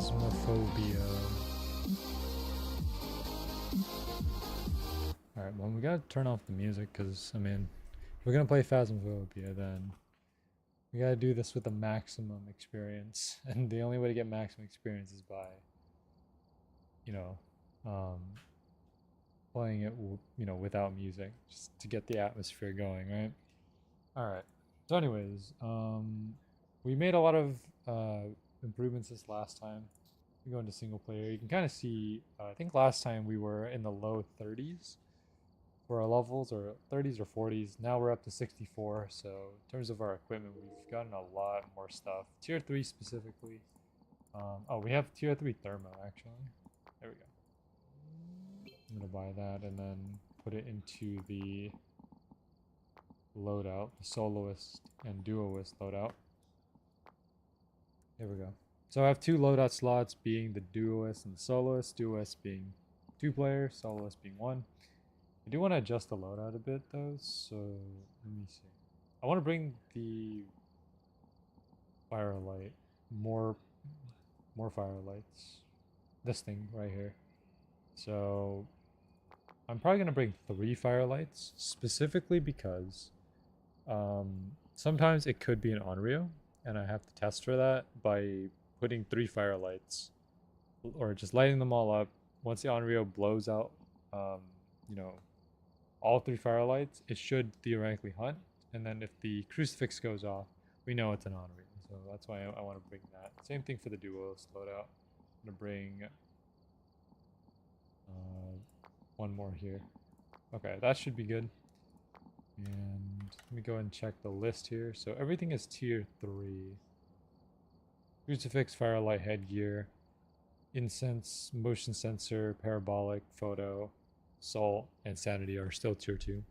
Phasmophobia. Alright, well, we gotta turn off the music because, I mean, if we're gonna play Phasmophobia, then we gotta do this with the maximum experience. And the only way to get maximum experience is by, you know, um, playing it, without music, just to get the atmosphere going, right? Alright. So, anyways, we made a lot of improvements this last time. We go into single player. You can kind of see, I think last time we were in the low 30s for our levels, or 30s or 40s. Now we're up to 64. So in terms of our equipment, we've gotten a lot more stuff. Tier 3 specifically. Oh, we have tier 3 thermo actually. There we go. I'm gonna buy that and then put it into the loadout, the soloist and duoist loadout. There we go. So I have two loadout slots, being the duoist and the soloist. Duoist being 2 players, soloist being 1. I do want to adjust the loadout a bit though, so let me see. I want to bring the firelight, more firelights. This thing right here. So I'm probably gonna bring 3 firelights, specifically because sometimes it could be an Onryo, and I have to test for that by putting 3 firelights, or just lighting them all up. Once the Onryo blows out, you know, all 3 firelights, it should theoretically hunt. And then if the crucifix goes off, we know it's an Onryo. So that's why I want to bring that. Same thing for the duos loadout. I'm gonna bring 1 more here. Okay, that should be good. And let me go ahead and check the list here. So everything is tier 3. Crucifix, firelight, headgear, incense, motion sensor, parabolic, photo, soul, and sanity are still tier 2.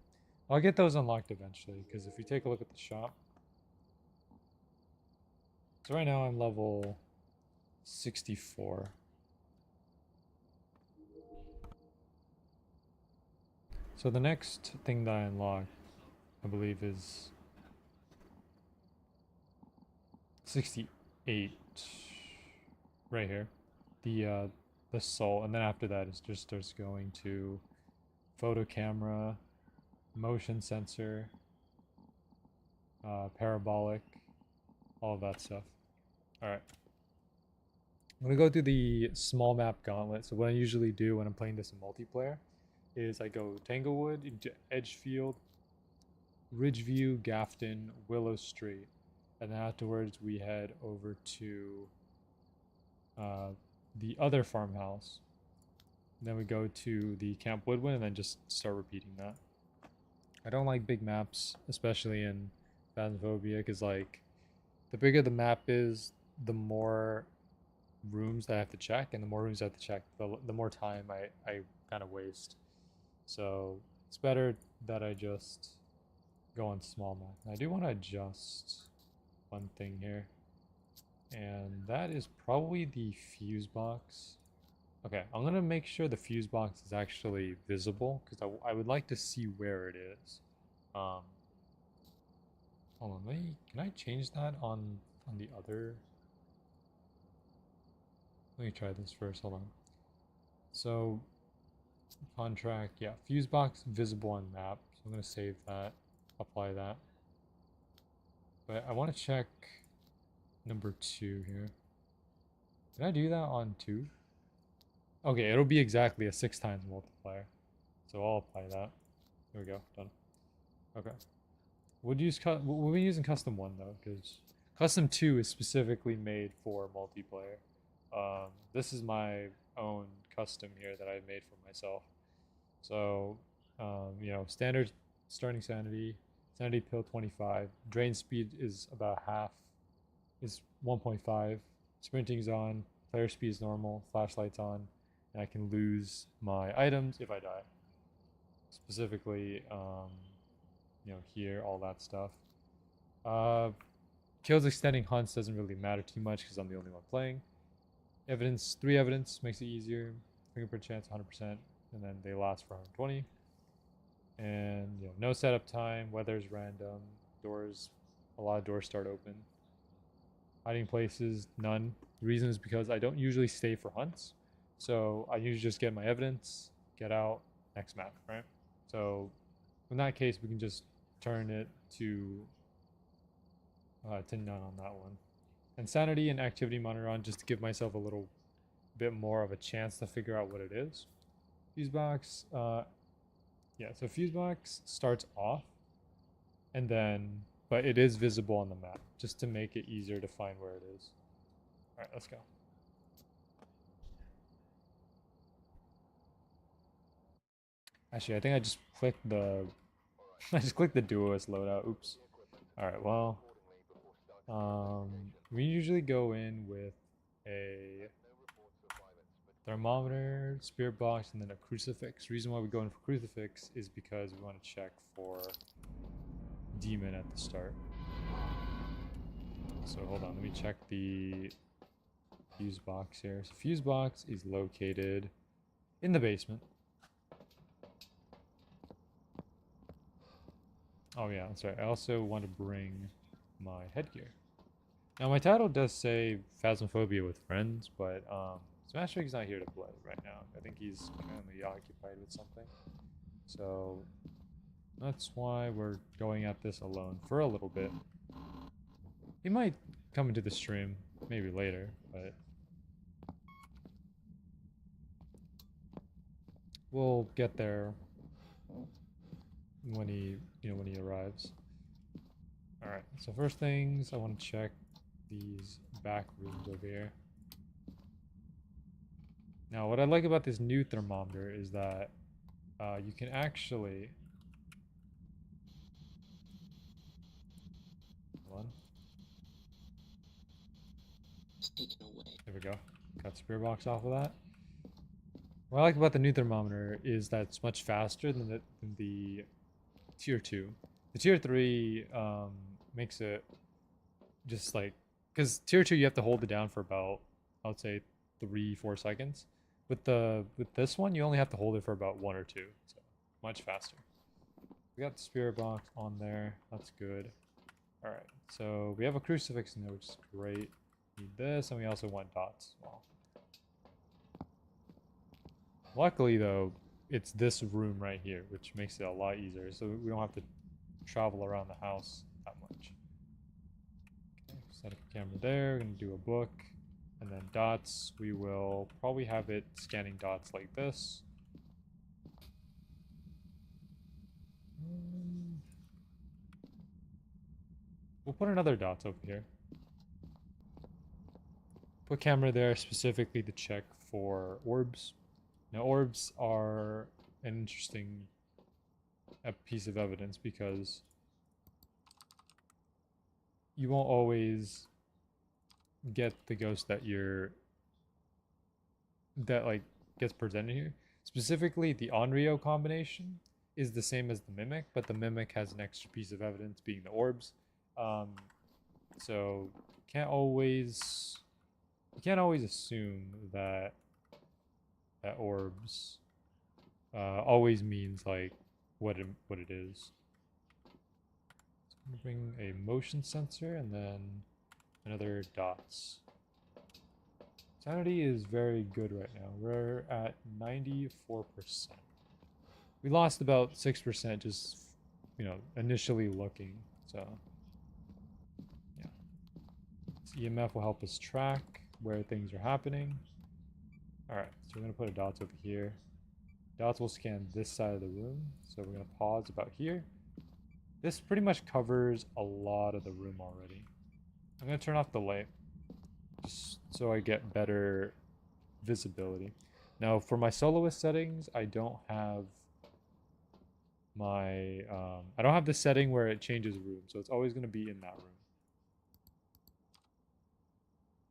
I'll get those unlocked eventually, because if you take a look at the shop. So right now I'm level 64. So the next thing that I unlock, I believe, is 68 right here. The soul, and then after that it just starts going to photo camera, motion sensor, parabolic, all of that stuff. Alright. I'm gonna go through the small map gauntlet. So what I usually do when I'm playing this in multiplayer is I go Tanglewood into Edgefield, Ridgeview, Gafton, Willow Street, and then afterwards we head over to the other farmhouse. And then we go to the Camp Woodwind and then just start repeating that. I don't like big maps, especially in Phasmophobia, because like the bigger the map is, the more rooms that I have to check, and the more rooms I have to check, the more time I kind of waste. So it's better that I just go on small map. And I do want to adjust one thing here, and that is probably the fuse box. Okay, I'm gonna make sure the fuse box is actually visible, because I would like to see where it is. Hold on, can I change that on the other? Let me try this first, hold on. So, contract, yeah, fuse box visible on map. So I'm gonna save that, apply that. But I want to check number 2 here. Did I do that on 2? Okay, it'll be exactly a 6 times multiplier. So I'll apply that. There we go, done. Okay. We'll be using custom 1 though, because custom 2 is specifically made for multiplayer. This is my own custom here that I made for myself. So, standard starting sanity pill 25. Drain speed is about half, is 1.5. Sprinting's on, player speed is normal, flashlight's on, and I can lose my items if I die. Specifically, here, all that stuff. Kills extending hunts doesn't really matter too much because I'm the only one playing. Evidence, 3 evidence makes it easier. Fingerprint chance 100%, and then they last for 120. And no setup time, weather's random, doors, a lot of doors start open. Hiding places, none. The reason is because I don't usually stay for hunts. So I usually just get my evidence, get out, next map, right? So in that case, we can just turn it to none on that one. And sanity and activity monitor on just to give myself a little bit more of a chance to figure out what it is. Fuse box, yeah, so fuse box starts off, and then, but it is visible on the map, just to make it easier to find where it is. All right, let's go. Actually, I think I just clicked the, I just clicked the Duoist loadout. Oops. All right, well, we usually go in with a thermometer, spirit box, and then a crucifix. Reason why we go in for crucifix is because we want to check for demon at the start. So hold on, let me check the fuse box here. So fuse box is located in the basement. Oh yeah, that's right. I also want to bring my headgear. Now my title does say Phasmophobia with friends, but Smash Rig's not here to play right now. I think he's currently occupied with something. So that's why we're going at this alone for a little bit. He might come into the stream maybe later, but we'll get there when he arrives. All right. So first things, I want to check these back rooms over here. Now, what I like about this new thermometer is that you can actually. Hold on. Taken away. There we go. Got the spear box off of that. What I like about the new thermometer is that it's much faster than the tier 2. The tier 3 makes it just like, because tier 2 you have to hold it down for about, I would say 3-4 seconds. With this one you only have to hold it for about 1 or 2, so much faster. We got the spirit box on there. That's good. All right, so we have a crucifix in there, which is great. Need this, and we also want dots as well. Luckily, though, it's this room right here, which makes it a lot easier, so we don't have to travel around the house that much. Okay, set up a camera there. We're gonna do a book, and then dots. We will probably have it scanning dots like this. We'll put another dots over here. Put camera there specifically to check for orbs. Now orbs are an interesting piece of evidence because you won't always get the ghost that like gets presented here. Specifically, the Onryo combination is the same as the Mimic, but the Mimic has an extra piece of evidence being the orbs. So you can't always assume that orbs always means like what it is. So I'm gonna bring a motion sensor and then another dots. Sanity is very good right now. We're at 94%. We lost about 6% just, initially looking. So, yeah. This EMF will help us track where things are happening. Alright, so we're going to put a dots over here. Dots will scan this side of the room. So we're going to pause about here. This pretty much covers a lot of the room already. I'm going to turn off the light just so I get better visibility. Now for my soloist settings, I don't have my I don't have the setting where it changes room, so it's always going to be in that room.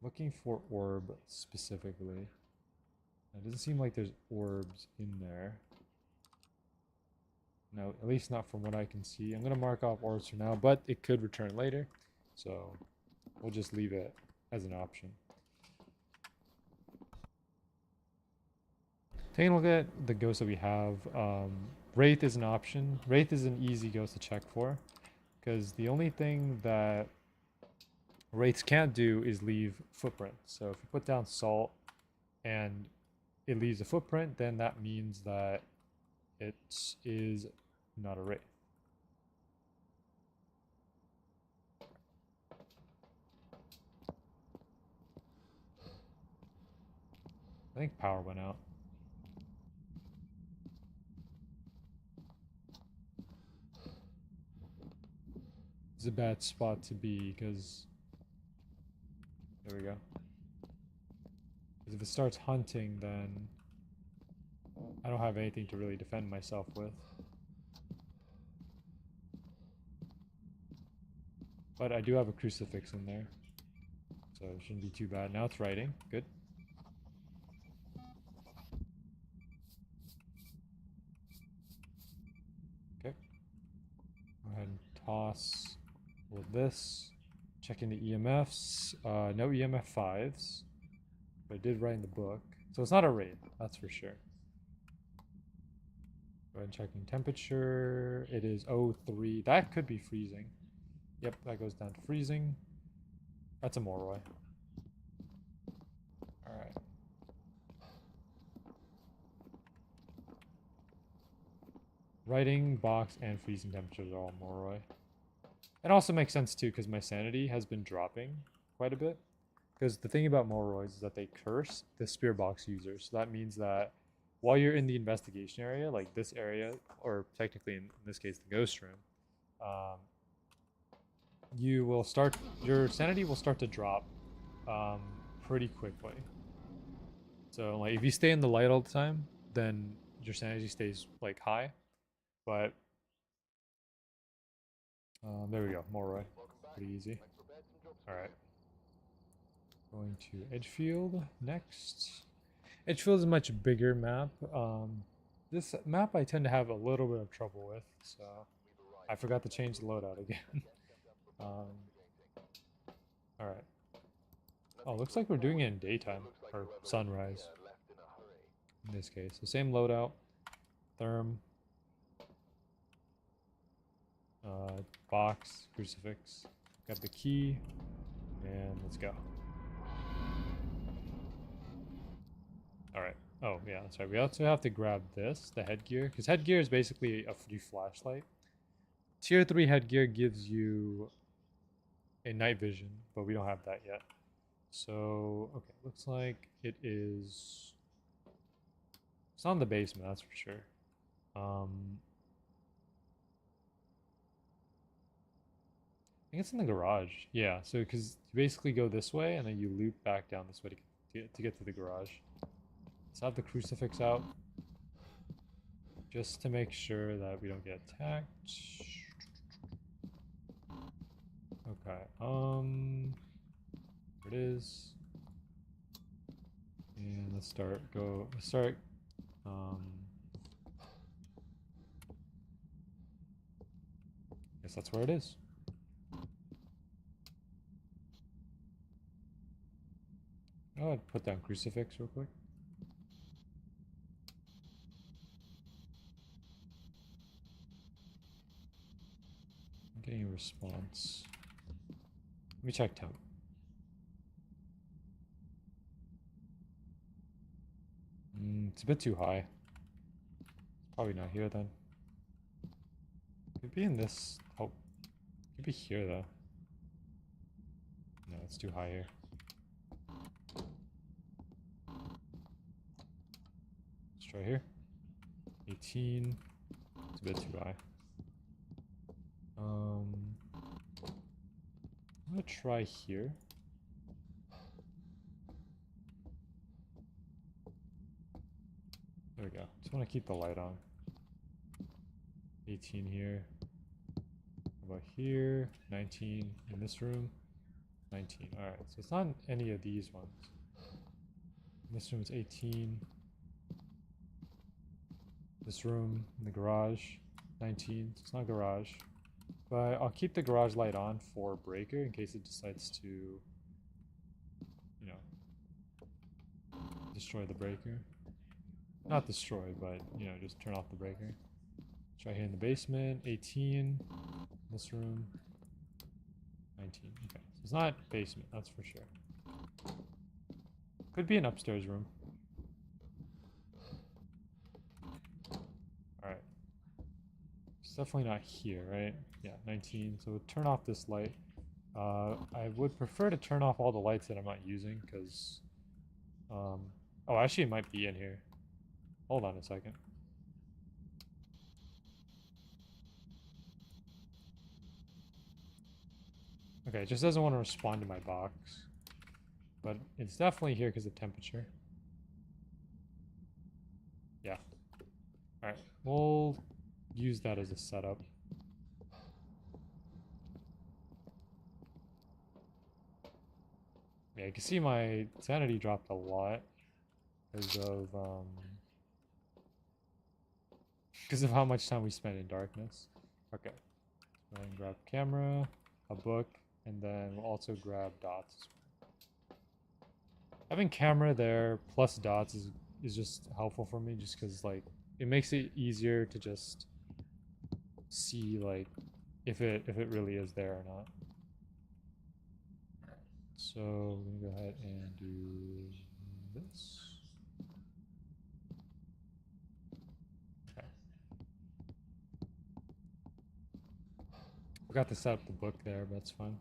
Looking for orb specifically. It doesn't seem like there's orbs in there. No, at least not from what I can see. I'm going to mark off orbs for now, but it could return later. So we'll just leave it as an option. Taking a look at the ghosts that we have, Wraith is an option. Wraith is an easy ghost to check for, because the only thing that What rates can't do is leave footprints. So if you put down salt and it leaves a footprint, then that means that it is not a wraith. I think power went out. It's a bad spot to be because there we go. Because if it starts hunting, then I don't have anything to really defend myself with. But I do have a crucifix in there, so it shouldn't be too bad. Now it's writing. Good. Okay. Go ahead and toss with this. Checking the EMFs. No EMF 5s. But I did write in the book. So it's not a raid, that's for sure. Go ahead and checking temperature. It is 03. That could be freezing. Yep, that goes down to freezing. That's a Moroi. Alright. Writing, box, and freezing temperatures are all Moroi. It also makes sense too, because my sanity has been dropping quite a bit. Because the thing about Morroids is that they curse the spear box users. So that means that while you're in the investigation area, like this area, or technically in this case the ghost room, you will start, your sanity will start to drop pretty quickly. So like if you stay in the light all the time, then your sanity stays like high. But there we go, Moroi, pretty easy. All right. Going to Edgefield next. Edgefield is a much bigger map. This map I tend to have a little bit of trouble with, so I forgot to change the loadout again. Alright. Oh, looks like we're doing it in daytime, or sunrise in this case. So same loadout, therm, box, crucifix, got the key, and let's go. Alright. Oh, yeah, that's right. We also have to grab this, the headgear, because headgear is basically a free flashlight. Tier 3 headgear gives you a night vision, but we don't have that yet. So, okay, looks like it is... It's not in the basement, that's for sure. I think it's in the garage. Yeah, so because you basically go this way, and then you loop back down this way to get to the garage. Let's have the crucifix out. Just to make sure that we don't get attacked. Okay, there it is. And let's start, guess that's where it is. I'll put down crucifix real quick. I'm getting a response. Let me check temp. It's a bit too high. Probably not here then. Could be in this. Oh, could be here though. No, it's too high here. Let's try here. 18. It's a bit too high. I'm gonna try here. There we go. Just want to keep the light on. 18 here. How about here? 19 in this room. 19. Alright, so it's not in any of these ones. In this room it's 18. This room in the garage. 19. So it's not garage. But I'll keep the garage light on for breaker in case it decides to, you know, destroy the breaker. Not destroy, but, you know, just turn off the breaker. Try here in the basement. 18. This room. 19. Okay, so it's not basement, that's for sure. Could be an upstairs room. Alright. It's definitely not here, right? Yeah, 19. So we'll turn off this light. I would prefer to turn off all the lights that I'm not using, because... oh, actually it might be in here. Hold on a second. Okay, it just doesn't want to respond to my box. But it's definitely here because of temperature. Yeah. Alright, we'll use that as a setup. Yeah, you can see my sanity dropped a lot because of how much time we spent in darkness. Okay. Go ahead and grab camera, a book, and then we'll also grab dots. Having camera there plus dots is just helpful for me just because like it makes it easier to just see like if it really is there or not. So we're gonna go ahead and do this. Okay. Forgot to set up the book there, but that's fine.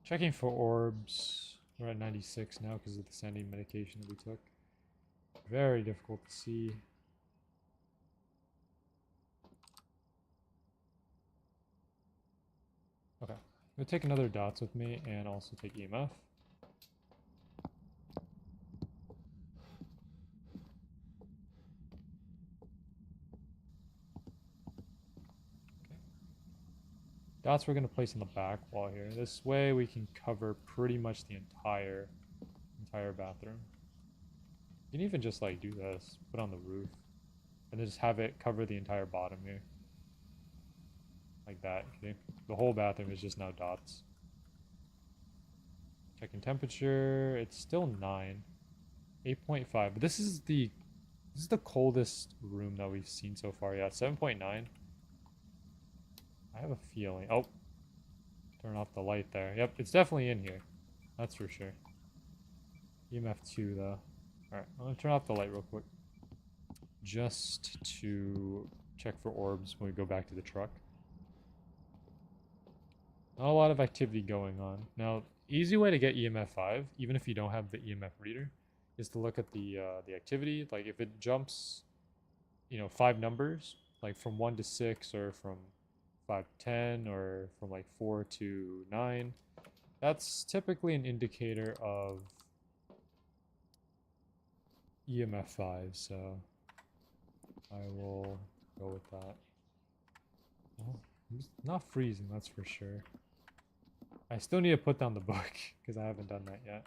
Checking for orbs. We're at 96 now because of the sanity medication that we took. Very difficult to see. Okay. I'm gonna take another dots with me and also take EMF. Dots we're going to place on the back wall here. This way we can cover pretty much the entire bathroom. You can even just like do this, put on the roof, and then just have it cover the entire bottom here. Like that. Okay? The whole bathroom is just now dots. Checking temperature, it's still 9. 8.5. But this is the coldest room that we've seen so far. Yeah, 7.9. I have a feeling. Oh, turn off the light there. Yep, it's definitely in here. That's for sure. EMF 2 though. Alright, I'm gonna turn off the light real quick. Just to check for orbs when we go back to the truck. Not a lot of activity going on. Now, easy way to get EMF 5, even if you don't have the EMF reader, is to look at the activity. Like if it jumps, 5 numbers, like from 1 to 6 or from 5 to 10 or from like 4 to 9, that's typically an indicator of EMF 5, so I will go with that. Well, it's not freezing, that's for sure. I still need to put down the book because I haven't done that yet.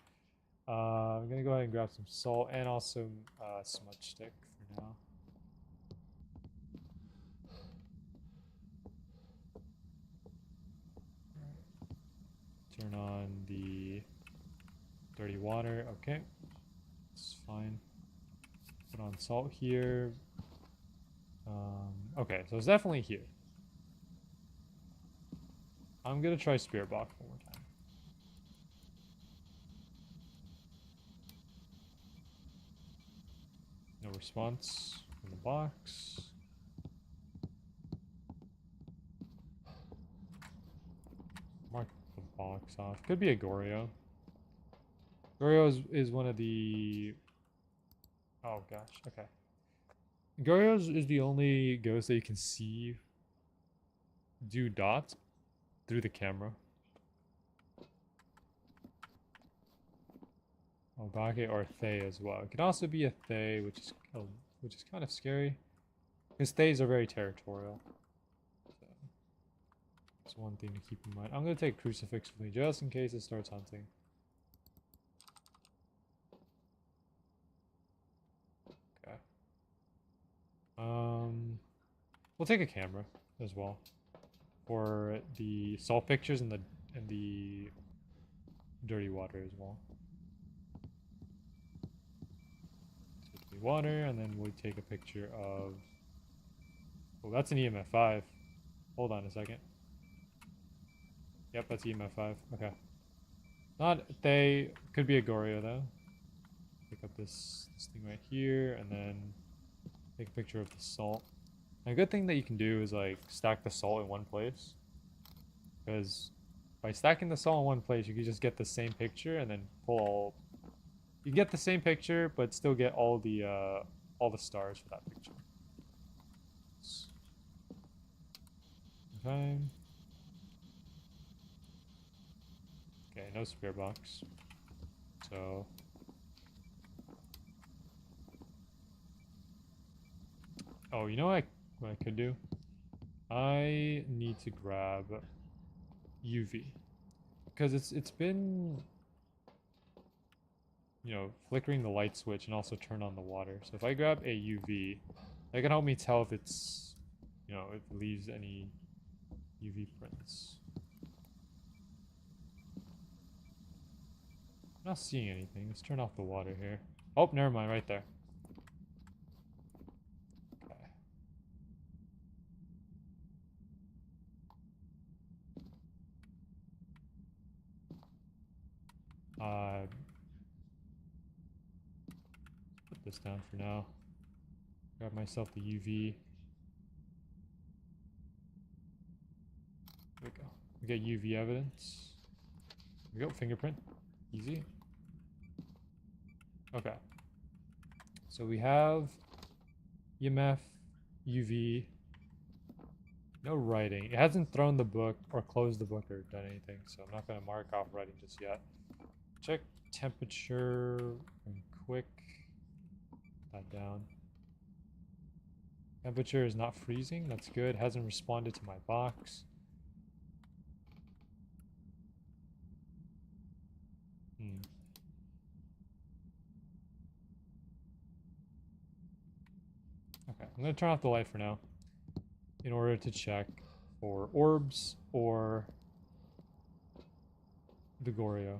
I'm gonna go ahead and grab some salt and also smudge stick for now. Turn on the dirty water. Okay, it's fine. Put on salt here. Okay, so it's definitely here. I'm gonna try spirit box one more time. No response from the box. Mark the box off. Could be a Goryo. Goryo is one of the... Oh gosh, okay. Goryo is the only ghost that you can see do dots through the camera. Obake or Thay as well. It can also be a Thay, which is kind of scary. Because Thays are very territorial. So that's one thing to keep in mind. I'm gonna take crucifix with me just in case it starts hunting. Okay. We'll take a camera as well for the salt pictures and the dirty water as well. So water, and then we take a picture of... Oh, that's an EMF 5. Hold on a second. Yep, that's EMF 5. Okay. Not they could be a Goryo though. Pick up this thing right here and then take a picture of the salt. And a good thing that you can do is like stack the salt in one place. Because by stacking the salt in one place, you can just get the same picture and then pull all. You get the same picture, but still get all the stars for that picture. Okay. Okay, no spear box. So oh, you know what I could do? I need to grab UV. Because it's been flickering the light switch and also turn on the water. So if I grab a UV, that can help me tell if it's if it leaves any UV prints. I'm not seeing anything. Let's turn off the water here. Oh, never mind, right there. Okay. Put this down for now. Grab myself the UV. There we go. We get UV evidence. There we go, fingerprint. Easy. Okay. So we have EMF, UV, no writing. It hasn't thrown the book or closed the book or done anything, so I'm not going to mark off writing just yet. Check temperature and quick. Put that down. Temperature is not freezing. That's good. Hasn't responded to my box. Okay, I'm going to turn off the light for now in order to check for orbs or the Goryo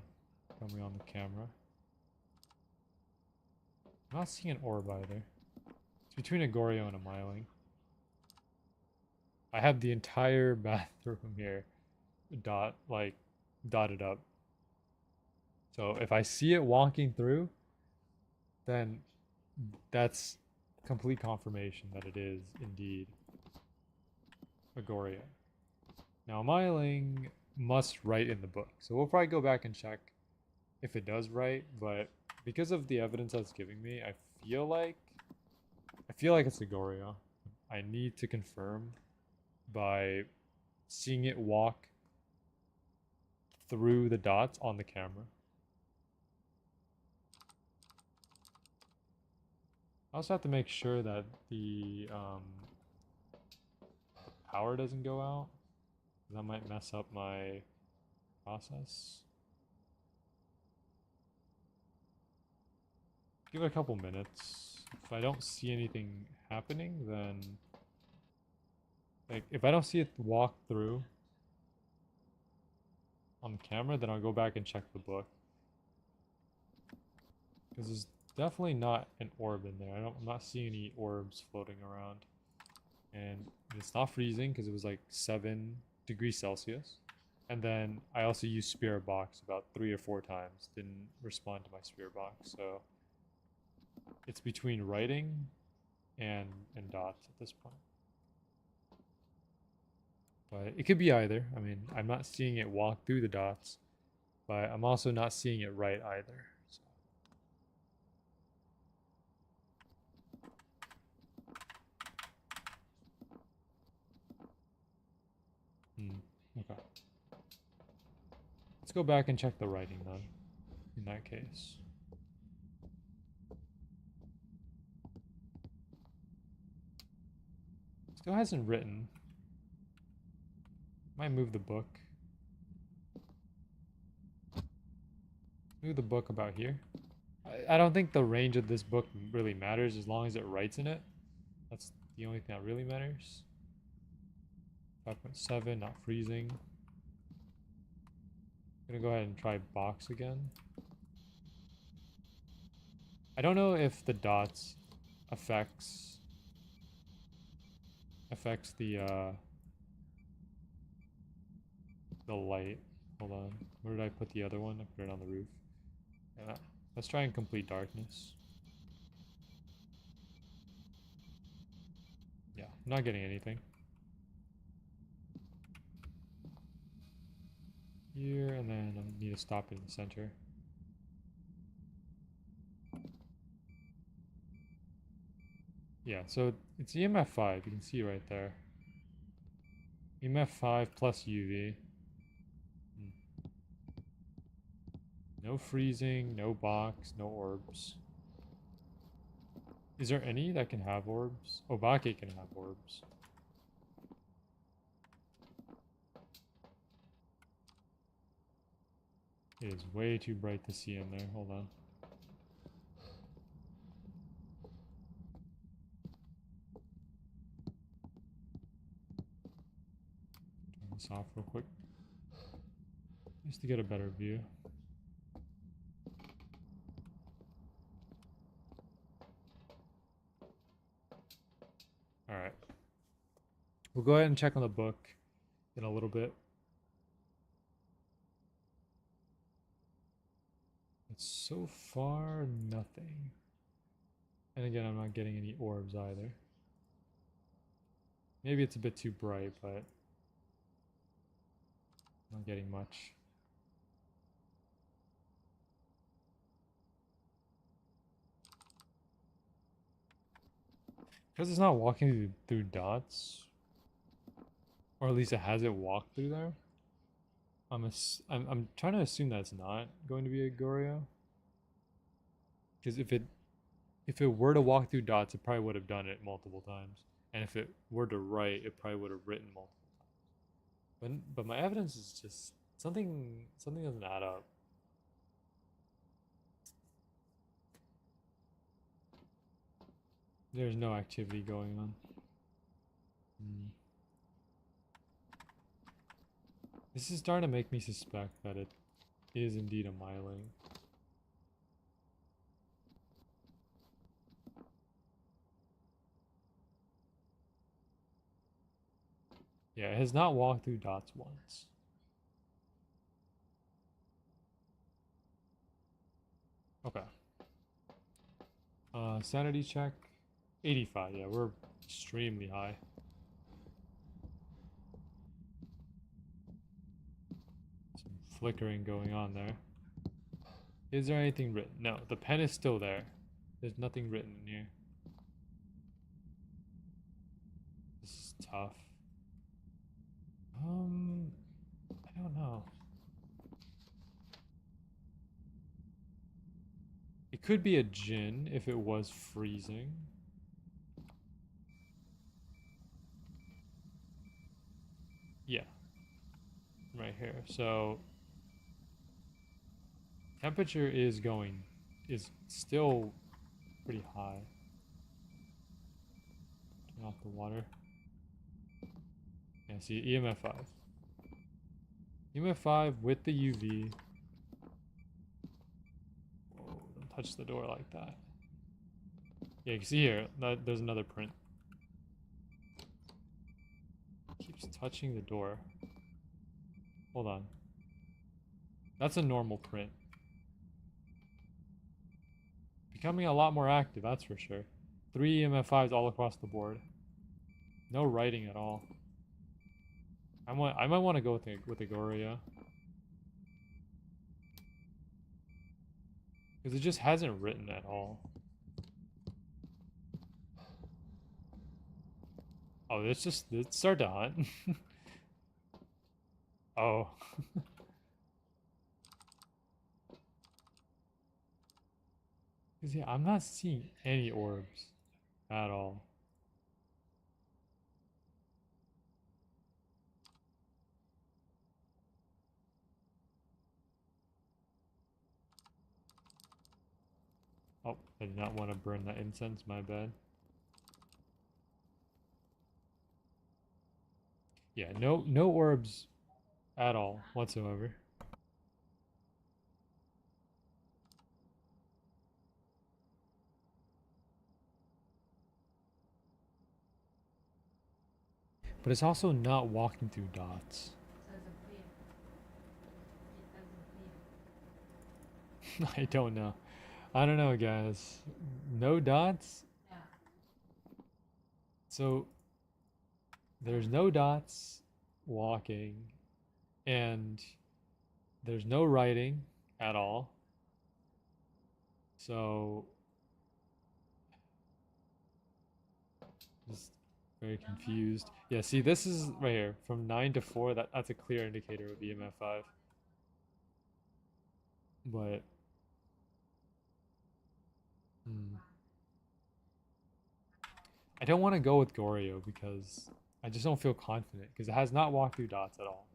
coming on the camera. I'm not seeing an orb either. It's between a Goryo and a Myling. I have the entire bathroom here dotted up. So if I see it walking through, then that's complete confirmation that it is indeed a Goryo. Now, Myling must write in the book, so we'll probably go back and check if it does write, but because of the evidence that's giving me, I feel like it's a Goryo. I need to confirm by seeing it walk through the dots on the camera. I also have to make sure that the power doesn't go out. That might mess up my process. Give it a couple minutes. If I don't see anything happening, then if I don't see it walk through on the camera, then I'll go back and check the book. Because there's definitely not an orb in there. I'm not seeing any orbs floating around. And it's not freezing because it was like 7 degrees Celsius. And then I also used Spirit Box about 3 or 4 times. Didn't respond to my Spirit Box. So it's between writing and dots at this point. But it could be either. I mean, I'm not seeing it walk through the dots, but I'm also not seeing it write either. So. Okay. Let's go back and check the writing then, in that case. Still hasn't written. Might move the book. Move the book about here. I don't think the range of this book really matters as long as it writes in it. That's the only thing that really matters. 5.7, not freezing. Gonna go ahead and try box again. I don't know if the dots affects the the light. Hold on. Where did I put the other one? I put it on the roof. Yeah. Let's try and complete darkness. Yeah, I'm not getting anything. Here, and then I need to stop it in the center. Yeah, so it's EMF 5. You can see right there. EMF 5 plus UV. No freezing, no box, no orbs. Is there any that can have orbs? Obake can have orbs. It is way too bright to see in there. Hold on. Turn this off real quick. Just to get a better view. Alright. We'll go ahead and check on the book in a little bit. It's so far nothing. And again, I'm not getting any orbs either. Maybe it's a bit too bright, but I'm not getting much. Because it's not walking through dots, or at least it hasn't walked through there. I'm trying to assume that's not going to be a Goryo. Because if it were to walk through dots, it probably would have done it multiple times. And if it were to write, it probably would have written multiple times. But my evidence is just something doesn't add up. There's no activity going on. This is starting to make me suspect that it is indeed a myling. Yeah, it has not walked through dots once. Okay. Sanity check. 85, yeah, we're extremely high. Some flickering going on there. Is there anything written? No, the pen is still there. There's nothing written in here. This is tough. I don't know. It could be a djinn if it was freezing. Yeah. Right here. So temperature is still pretty high. Turn off the water. Yeah, see, EMF 5. EMF 5 with the UV. Whoa, don't touch the door like that. Yeah, you can see here, there's another print. Keeps touching the door. Hold on. That's a normal print. Becoming a lot more active, that's for sure. 3 EMF 5s all across the board. No writing at all. I might want to go with the Goria. Because it just hasn't written at all. Oh, it's start to hunt. Oh. Because yeah, I'm not seeing any orbs at all. Oh, I did not want to burn that incense, my bad. Yeah, no orbs at all whatsoever. But it's also not walking through dots. I don't know. I don't know, guys. No dots? So there's no dots walking, and there's no writing at all. So just very confused. Yeah, see, this is right here from 9 to 4. That's a clear indicator of EMF5. But hmm, I don't want to go with Goryo because I just don't feel confident because it has not walked through dots at all.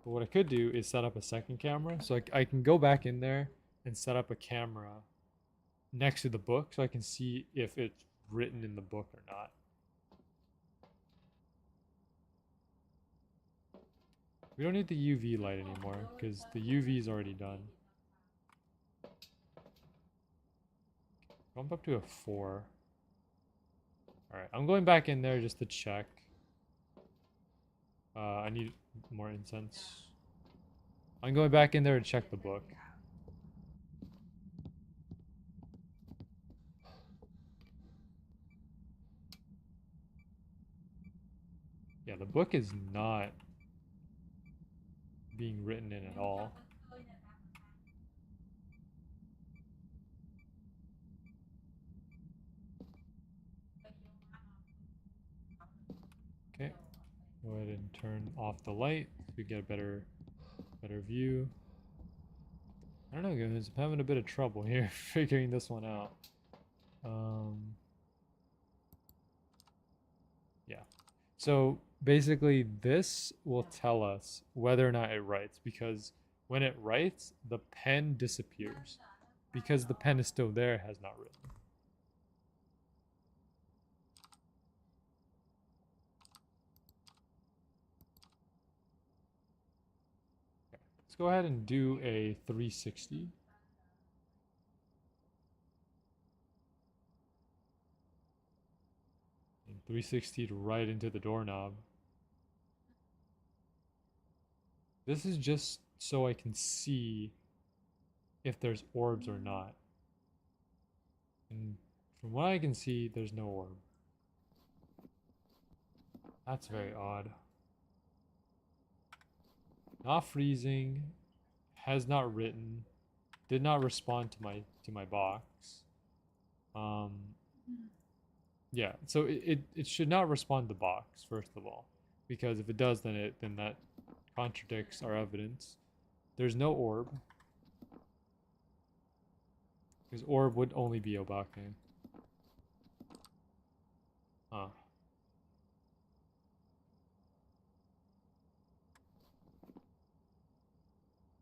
But what I could do is set up a second camera. So I can go back in there and set up a camera next to the book so I can see if it's written in the book or not. We don't need the UV light anymore because the UV is already done. Bump up to a 4. Alright, I'm going back in there just to check. I need more incense. I'm going back in there to check the book. Yeah, the book is not being written in at all. Okay, go ahead and turn off the light so we get a better view. I don't know, guys. I'm having a bit of trouble here figuring this one out. Yeah. So basically, this will tell us whether or not it writes because when it writes, the pen disappears. Because the pen is still there, it has not written. Okay. Let's go ahead and do a 360. And 360 right into the doorknob. This is just so I can see if there's orbs or not. And from what I can see, there's no orb. That's very odd. Not freezing, has not written, did not respond to my box. Yeah, so it should not respond to the box first of all, because if it does, then that contradicts our evidence. There's no orb, because orb would only be Obake. Huh.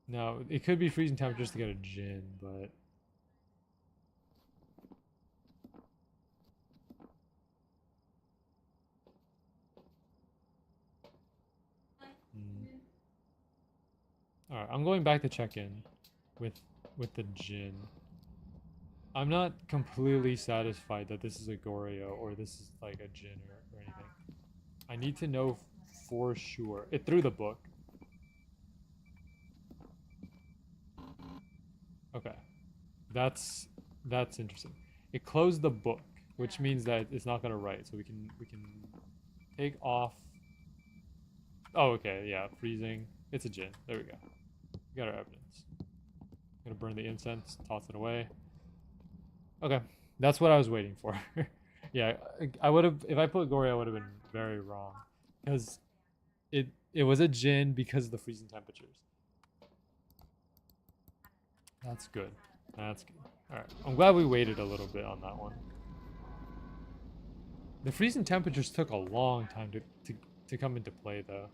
Now it could be freezing temperatures to get a Jin, but all right, I'm going back to check in with the Jin. I'm not completely satisfied that this is a Goryo or this is like a Jin or anything. I need to know for sure. It threw the book. Okay, that's interesting. It closed the book, which means that it's not gonna write. So we can take off. Oh, okay, yeah, freezing. It's a Jin. There we go. We got our evidence. Gonna burn the incense, toss it away. Okay, that's what I was waiting for. Yeah, I would have if I put Gory, I would have been very wrong, because it was a Jin because of the freezing temperatures. That's good. That's good. All right, I'm glad we waited a little bit on that one. The freezing temperatures took a long time to come into play, though.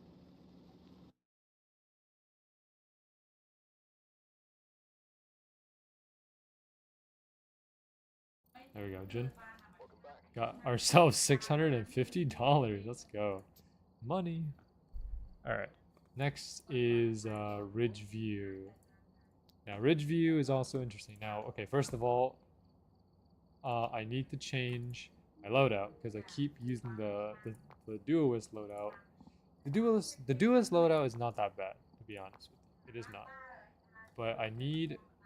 There we go, Jin. Got ourselves $650. Let's go. Money. Alright. Next is Ridge View. Now, Ridge View is also interesting. Now, okay, first of all, I need to change my loadout because I keep using the Duelist loadout. The Duelist loadout is not that bad, to be honest with It is not. But I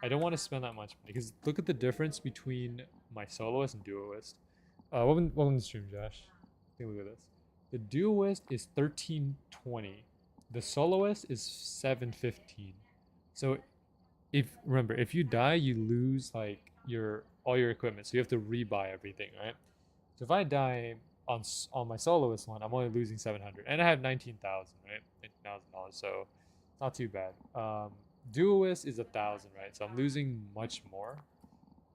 don't want to spend that much money because look at the difference between my soloist and duoist. Welcome to the stream, Josh. Take a look at this. The duoist is 1320. The soloist is 715. So remember, if you die, you lose like all your equipment. So you have to rebuy everything, right? So if I die on my soloist one, I'm only losing 700, and I have 19,000, right? $19,000, so it's not too bad. Duelist is 1,000, right? So I'm losing much more.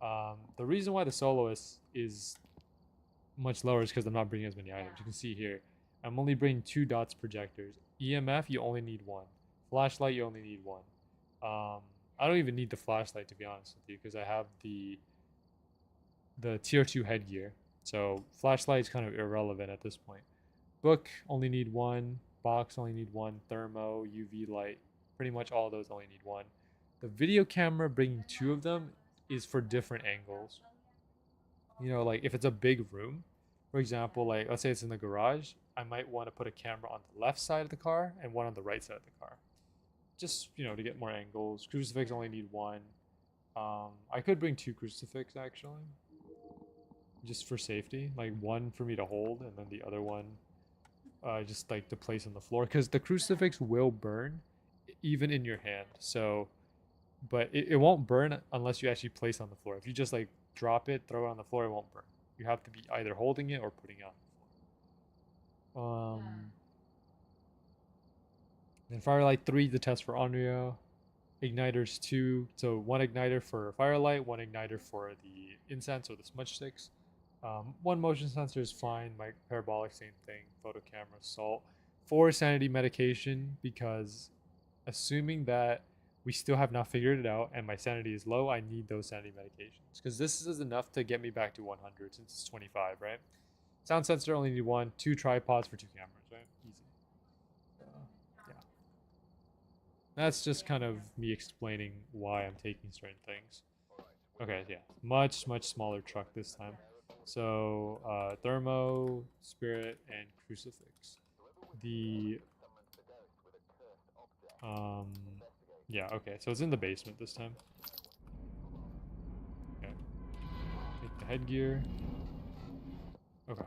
The reason why the soloist is much lower is because I'm not bringing as many items. You can see here, I'm only bringing 2 dots projectors. EMF, you only need 1. Flashlight, you only need 1. I don't even need the flashlight, to be honest with you, because I have the tier 2 headgear. So flashlight is kind of irrelevant at this point. Book, only need 1. Box, only need 1. Thermo, UV light, pretty much all those only need 1. The video camera, bringing 2 of them is for different angles. You know, like if it's a big room, for example, like let's say it's in the garage, I might want to put a camera on the left side of the car and one on the right side of the car. Just, you know, to get more angles. Crucifix only need 1. I could bring 2 crucifix actually, just for safety. Like 1 for me to hold, and then the other one, just like to place on the floor, because the crucifix will burn, even in your hand. So, but it won't burn unless you actually place it on the floor. If you just like drop it, throw it on the floor, it won't burn. You have to be either holding it or putting it on the floor. Then Firelight 3, the test for Onryo. Igniters 2, so 1 igniter for Firelight, 1 igniter for the incense or the smudge sticks. 1 motion sensor is fine. My parabolic, same thing. Photo camera, salt. 4 sanity medication, because assuming that we still have not figured it out and my sanity is low, I need those sanity medications, because this is enough to get me back to 100 since it's 25, right? Sound sensor, only need 1. 2 tripods for 2 cameras, right? Easy. Yeah. That's just kind of me explaining why I'm taking certain things. Okay, yeah. Much smaller truck this time. So, Thermo, Spirit, and Crucifix. Yeah, okay. So it's in the basement this time. Okay. Take the headgear. Okay.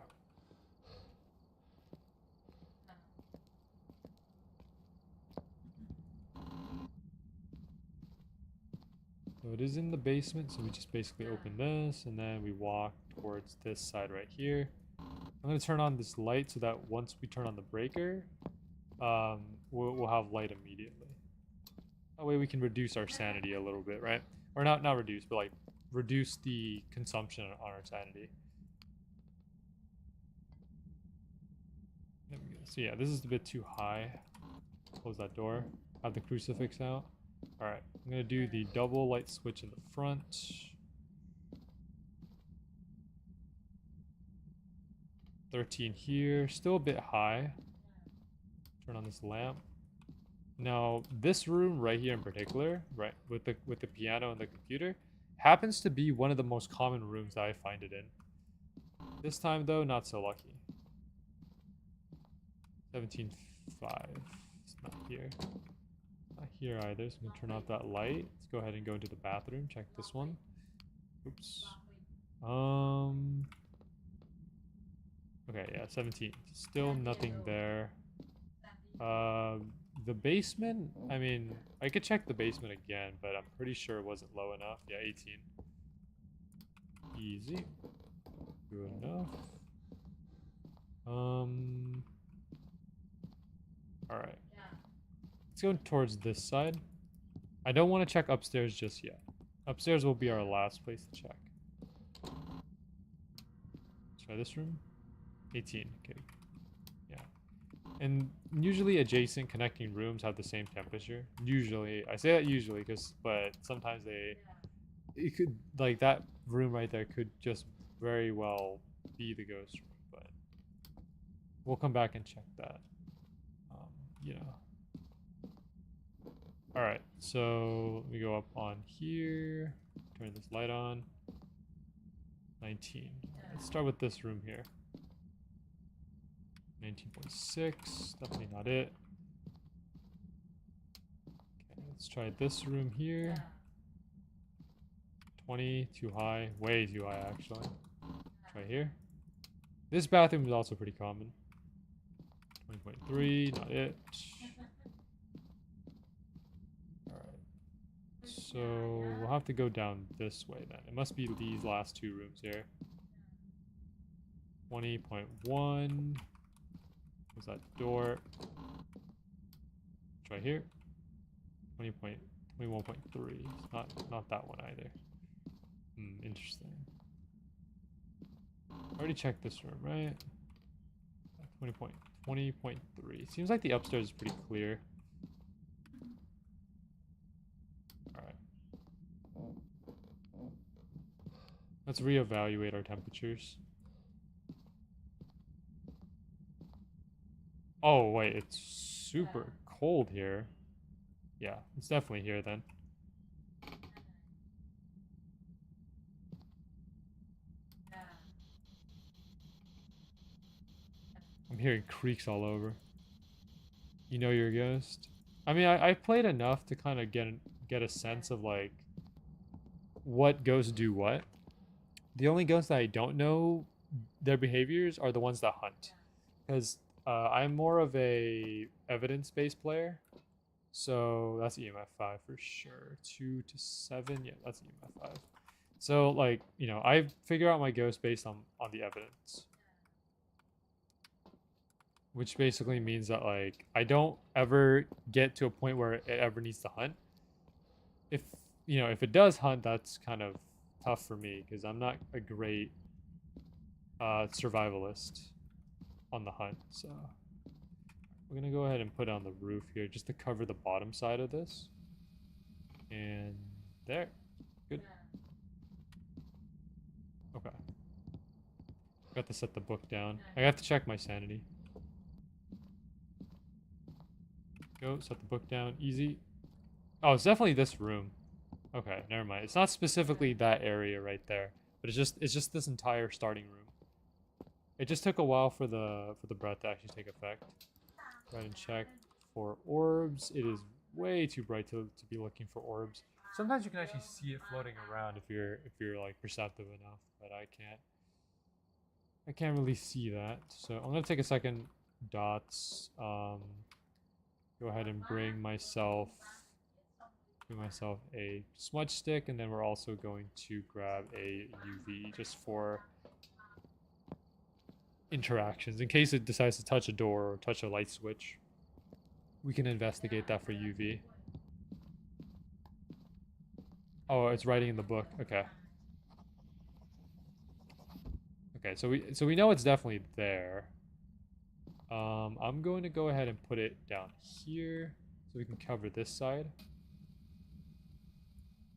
So it is in the basement, so we just basically open this, and then we walk towards this side right here. I'm going to turn on this light so that once we turn on the breaker, we'll have light immediately. That way we can reduce our sanity a little bit, right? Or not reduce, but like reduce the consumption on our sanity. There we go. So yeah, this is a bit too high. Close that door. Have the crucifix out. Alright, I'm going to do the double light switch in the front. 13 here. Still a bit high. Turn on this lamp. Now, this room right here in particular, right, with the piano and the computer, happens to be one of the most common rooms that I find it in. This time, though, not so lucky. 17.5. It's not here. Not here either, so I'm going to turn off that light. Let's go ahead and go into the bathroom. Check this one. Oops. Okay, yeah, 17. Still nothing there. The basement, I mean, I could check the basement again, but I'm pretty sure it wasn't low enough. Yeah, 18. Easy. Good enough. Alright. Let's go towards this side. I don't want to check upstairs just yet. Upstairs will be our last place to check. Let's try this room. 18. Okay. Yeah. And usually adjacent connecting rooms have the same temperature. Usually. I say that usually but sometimes it could, like that room right there could just very well be the ghost room, but we'll come back and check that. You know. Alright, so we go up on here, turn this light on. 19. Let's start with this room here. 19.6, definitely not it. Okay, Let's try this room here. 20, too high. Way too high, actually. Try here. This bathroom is also pretty common. 20.3, not it. Alright. So, we'll have to go down this way then. It must be these last two rooms here. 20.1. What's that door? Try here. 21.3. Not that one either. Interesting. I already checked this room, right? 20.3. Seems like the upstairs is pretty clear. Alright. Let's reevaluate our temperatures. Oh, wait, it's super cold here. Yeah, it's definitely here then. I'm hearing creaks all over. You know you're a ghost? I mean, I played enough to kind of get a sense of, like, what ghosts do what. The only ghosts that I don't know their behaviors are the ones that hunt. Because I'm more of a evidence-based player. So that's EMF 5 for sure. 2 to 7. Yeah, that's EMF 5. So, like, you know, I figure out my ghost based on the evidence. Which basically means that, like, I don't ever get to a point where it ever needs to hunt. If, you know, if it does hunt, that's kind of tough for me because I'm not a great survivalist on the hunt. So we're going to go ahead and put it on the roof here just to cover the bottom side of this. And there. Good. Okay. Got to set the book down. I have to check my sanity. Go, set the book down. Easy. Oh, it's definitely this room. Okay, never mind. It's not specifically that area right there, but it's just this entire starting room. It just took a while for the breath to actually take effect. Go ahead and check for orbs. It is way too bright to be looking for orbs. Sometimes you can actually see it floating around if you're like perceptive enough, but I can't really see that. So I'm gonna take a second. Dots. Go ahead and bring myself a smudge stick, and then we're also going to grab a UV just for interactions. In case it decides to touch a door or touch a light switch, we can investigate that for UV. Oh, it's writing in the book. Okay. Okay, so we know it's definitely there. I'm going to go ahead and put it down here so we can cover this side.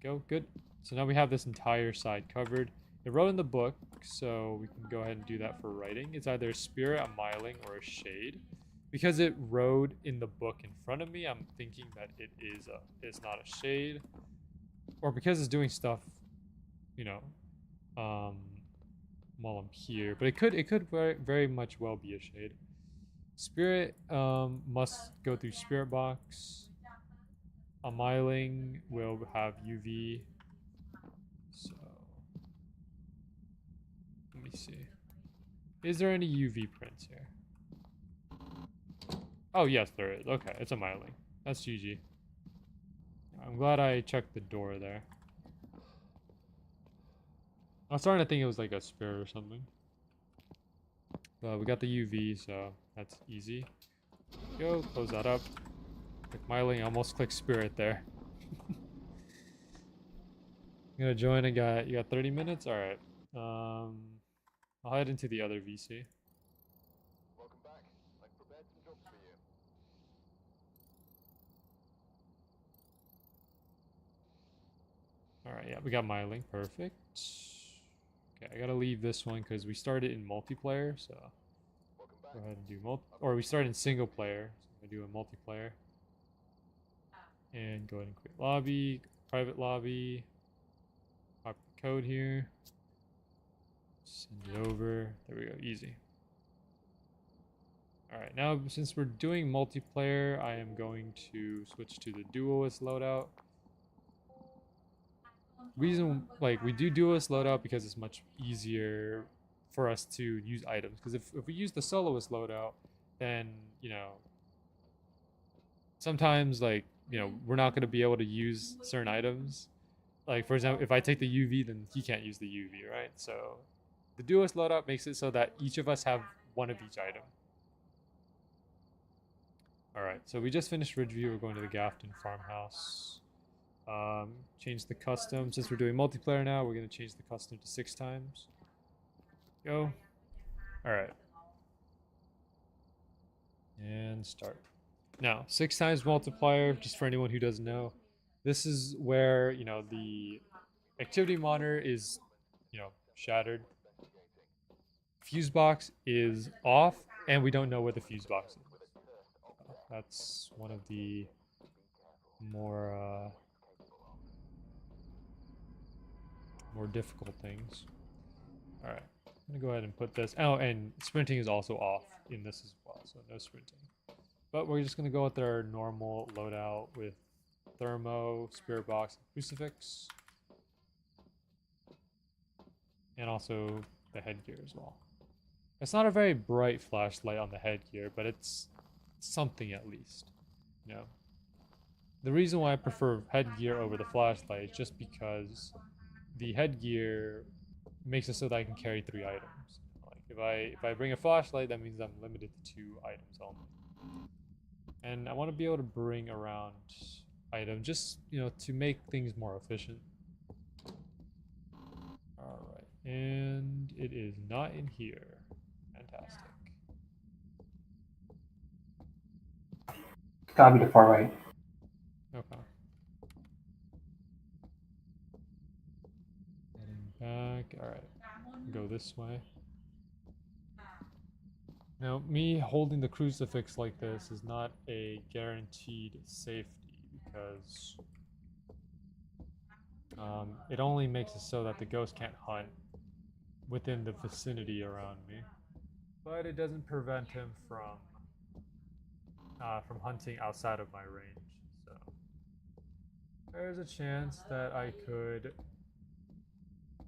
Go, good. So now we have this entire side covered. It wrote in the book, so we can go ahead and do that for writing. It's either a spirit, a myling, or a shade. Because it wrote in the book in front of me, I'm thinking that it's not a shade. Or because it's doing stuff, you know, while I'm here. But it could very much well be a shade. Spirit must go through spirit box. A myling will have UV. So let me see. Is there any UV prints here? Oh yes, there is. Okay, it's a myling. That's GG. I'm glad I checked the door there. I was starting to think it was like a spirit or something. But we got the UV, so that's easy. Go, close that up. Click myling, almost click spirit there. You gonna join? You got 30 minutes? Alright. I'll head into the other VC. Welcome back. I've prepared some jobs for you. Alright, yeah, we got myling. Perfect. Okay, I gotta leave this one because we started in multiplayer, so go ahead and do or we started in single player, so I'm gonna do a multiplayer. And go ahead and quit lobby, private lobby. Copy the code here. Send it over. There we go, easy. Alright, now since we're doing multiplayer, I am going to switch to the duelist loadout. Reason, like, we do duelist loadout because it's much easier for us to use items. Because if we use the soloist loadout, then, you know, sometimes, like, you know, we're not going to be able to use certain items. Like, for example, if I take the UV, then he can't use the UV, right? So the duelist loadout makes it so that each of us have one of each item. Alright, so we just finished Ridgeview. We're going to the Gafton farmhouse. Change the custom. Since we're doing multiplayer now, we're going to change the custom to 6 times. Go. Alright. And start. Now, 6 times multiplier, just for anyone who doesn't know, this is where, you know, the activity monitor is, you know, shattered. Fuse box is off, and we don't know where the fuse box is. That's one of the more difficult things. All right, I'm gonna go ahead and put this. Oh, and sprinting is also off in this as well, so no sprinting. But we're just gonna go with our normal loadout with thermo, spirit box, crucifix, and also the headgear as well. It's not a very bright flashlight on the headgear, but it's something at least, you know. The reason why I prefer headgear over the flashlight is just because the headgear makes it so that I can carry 3 items. Like if I bring a flashlight, that means I'm limited to 2 items only. And I want to be able to bring around items just, you know, to make things more efficient. Alright, and it is not in here. Fantastic. Gotta be the far right. Okay. Heading back. Alright. Go this way. Now, me holding the crucifix like this is not a guaranteed safety because it only makes it so that the ghost can't hunt within the vicinity around me, but it doesn't prevent him from hunting outside of my range. So there's a chance that I could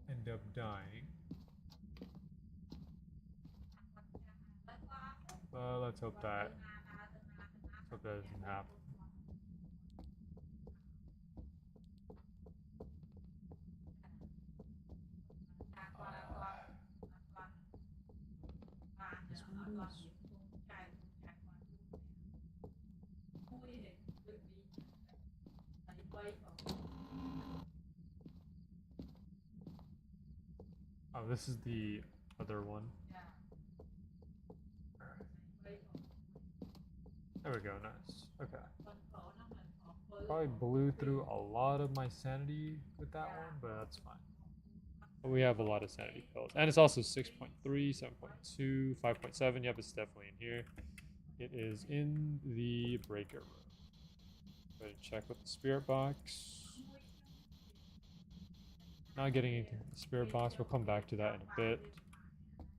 end up dying. But let's hope that doesn't happen. This one is. Oh, this is the other one. There we go, nice. Okay. Probably blew through a lot of my sanity with that one, but that's fine. But we have a lot of sanity pills. And it's also 6.3, 7.2, 5.7. Yep, it's definitely in here. It is in the breaker room. Go ahead and check with the spirit box. Not getting into the spirit box. We'll come back to that in a bit.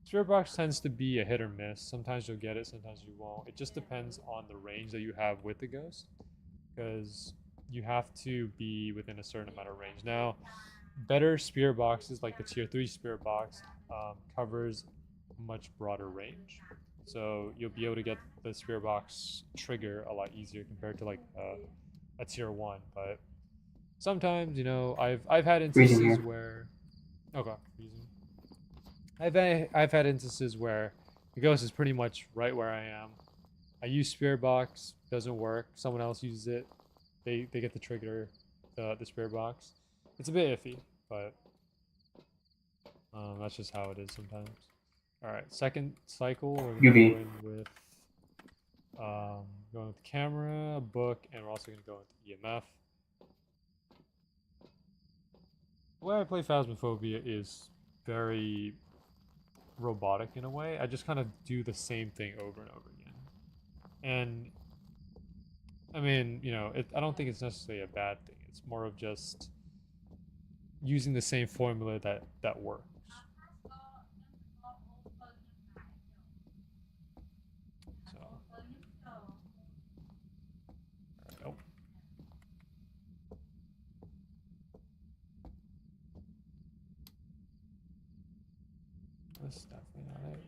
Spirit box tends to be a hit or miss. Sometimes you'll get it, sometimes you won't. It just depends on the range that you have with the ghost, because you have to be within a certain amount of range. Now, better spirit boxes like the tier 3 spirit box covers a much broader range. So you'll be able to get the spirit box trigger a lot easier compared to like a tier 1. But sometimes, you know, I've had instances where okay, I've had instances where the ghost is pretty much right where I am. I use spirit box, doesn't work. Someone else uses it, they get the trigger, the spirit box. It's a bit iffy, but that's just how it is sometimes. All right, second cycle we're gonna go in with going with the camera, book, and we're also gonna go with EMF. The way I play Phasmophobia is very robotic in a way. I just kind of do the same thing over and over again. And I mean, you know, I don't think it's necessarily a bad thing. It's more of just using the same formula that works. So this is definitely not it.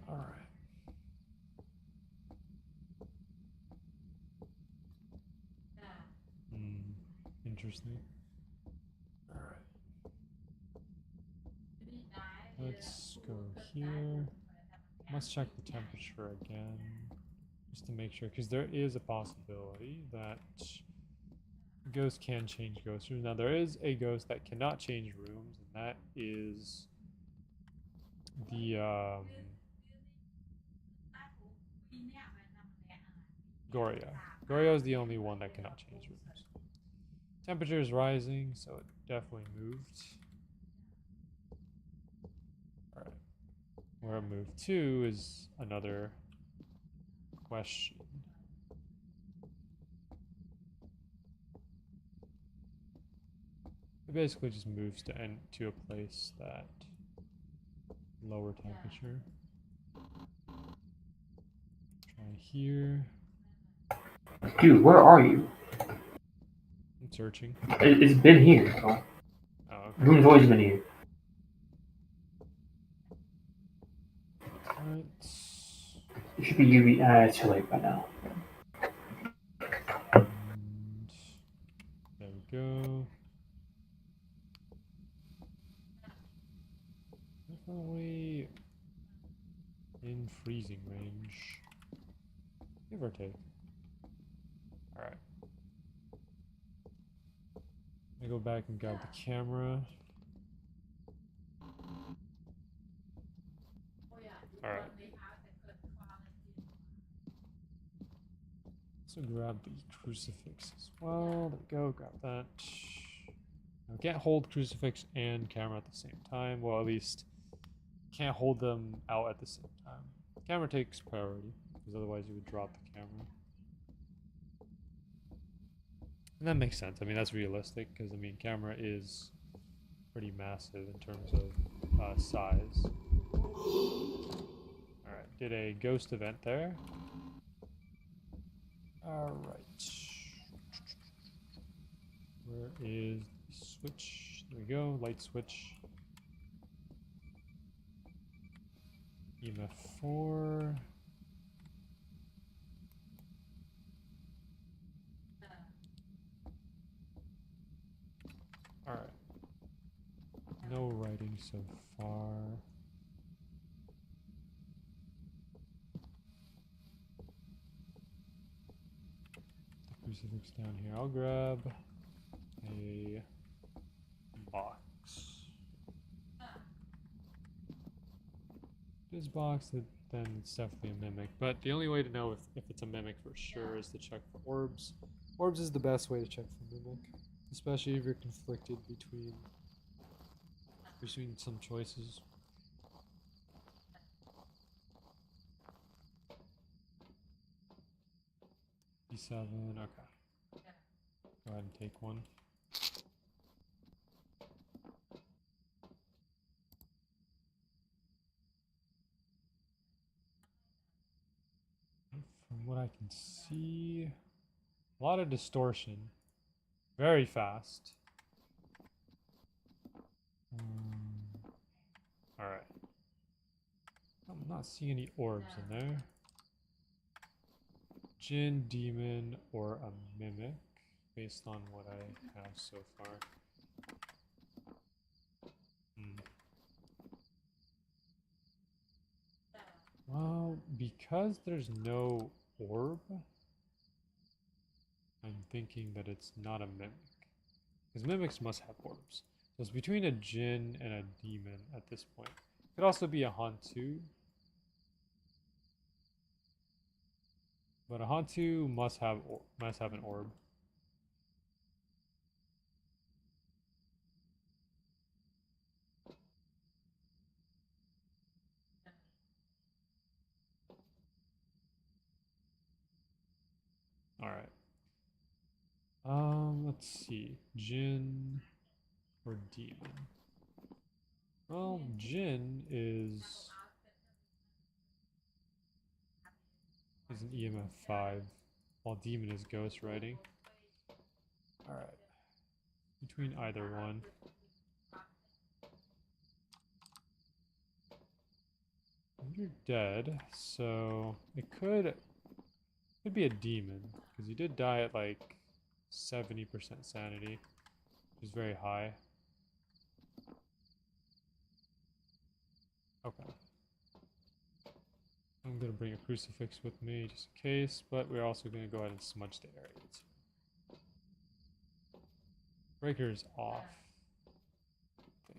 All right. Interesting. All right. Let's go here. Let's check the temperature again, just to make sure, because there is a possibility that ghosts can change ghost rooms. Now, there is a ghost that cannot change rooms, and that is the Goria. Goria is the only one that cannot change rooms. Temperature is rising, so it definitely moved. Alright. Where it moved to is another question. It basically just moves to a place that lower temperature. Try here. Dude, where are you? I'm searching. It's been here. So. Oh, okay. Room's always been here. Alright. It should be UV. It's too late by now. And there we go. Definitely in freezing range. Give or take. Alright. I go back and grab the camera. Alright. So grab the crucifix as well. There we go, grab that. Now, can't hold crucifix and camera at the same time. Well, at least can't hold them out at the same time. Camera takes priority, because otherwise you would drop the camera. And that makes sense. I mean, that's realistic, because, I mean, camera is pretty massive in terms of size. Alright, did a ghost event there. Alright. Where is the switch? There we go, light switch. EMF 4. Alright. No writing so far. The crucifix down here. I'll grab a box. This box, then it's definitely a mimic. But the only way to know if it's a mimic for sure is to check for orbs. Orbs is the best way to check for mimic, especially if you're conflicted between some choices. D7, okay. Go ahead and take one. From what I can see, a lot of distortion. Very fast. Alright. I'm not seeing any orbs in there. Djinn, demon, or a mimic, based on what I have so far. Well, because there's no orb, I'm thinking that it's not a mimic. Because mimics must have orbs. So it's between a djinn and a demon at this point. Could also be a Hantu. But a Hantu must have an orb. Alright. Let's see. Djinn or demon. Well, djinn is is an EMF 5, while Demon is Ghost Writing. Alright. Between either one. You're dead, so it could be a demon, because you did die at like 70% sanity, which is very high. Okay. I'm gonna bring a crucifix with me just in case, but we're also gonna go ahead and smudge the area too. Breaker is off, I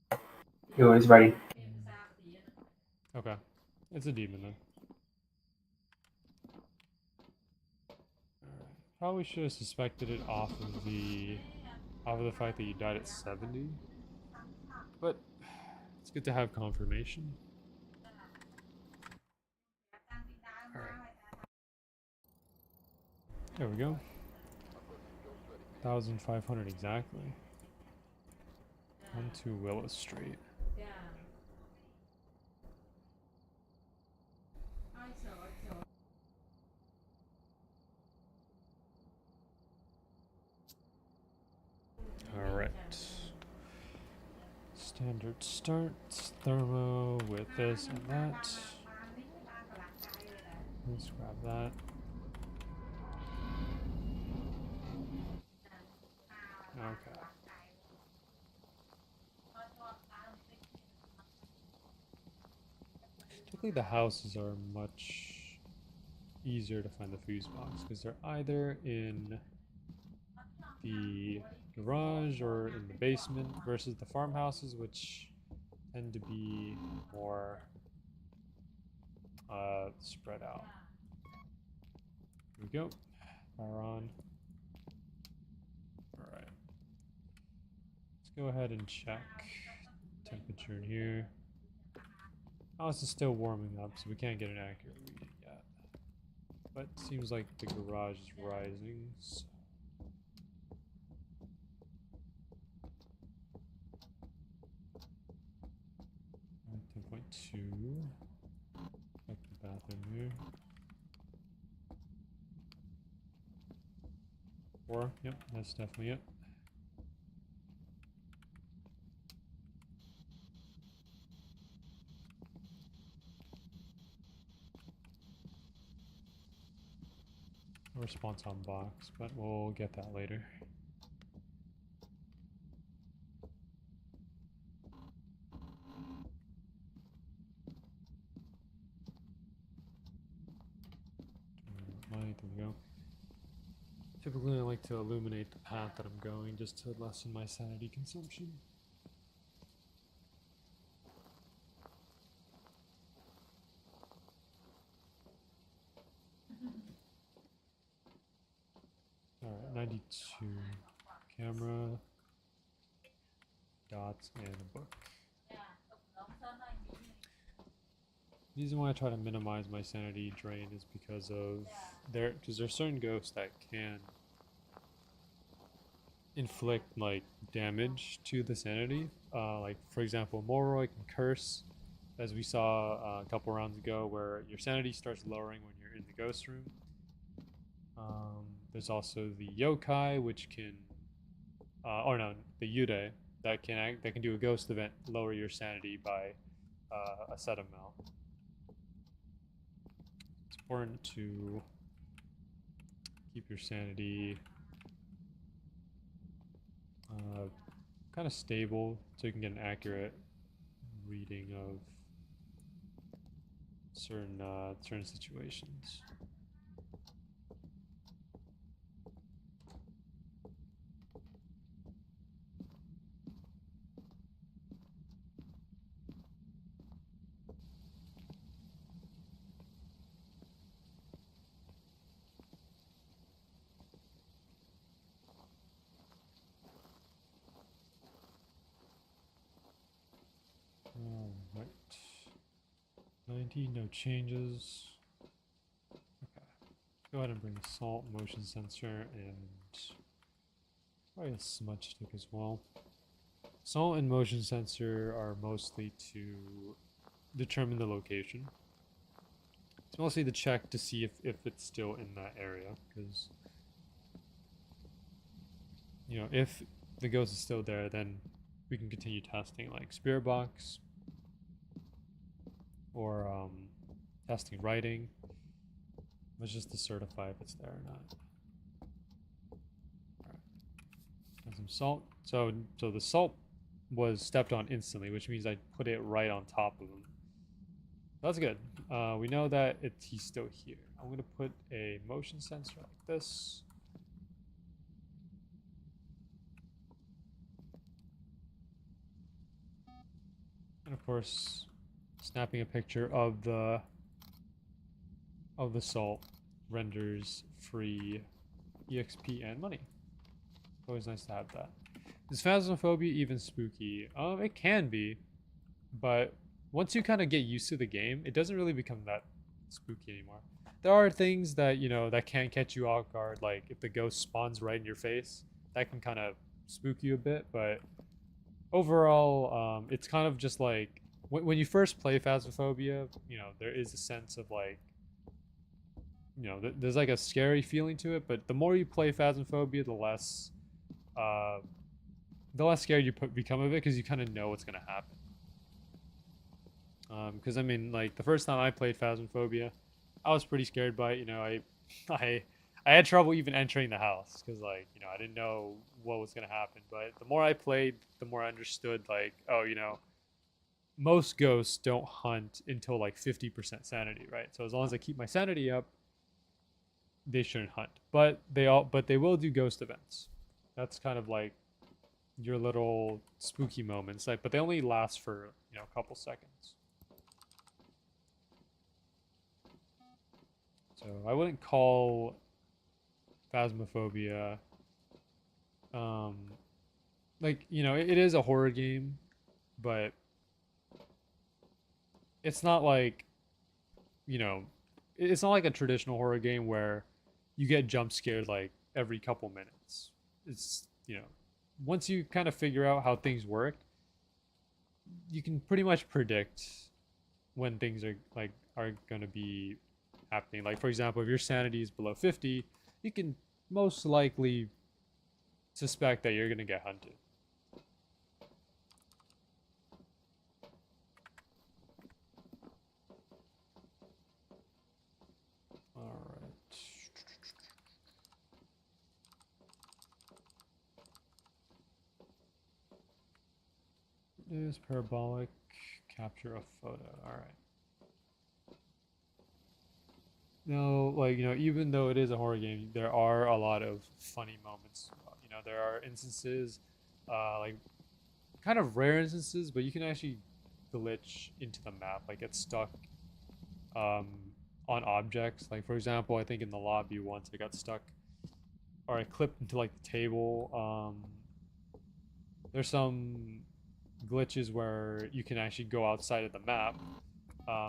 think. He was ready. Okay, it's a demon then. Alright. Probably should have suspected it off of the fact that you died at 70. But it's good to have confirmation. Alright. There we go. 1,500 exactly. 1-2 Willow Street. Alright. Standard start. Thermo with this and that. Let's grab that. Okay. Typically the houses are much easier to find the fuse box because they're either in the garage or in the basement versus the farmhouses, which tend to be more spread out. Here we go. Power on. Alright. Let's go ahead and check temperature in here. House is still warming up, so we can't get an accurate reading yet. But it seems like the garage is rising. So 10.2. Check the bathroom here. 4. Yep, that's definitely it. Response on box, but we'll get that later. Light, there we go. Typically I like to illuminate the path that I'm going just to lessen my sanity consumption. Alright, 92. Camera, dots, and a book. The reason why I try to minimize my sanity drain is because of there's certain ghosts that can inflict like damage to the sanity. Like for example, Moroi can curse, as we saw a couple rounds ago, where your sanity starts lowering when you're in the ghost room. There's also the yokai, which can, or no, the yude that can do a ghost event, lower your sanity by a set amount. It's important to keep your sanity kind of stable so you can get an accurate reading of certain situations. Alright. 90, no changes. Okay. Go ahead and bring a salt motion sensor and probably a smudge stick as well. Salt and motion sensor are mostly to determine the location. It's mostly to check to see if it's still in that area, because you know, if the ghost is still there, then we can continue testing like spirit box or testing writing. It's just to certify if it's there or not. Alright. And some salt. So the salt was stepped on instantly, which means I put it right on top of him. That's good. We know that he's still here. I'm gonna put a motion sensor like this. And of course, snapping a picture of the salt renders free EXP and money. Always nice to have that. Is Phasmophobia even spooky? It can be, but once you kind of get used to the game, it doesn't really become that spooky anymore. There are things that, you know, that can catch you off guard, like if the ghost spawns right in your face, that can kind of spook you a bit, but overall, it's kind of just like, when you first play Phasmophobia, you know, there is a sense of like, you know, there's like a scary feeling to it, but the more you play Phasmophobia, the less scared you become of it, because you kind of know what's going to happen. Because I mean, like, the first time I played Phasmophobia, I was pretty scared by it. You know, I had trouble even entering the house, because, like, you know, I didn't know what was going to happen. But the more I played, the more I understood, like, oh, you know, most ghosts don't hunt until like 50% sanity, right? So as long as I keep my sanity up, they shouldn't hunt. But they will do ghost events. That's kind of like your little spooky moments, like, but they only last for, you know, a couple seconds. So I wouldn't call Phasmophobia, like, you know, it is a horror game, but it's not like, you know, it's not like a traditional horror game where you get jump scared like every couple minutes. It's, you know, once you kind of figure out how things work, you can pretty much predict when things are going to be happening. Like, for example, if your sanity is below 50, you can most likely suspect that you're going to get hunted. All right. Is parabolic, capture a photo. All right. No, like, you know, even though it is a horror game, there are a lot of funny moments. You know, there are instances, like, kind of rare instances, but you can actually glitch into the map, like get stuck on objects. Like, for example, I think in the lobby once I got stuck, or I clipped into like the table. There's some glitches where you can actually go outside of the map.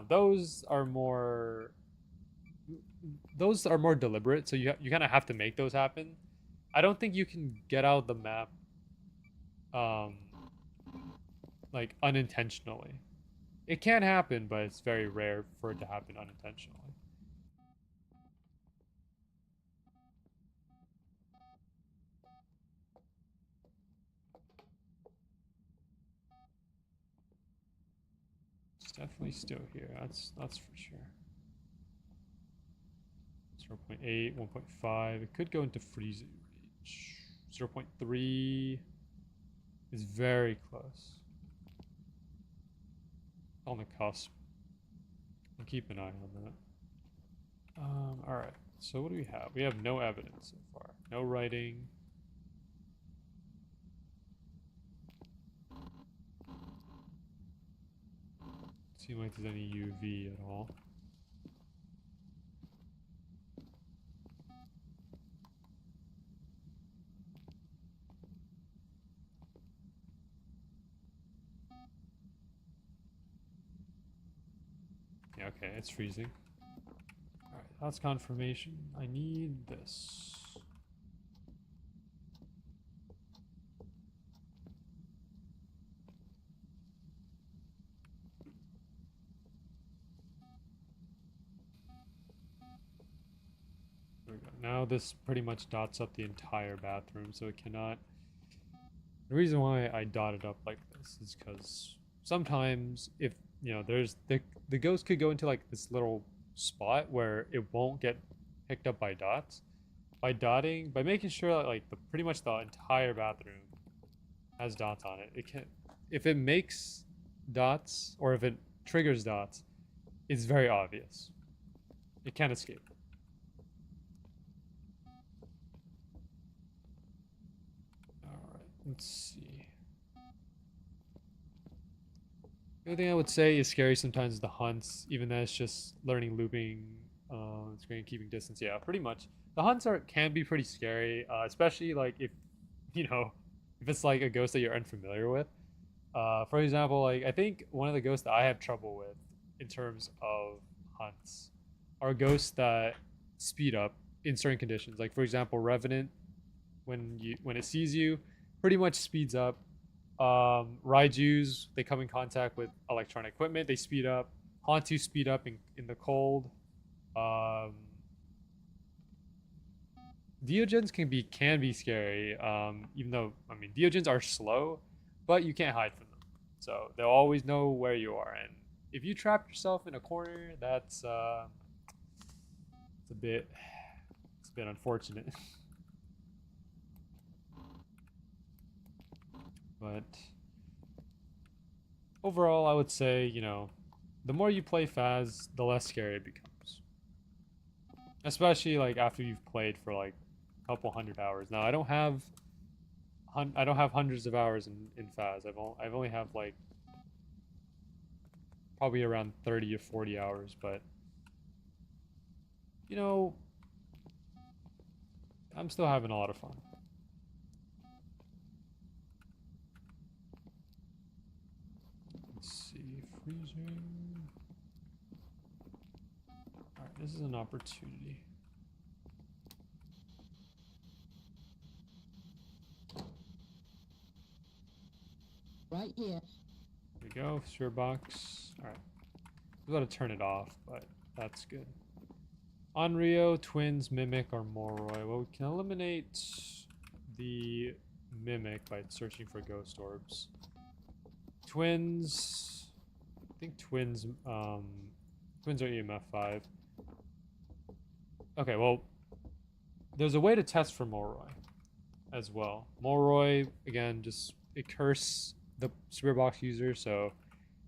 Those are more deliberate, so you kind of have to make those happen. I don't think you can get out of the map like unintentionally. It can happen, but it's very rare for it to happen unintentionally. It's definitely still here. That's for sure. 0.8, 1.5. It could go into freezing range. 0.3 is very close. On the cusp. I'll keep an eye on that. Alright. So what do we have? We have no evidence so far. No writing. Seem like there's any UV at all. Yeah, okay, it's freezing. Alright, that's confirmation. I need this. now this pretty much dots up the entire bathroom, so it cannot. The reason why I dotted up like this is because sometimes if there's the ghost could go into like this little spot where it won't get picked up by dots. By making sure that like pretty much the entire bathroom has dots on it. It can, if it makes dots or if it triggers dots, it's very obvious. It can't escape. Alright, let's see. The other thing I would say is scary sometimes is the hunts, even though it's just learning looping, screen keeping distance. Yeah, pretty much. The hunts can be pretty scary, especially like if if it's like a ghost that you're unfamiliar with. For example, like I think one of the ghosts that I have trouble with in terms of hunts are ghosts that speed up in certain conditions. Like for example, Revenant, when it sees you, pretty much speeds up. Raijus, they come in contact with electronic equipment, they speed up. Hantu speed up in the cold. Deogens can be scary. Even though Deogens are slow, but you can't hide from them. So they'll always know where you are, and if you trap yourself in a corner, that's it's a bit unfortunate. But overall, I would say, the more you play Phas, the less scary it becomes. Especially like after you've played for like a couple 100 hours. Now I don't have hundreds of hours in Phas. I've only have like probably around 30 or 40 hours, but I'm still having a lot of fun. Let's see, freezing. Alright, this is an opportunity. Right here. There we go, sphere box. Alright. We've got to turn it off, but that's good. Onryo, Twins, Mimic, or Moroi. Well, we can eliminate the Mimic by searching for ghost orbs. Twins, I think Twins are EMF 5. Okay, well, there's a way to test for Moroi as well. Moroi, again, just it curse the spirit box user, so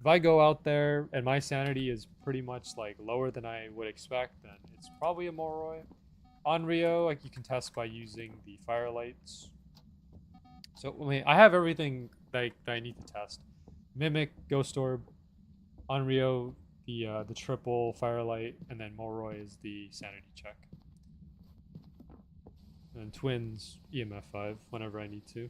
if I go out there and my sanity is pretty much like lower than I would expect, then it's probably a Moroi. Onryo, like you can test by using the firelights. So I have everything that I need to test. Mimic, Ghost Orb, Onryo, the triple firelight, and then Moroi is the sanity check. And Twins, EMF 5 whenever I need to.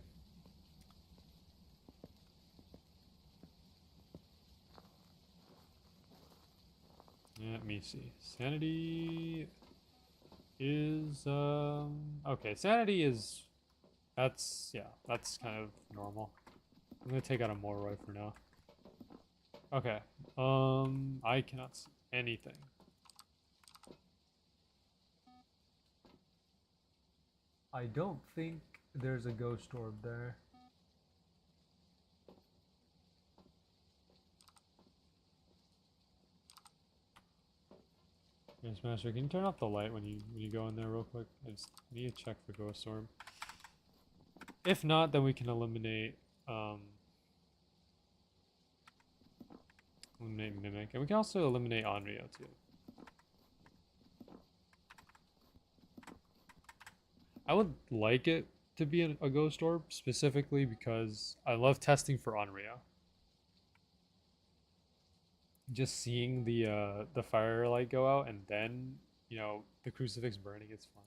Let me see. Sanity is okay. Sanity is that's kind of normal. I'm gonna take out a Moroi for now. Okay. I cannot see anything. I don't think there's a ghost orb there. Yes, Master, can you turn off the light when you go in there real quick? I just need to check for ghost orb. If not, then we can eliminate Mimic, and we can also eliminate Onryo too. I would like it to be a ghost orb specifically because I love testing for Onryo. Just seeing the firelight go out and then the crucifix burning, it's fun.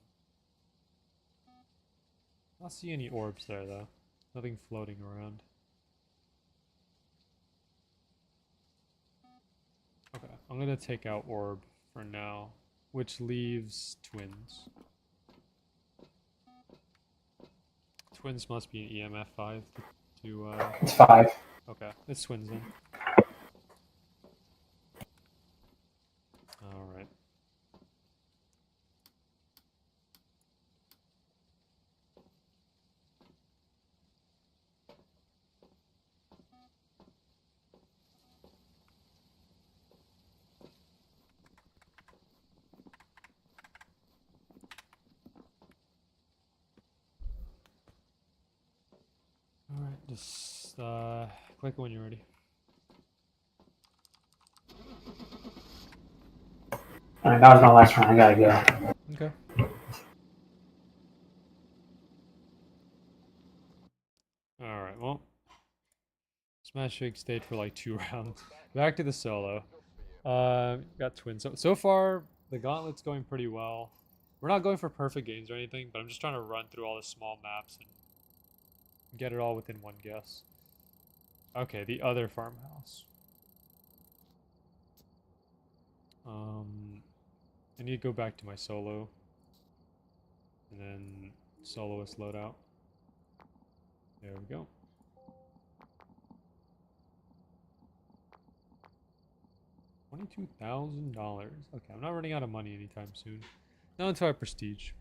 I don't see any orbs there though. Nothing floating around. Okay, I'm gonna take out orb for now, which leaves Twins. Twins must be an EMF 5 to It's 5. okay, it's Twins then. Alright. Alright, just click when you're ready. Alright, that was my last round. I gotta go. Okay. Alright, well. Smash Shake stayed for like 2 rounds. Back to the solo. Got twins. So far, the gauntlet's going pretty well. We're not going for perfect games or anything, but I'm just trying to run through all the small maps and get it all within one guess. Okay, the other farmhouse. I need to go back to my solo. And then soloist loadout. There we go. $22,000. Okay, I'm not running out of money anytime soon. Not until I prestige.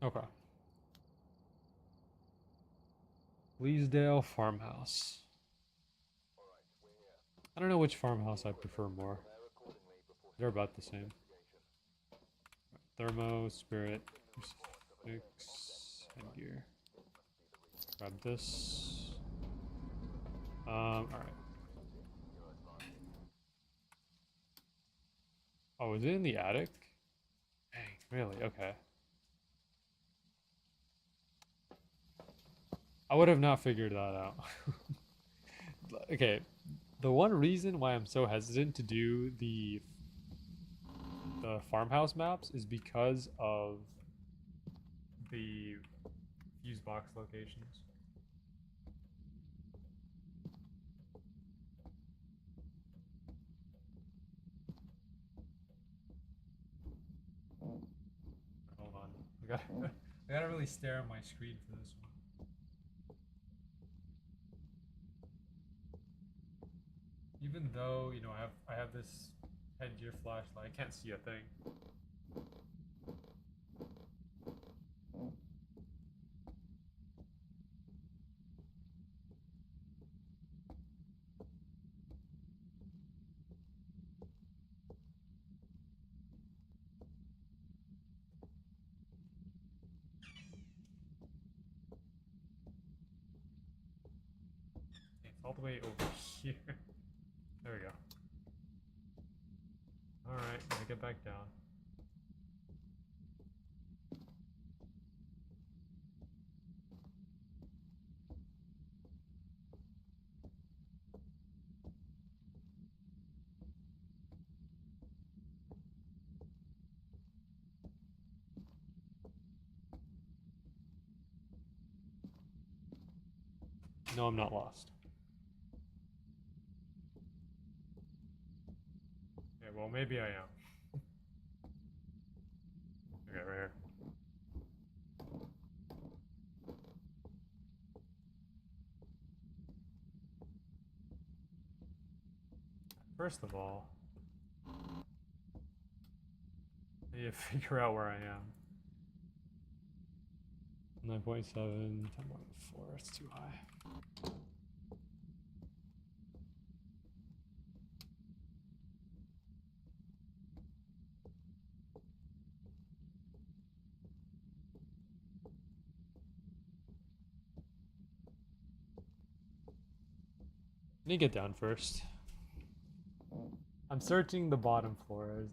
Okay. Leesdale Farmhouse. I don't know which farmhouse I prefer more. They're about the same. Thermo, Spirit, Crucifix, Headgear. Grab this. Alright. Oh, is it in the attic? Dang, really? Okay. I would have not figured that out. Okay, the one reason why I'm so hesitant to do the farmhouse maps is because of the fuse box locations. Hold on. I gotta really stare at my screen for this one. Even though, you know, I have this headgear flashlight, I can't see a thing. It's all the way over here. There we go. Alright, let me get back down. No, I'm not lost. Okay, well, maybe I am. Okay, right here. First of all, I need to figure out where I am. 9.7, 10.4, it's too high. Let me get down first. I'm searching the bottom floor.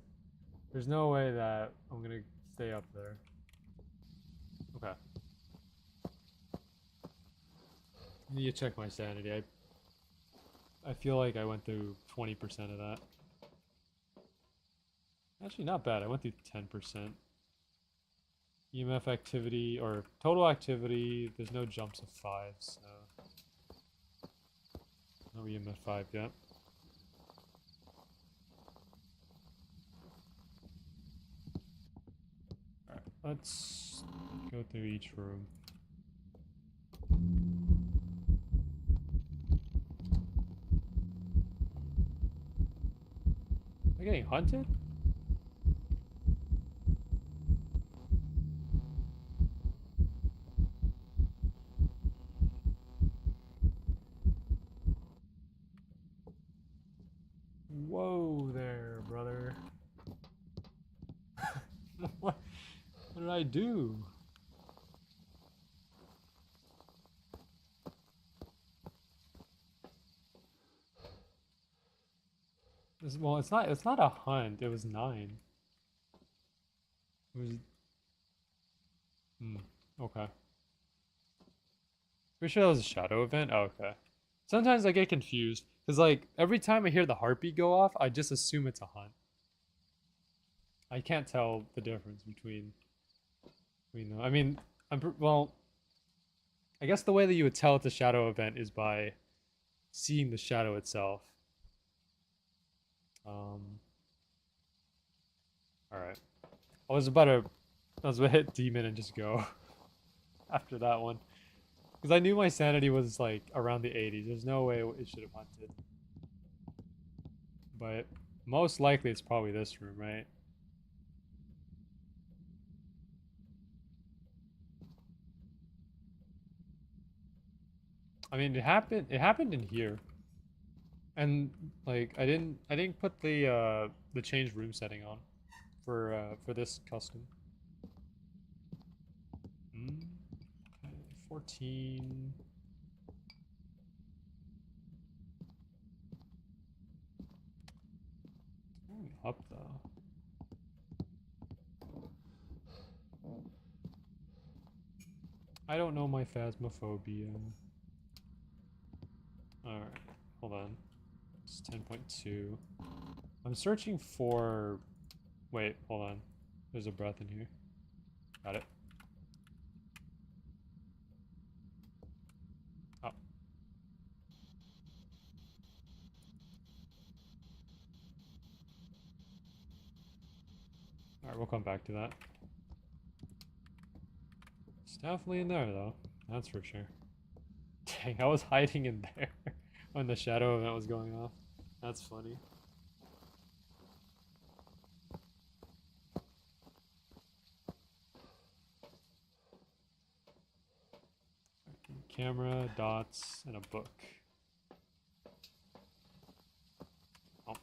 There's no way that I'm gonna stay up there. Okay. I need to check my sanity. I feel like I went through 20% of that. Actually, not bad. I went through 10%. EMF activity, or total activity, there's no jumps of 5, so... No EMF 5 yet. Alright, let's go through each room. Am I getting hunted? Whoa there, brother. I do. Well, it's not a hunt. It was 9. It was okay. Pretty sure that was a shadow event. Oh, okay. Sometimes I get confused because like every time I hear the heartbeat go off, I just assume it's a hunt. I can't tell the difference between them. I mean, well, I guess the way that you would tell it's a shadow event is by seeing the shadow itself. All right. I was about to hit demon and just go after that one because I knew my sanity was like around the 80s. There's no way it should have hunted. But most likely it's probably this room, right? I mean, it happened in here. And like I didn't put the change room setting on for this custom. Okay, 14. Going up though. I don't know my Phasmophobia. Alright, hold on. It's 10.2. I'm searching for... Wait, hold on. There's a breath in here. Got it. Oh. Alright, we'll come back to that. It's definitely in there though. That's for sure. Dang, I was hiding in there when the shadow event was going off. That's funny. Camera, dots, and a book. Oh.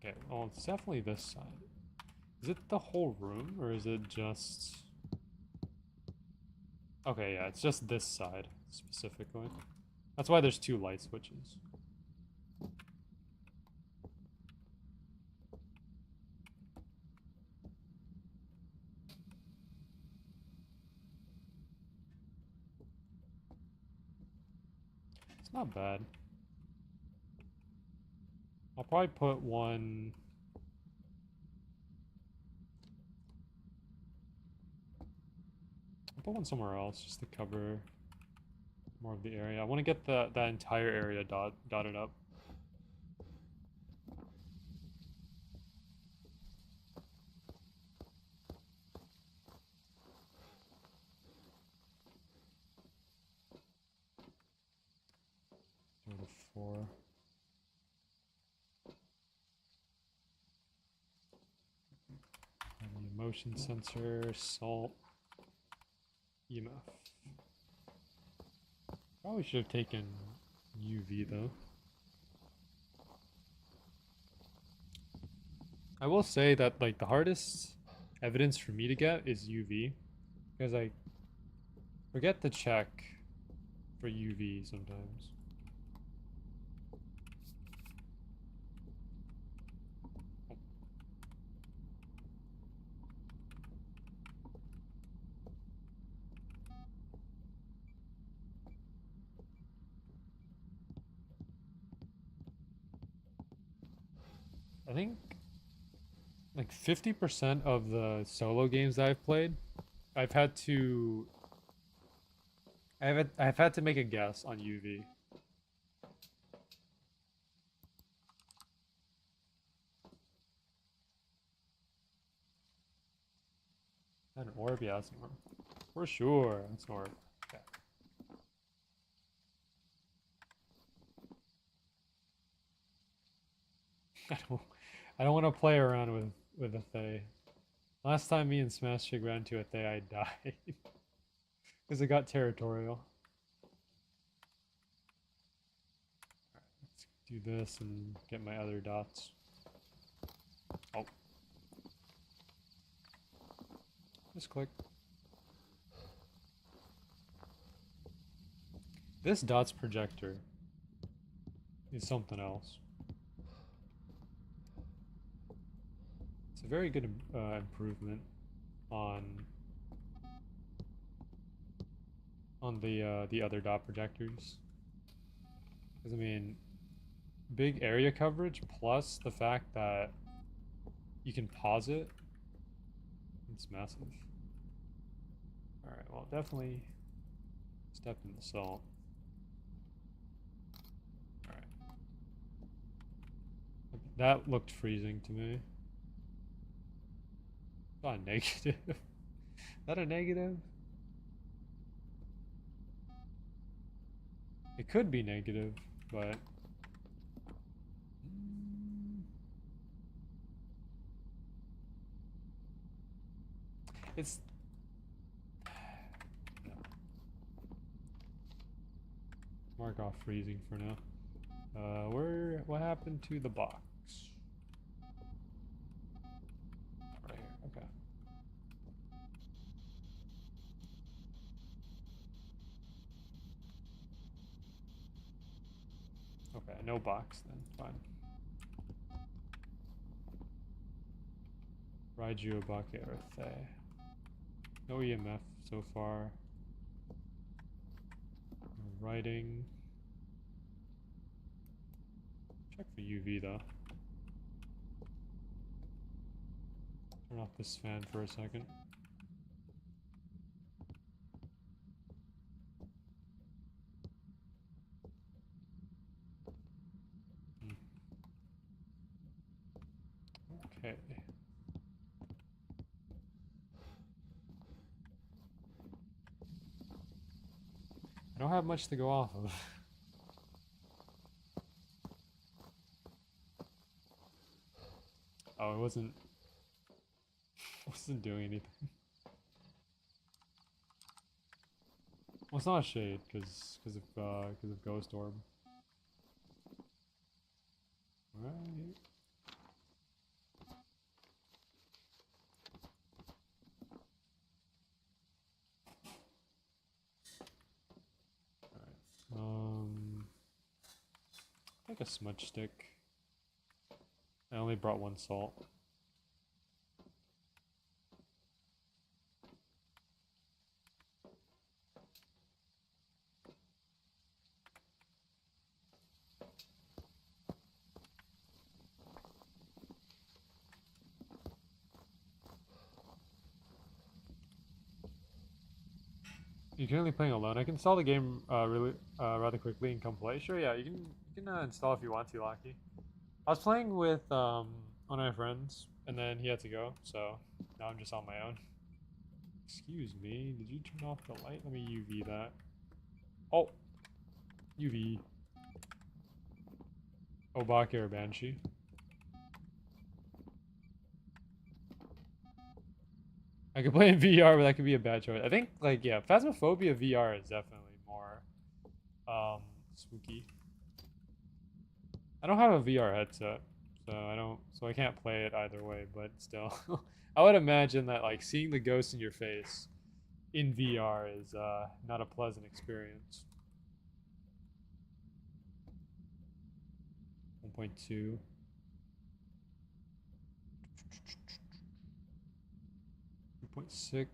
Okay, well, it's definitely this side. Is it the whole room, or is it just... Okay, yeah, it's just this side, specifically. That's why there's 2 light switches. It's not bad. I'll probably put one... I'll put one somewhere else, just to cover more of the area. I want to get that entire area dotted up. Go to 4. And the motion sensor, salt, EMF. Probably should have taken UV though. I will say that like the hardest evidence for me to get is UV, because I forget to check for UV sometimes. I think like 50% of the solo games that I've played, I've had to make a guess on UV. Is that an orb? Yeah, that's an orb. For sure, that's an orb. Okay. I don't want to play around with a Thay. Last time me and Smash Chick ran into a Thay, I died. Because it got territorial. Let's do this and get my other dots. Oh. Just click. This dots projector is something else. It's a very good improvement on the other dot projectors. Because I mean, big area coverage plus the fact that you can pause it. It's massive. All right, well, definitely step in the salt. All right, that looked freezing to me. Not a negative. Is that a negative? It could be negative, but it's no. Mark off freezing for now. What happened to the box? Right here, okay. Okay, no box then, fine. Raiju Obake or Thay. No EMF so far. No writing. Check for UV though. Turn off this fan for a second. Okay. I don't have much to go off of. Oh, it wasn't doing anything. Well, it's not a shade because of Ghost Orb. Right. Like a smudge stick. I only brought one salt. You're currently playing alone. I can install the game rather quickly and come play. Sure, yeah, you can install if you want to, Locky. I was playing with one of my friends, and then he had to go, so now I'm just on my own. Excuse me, did you turn off the light? Let me UV that. Oh, UV. Obake or Banshee. I could play in VR, but that could be a bad choice. I think, like, yeah, Phasmophobia VR is definitely more spooky. I don't have a VR headset, so I can't play it either way, but still. I would imagine that, like, seeing the ghost in your face in VR is not a pleasant experience. 1.2. 2.6,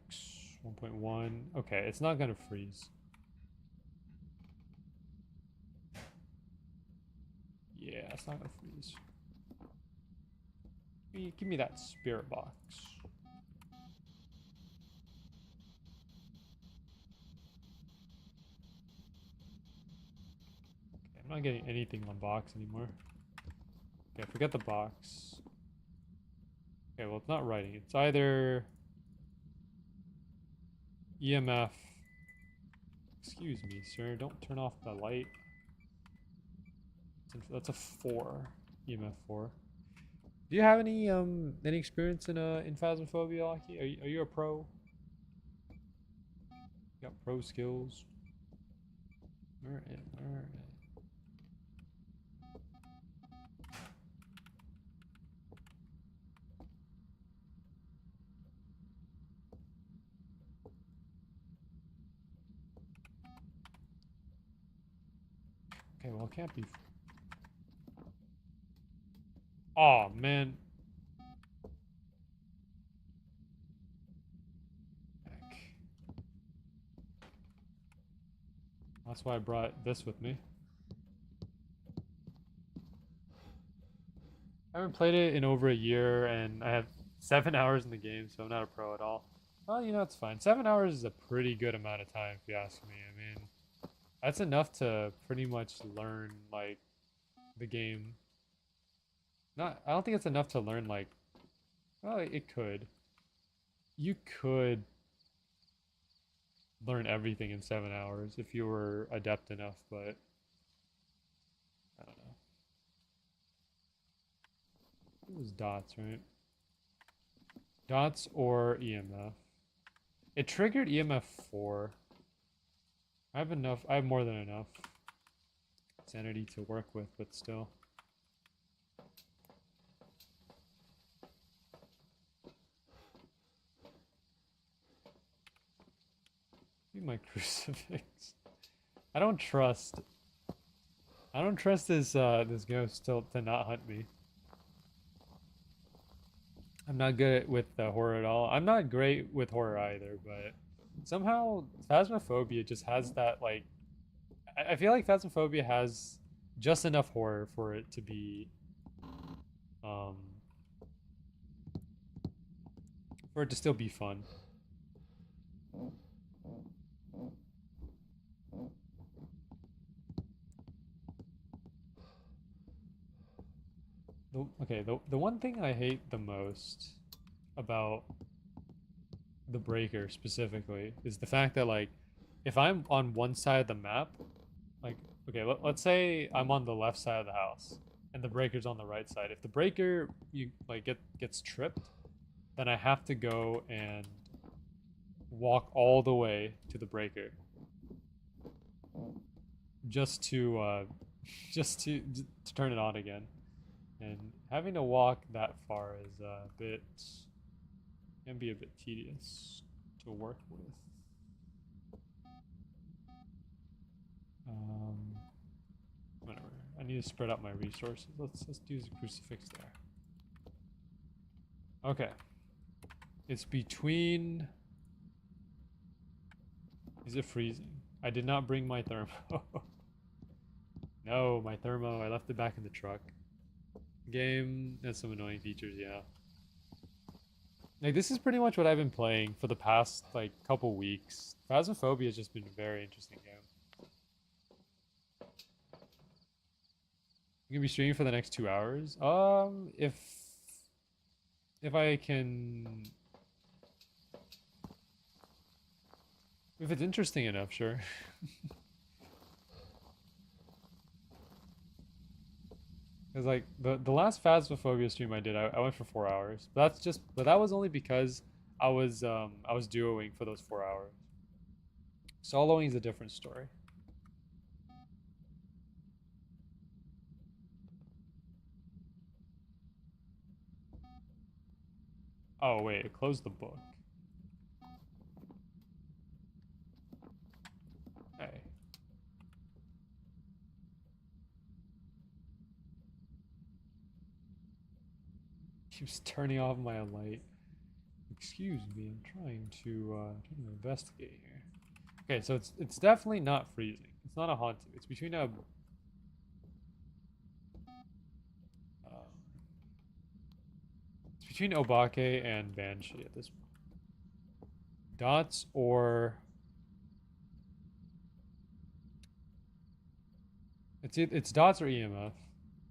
1.1. Okay, it's not gonna freeze. Yeah, it's not gonna freeze. Give me that spirit box. Okay, I'm not getting anything on box anymore. Okay, forget the box. Okay, well, it's not writing. It's either EMF. Excuse me, sir. Don't turn off the light. That's a 4. EMF 4. Do you have any experience in Phasmophobia, Lucky? Are you a pro? Got pro skills. Alright, alright. Okay, well, it can't be. Oh man. Heck. That's why I brought this with me. I haven't played it in over a year, and I have 7 hours in the game, so I'm not a pro at all. Well, you know, it's fine. 7 hours is a pretty good amount of time, if you ask me. I mean, that's enough to pretty much learn, like, the game. I don't think it's enough to learn, like, well, it could. You could learn everything in 7 hours if you were adept enough, but I don't know. It was dots, right? Dots or EMF. It triggered EMF 4. I have enough. I have more than enough sanity to work with, but still. Be my crucifix. I don't trust this ghost to not hunt me. I'm not good with horror at all. I'm not great with horror either, but somehow Phasmophobia just has that, like, I feel like Phasmophobia has just enough horror for it to be um for it to still be fun. The one thing I hate the most about the breaker specifically is the fact that, like, if I'm on one side of the map, like, okay, let's say I'm on the left side of the house and the breaker's on the right side. If the breaker gets tripped, then I have to go and walk all the way to the breaker just to turn it on again. And having to walk that far is can be a bit tedious to work with. Whatever. I need to spread out my resources. Let's use a crucifix there. Okay. It's between. Is it freezing? I did not bring my thermo. No, my thermo. I left it back in the truck. Game has some annoying features, yeah. Like, this is pretty much what I've been playing for the past, like, couple weeks. Phasmophobia has just been a very interesting game. I'm gonna be streaming for the next 2 hours. If I can, if it's interesting enough, sure. Because, like, the last Phasmophobia stream I did, I went for 4 hours. But that was only because I was duoing for those 4 hours. Soloing is a different story. Oh wait, it closed the book. Hey. Keeps turning off my light. Excuse me, I'm trying to investigate here. Okay, so it's definitely not freezing. It's not a haunted. It's between a it's between Obake and Banshee at this point. Dots or it's dots or EMF.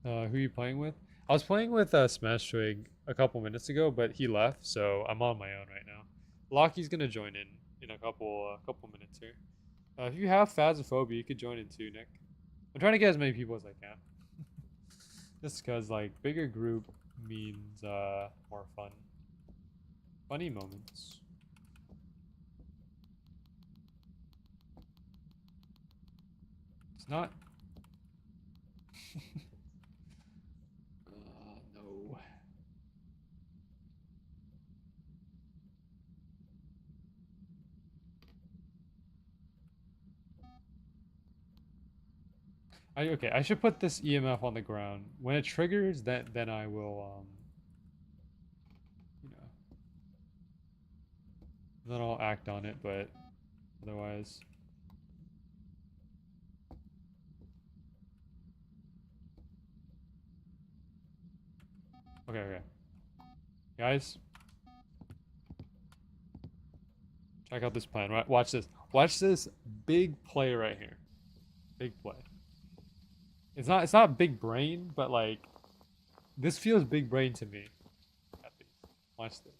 Who are you playing with? I was playing with Smash Twig a couple minutes ago, but he left, so I'm on my own right now. Lockie's gonna join in a couple minutes here. If you have Phasmophobia, you could join in too, Nick. I'm trying to get as many people as I can. Just because, like, bigger group means more fun. Funny moments. It's not. No. Okay, I should put this EMF on the ground. When it triggers, then I will you know, then I'll act on it, but otherwise. Okay. Guys, check out this plan. Right, watch this. Watch this big play right here. Big play. It's not big brain, but like this feels big brain to me. At least. Watch this.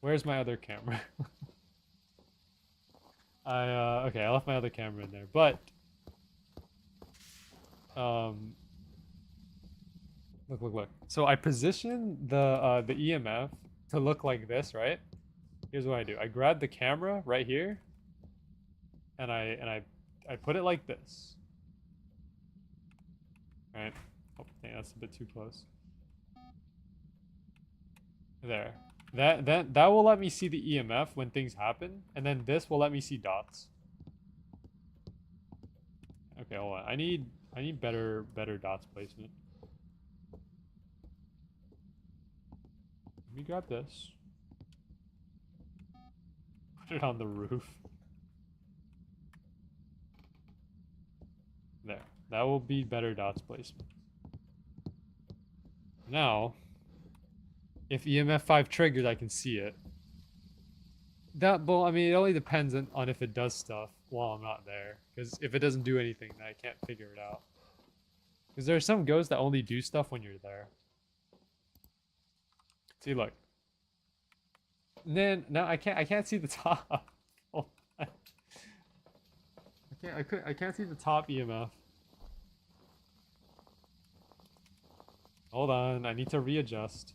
Where's my other camera? Okay, I left my other camera in there, but look. So I position the EMF to look like this, right? Here's what I do. I grab the camera right here, and I put it like this. Right? Oh, dang, that's a bit too close. There. That will let me see the EMF when things happen, and then this will let me see dots. Okay, hold on. I need better dots placement. Let me grab this. Put it on the roof. There. That will be better dots placement. Now, if EMF 5 triggers, I can see it. Well, I mean, it only depends on if it does stuff while I'm not there. Because if it doesn't do anything, then I can't figure it out. Because there are some ghosts that only do stuff when you're there. See, look. And then no, I can't see the top. I can't see the top EMF. Hold on, I need to readjust.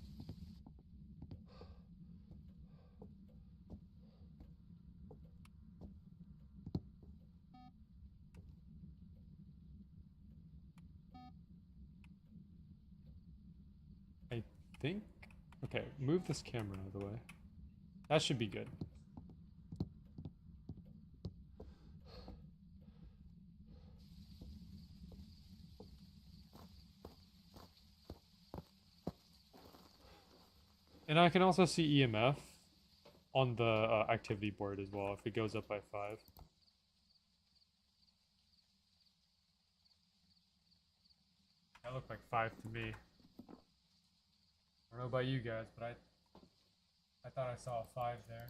I think. Okay, move this camera out of the way. That should be good. And I can also see EMF on the activity board as well if it goes up by 5. That looked like 5 to me. I don't know about you guys, but I thought I saw a 5 there.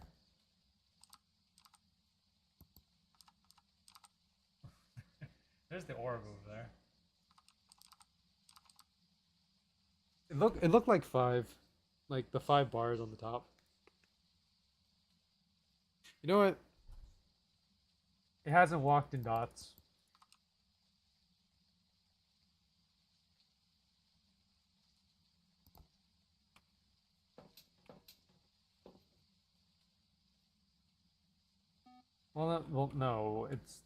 There's the orb over there. It looked like 5. Like the 5 bars on the top. You know what? It hasn't walked in dots. Well, no, it's...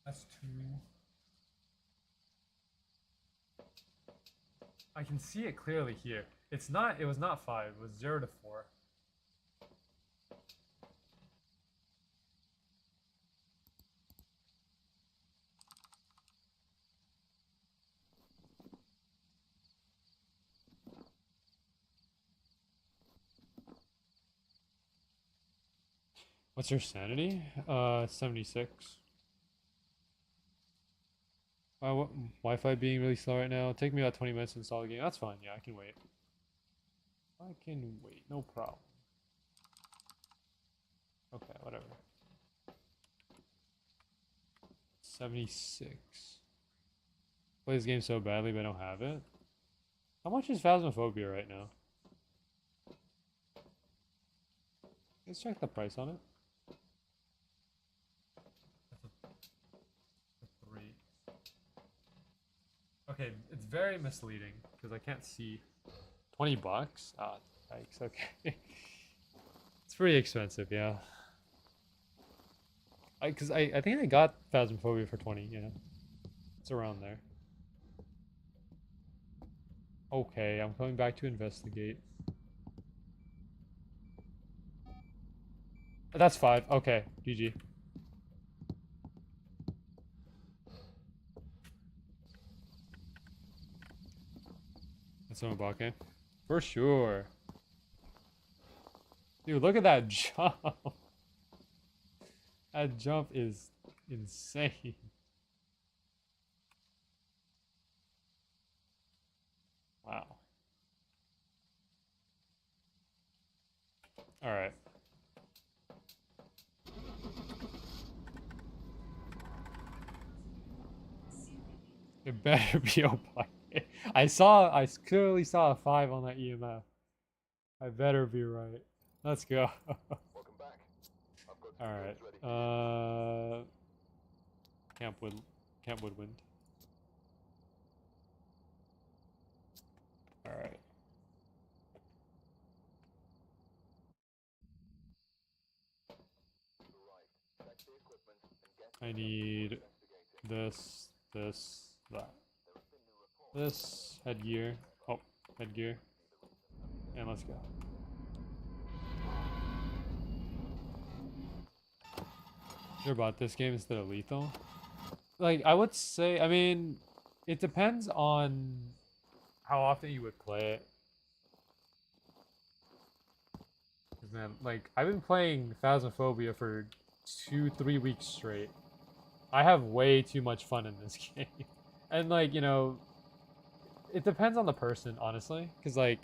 That's 2. I can see it clearly here. It was not 5, it was 0 to 4. What's your sanity? 76. Wi-Fi being really slow right now. Take me about 20 minutes to install the game. That's fine. Yeah, I can wait. I can wait. No problem. Okay, whatever. 76. Play this game so badly, but I don't have it. How much is Phasmophobia right now? Let's check the price on it. That's a 3. Okay, it's very misleading because I can't see. $20? Ah, yikes. Okay, it's pretty expensive, yeah. I think I got Phasmophobia for 20. Yeah, it's around there. Okay, I'm coming back to investigate. That's 5. Okay, GG. That's someone balking. For sure. Dude, look at that jump. That jump is insane. Wow. Alright. It better be open. I clearly saw a 5 on that EMF. I better be right. Let's go. Welcome back. I've got some Alright. jobs ready for you. Camp Woodwind. Alright. Right. Check the equipment and get I yourself need investigating. this, that. There have been new reports. This, headgear. Oh, headgear. And let's go. Sure about this game instead of lethal? Like, I would say, I mean, it depends on how often you would play it. 'Cause, man, like, I've been playing Phasmophobia for 2-3 weeks straight. I have way too much fun in this game. And, like, you know, it depends on the person, honestly. Because, like,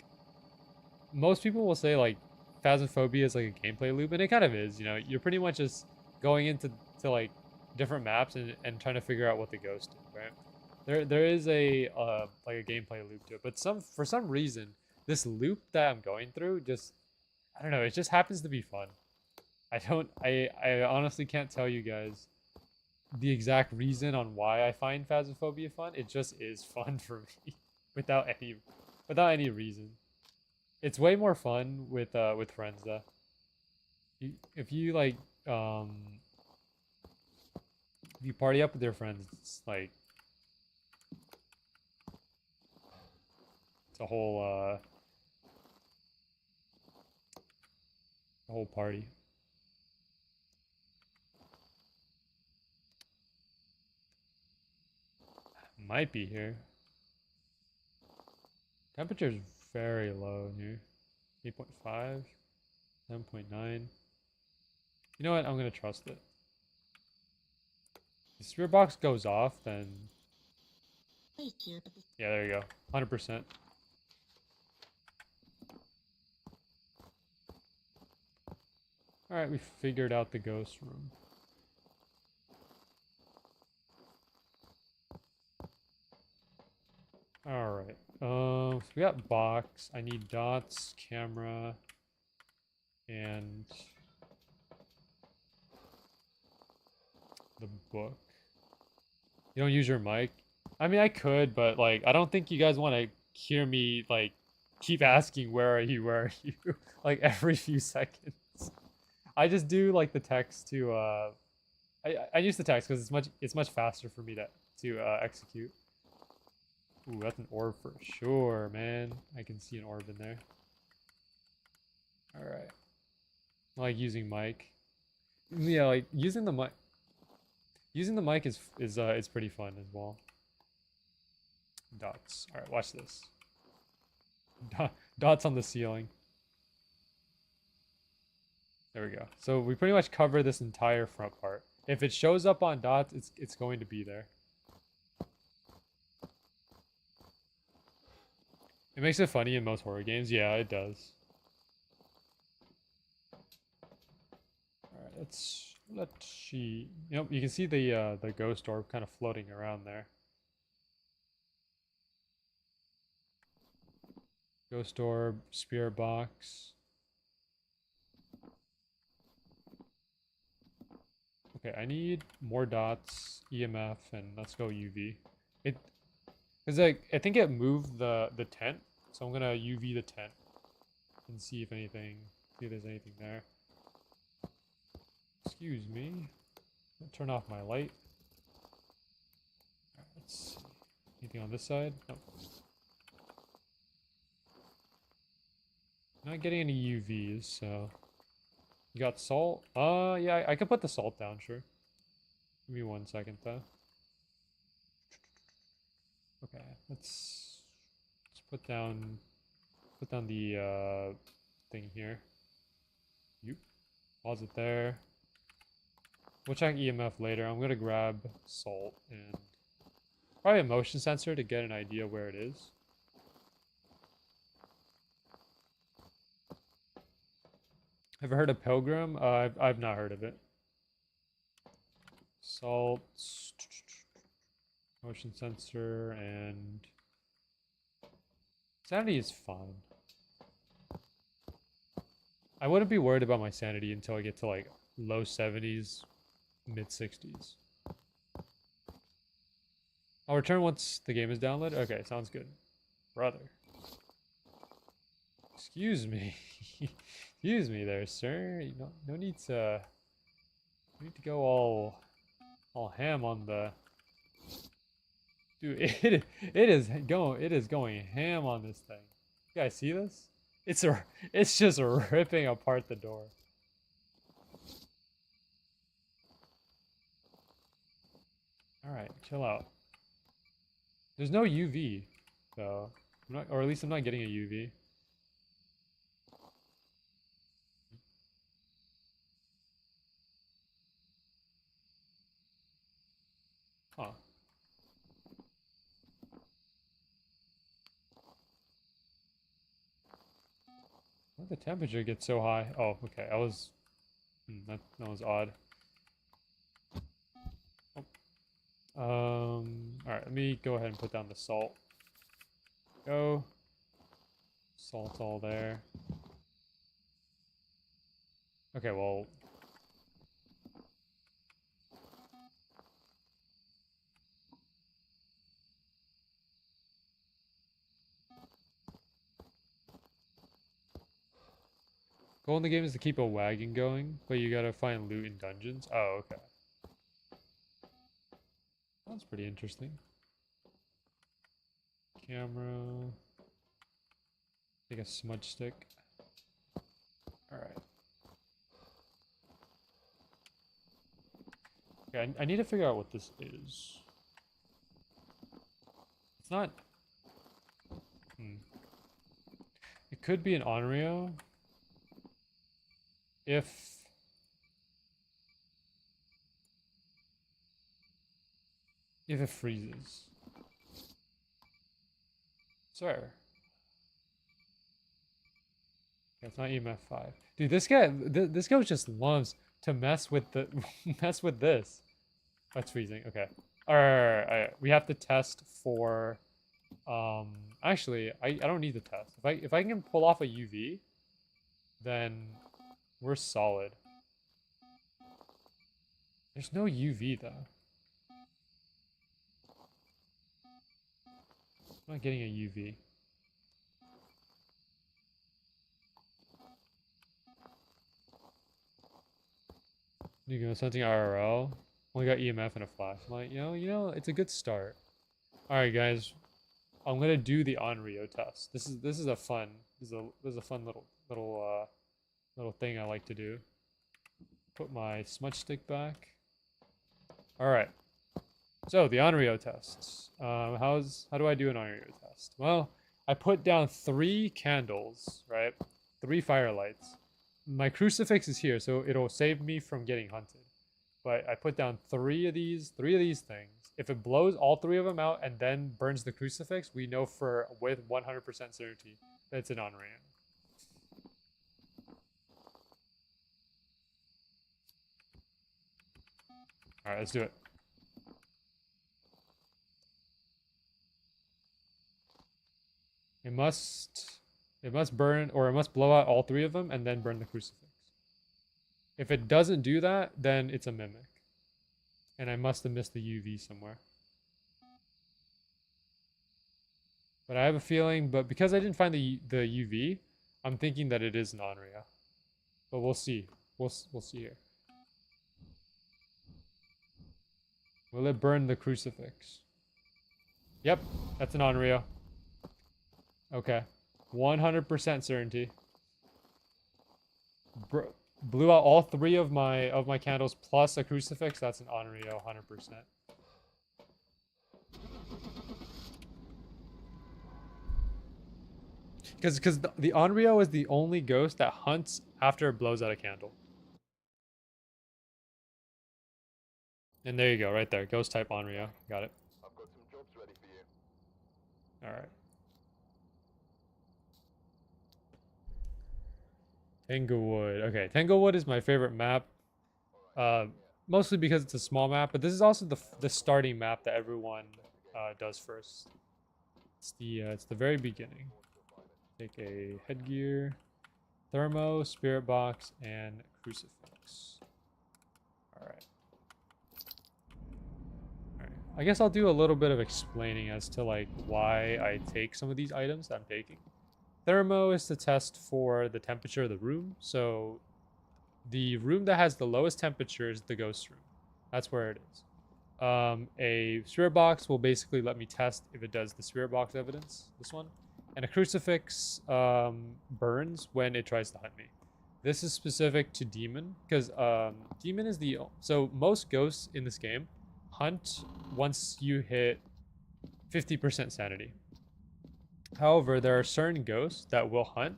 most people will say, like, Phasmophobia is like a gameplay loop, and it kind of is, you know. You're pretty much just going into like different maps and trying to figure out what the ghost did, right? There is a like a gameplay loop to it, but for some reason this loop that I'm going through just, I don't know, it just happens to be fun. I honestly can't tell you guys the exact reason on why I find Phasmophobia fun. It just is fun for me without any reason. It's way more fun with friends though. If you like if you party up with your friends, it's like it's a whole party. Might be here. Temperature's very low here. 8.5, 7.9. You know what? I'm gonna trust it. If the spirit box goes off, then Wait here, but yeah, there you go. 100%. Alright, we figured out the ghost room. Alright. So we got box. I need dots, camera, and the book. You don't use your mic? I mean, I could, but like, I don't think you guys want to hear me like keep asking, "Where are you? Where are you?" like every few seconds. I just do like the text to I use the text because it's much faster for me to execute. Ooh, that's an orb for sure, man. I can see an orb in there. All right. I like using mic. Yeah, like using the mic. Using the mic is pretty fun as well. Dots. All right, watch this. Dots on the ceiling. There we go. So we pretty much cover this entire front part. If it shows up on dots, it's going to be there. It makes it funny in most horror games. Yeah, it does. All right, let's see. Yep, you can see the ghost orb kind of floating around there. Ghost orb, spirit box. Okay, I need more dots, EMF, and let's go UV. Cause like I think it moved the tent, so I'm gonna UV the tent and see if there's anything there. Excuse me. Turn off my light. Alright, let's see. Anything on this side? Nope. Not getting any UVs, so. You got salt? Yeah, I could put the salt down, sure. Give me 1 second though. Okay, let's put down the thing here. Yep. Pause it there. We'll check EMF later. I'm gonna grab salt and probably a motion sensor to get an idea where it is. Ever heard of Pilgrim? I've not heard of it. Salt, motion sensor, and sanity is fine. I wouldn't be worried about my sanity until I get to like low 70s, mid 60s. I'll return once the game is downloaded. Okay, sounds good. Brother. Excuse me. Excuse me there, sir. You know, no need to go all ham on the dude. It is going ham on this thing. You guys see this? It's just ripping apart the door. All right, chill out. There's no UV, so or at least I'm not getting a UV. Huh. Why did the temperature get so high? Oh, okay. That was odd. Oh. Alright, let me go ahead and put down the salt. Go. Salt's all there. Okay, well. Goal in the game is to keep a wagon going, but you gotta find loot in dungeons. Oh, okay. That's pretty interesting. Camera. Take a smudge stick. Alright. Okay, I need to figure out what this is. It's not... It could be an Onryo. If it freezes. Sir. Yeah, it's not EMF 5. Dude, this guy just loves to mess with the mess with this. Oh, it's freezing. Okay. Alright, we have to test for actually I don't need to test. If I can pull off a UV, then we're solid. There's no UV though. I'm not getting a UV. You go something IRL. Only got EMF and a flashlight. You know, it's a good start. All right, guys, I'm gonna do the Onryo test. This is a fun little thing I like to do. Put my smudge stick back. All right. So the Onryo tests. How do I do an Onryo test? Well, I put down 3 candles, right? 3 firelights. My crucifix is here, so it'll save me from getting hunted. But I put down 3 of these things. If it blows all 3 of them out and then burns the crucifix, we know with 100% certainty that it's an Onryo. All right, let's do it. It must burn, or it must blow out all 3 of them and then burn the crucifix. If it doesn't do that, then it's a mimic. And I must have missed the UV somewhere. But I have a feeling, but because I didn't find the UV, I'm thinking that it is an Onryo. But we'll see. We'll see here. Will it burn the crucifix? Yep, that's an Onryo. Okay. 100% certainty. Blew out all 3 of my candles plus a crucifix. That's an Onryo, 100%. Because the Onryo is the only ghost that hunts after it blows out a candle. And there you go, right there. Ghost type Onryo. Got it. I've got some jobs ready for you. Alright. Tanglewood. Okay, Tanglewood is my favorite map. Mostly because it's a small map, but this is also the starting map that everyone does first. It's the very beginning. Take a headgear, thermo, spirit box, and crucifix. Alright. I guess I'll do a little bit of explaining as to like why I take some of these items that I'm taking. Thermo is to test for the temperature of the room. So the room that has the lowest temperature is the ghost room. That's where it is. A spirit box will basically let me test if it does the spirit box evidence, this one. And a crucifix burns when it tries to hunt me. This is specific to demon, because demon is the... So most ghosts in this game hunt once you hit 50% sanity. However, there are certain ghosts that will hunt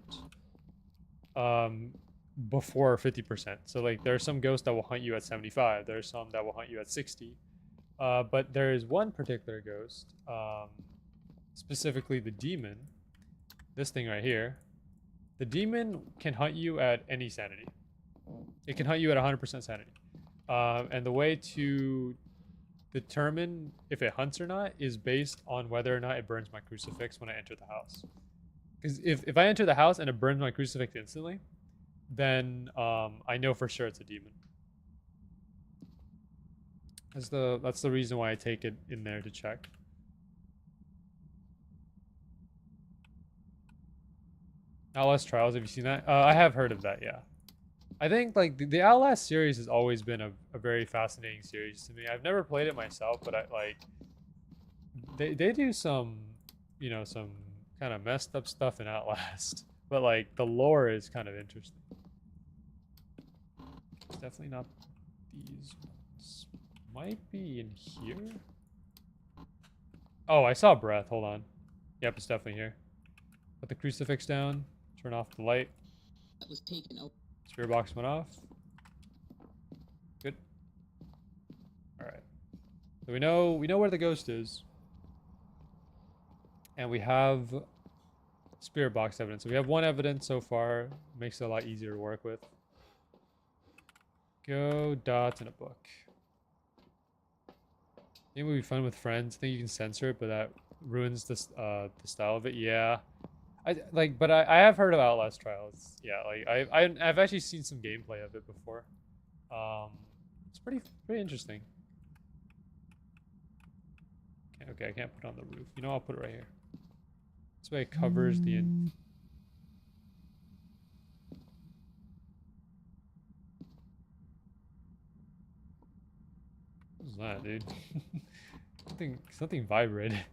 before 50%. So like there are some ghosts that will hunt you at 75. There are some that will hunt you at 60. But there is one particular ghost, specifically the demon, this thing right here. The demon can hunt you at any sanity. It can hunt you at 100% sanity. And the way to determine if it hunts or not is based on whether or not it burns my crucifix when I enter the house. Because if I enter the house and it burns my crucifix instantly, then I know for sure it's a demon. That's the reason why I take it in there to check. Outlast Trials, have you seen that? I have heard of that, yeah. I think like the Outlast series has always been a very fascinating series to me. I've never played it myself, but they do some, you know, some kind of messed up stuff in Outlast. But like the lore is kind of interesting. It's definitely not these ones. Might be in here. Oh, I saw breath. Hold on. Yep, it's definitely here. Put the crucifix down. Turn off the light. That was taken out. Spirit box went off. Good. All right. So we know where the ghost is, and we have spirit box evidence. So we have one evidence so far. Makes it a lot easier to work with. Go dots in a book. I think it would be fun with friends. I think you can censor it, but that ruins the style of it. Yeah. But I have heard of Outlast Trials. Yeah, like I've actually seen some gameplay of it before. It's pretty interesting. Okay, I can't put it on the roof. You know, I'll put it right here. This way it covers the. What was that, dude? something vibrated.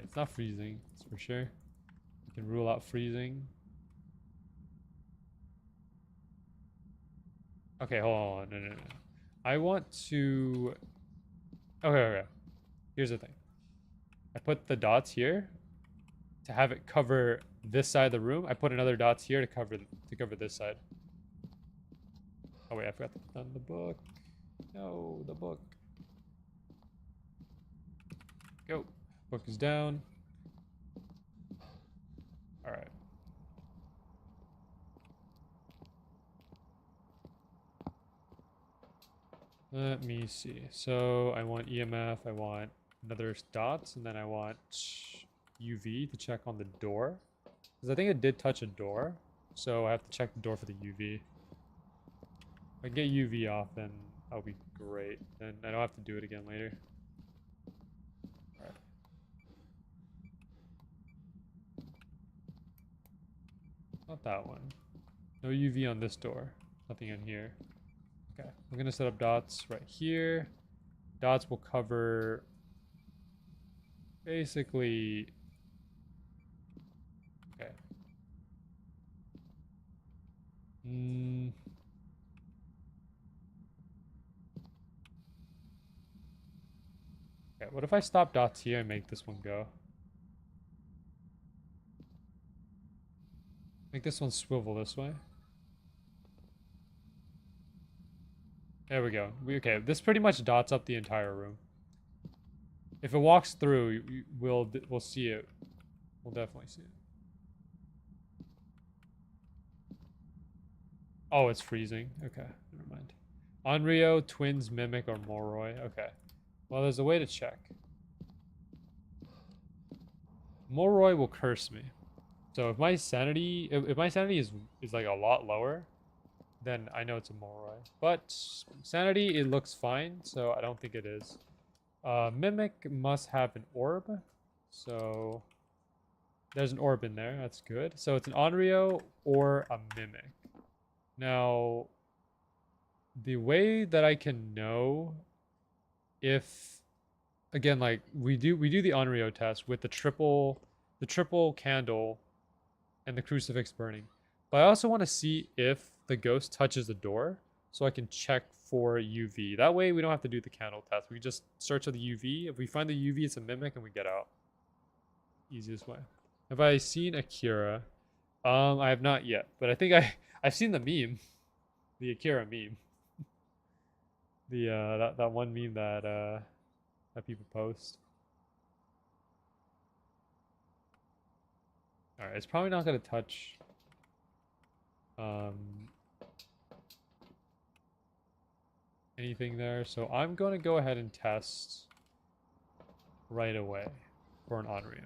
It's not freezing, that's for sure. You can rule out freezing. Okay, hold on. No. I want to... Okay. Here's the thing. I put the dots here to have it cover this side of the room. I put another dots here to cover this side. Oh wait, I forgot to put down the book. No, the book. Go. Book is down. All right. Let me see. So I want EMF, I want another dots, and then I want UV to check on the door. Because I think it did touch a door. So I have to check the door for the UV. If I get UV off, then that'll be great. Then I don't have to do it again later. Alright. Not that one. No UV on this door. Nothing in here. Okay, we're gonna set up dots right here. Dots will cover basically. Okay. Okay, what if I stop dots here and make this one go? Make this one swivel this way. There we go. Okay, this pretty much dots up the entire room. If it walks through, we'll see it. We'll definitely see it. Oh, it's freezing. Okay, never mind. Onryo, Twins, Mimic, or Moroi. Okay. Well, there's a way to check. Moroi will curse me. So if my sanity is like a lot lower, then I know it's a Moroi. But sanity, it looks fine, so I don't think it is. Mimic must have an orb. So there's an orb in there. That's good. So it's an Onryo or a Mimic. Now, the way that I can know if, again, like we do the Onryo test with the triple candle and the crucifix burning. But I also want to see if the ghost touches the door so I can check for UV. That way we don't have to do the candle test. We just search for the UV. If we find the UV, it's a Mimic and we get out. Easiest way. Have I seen Akira? I have not yet, but I think I've seen the meme. The Akira meme. The that one meme that people post. Alright, it's probably not gonna touch anything there, so I'm gonna go ahead and test right away for an Onryo.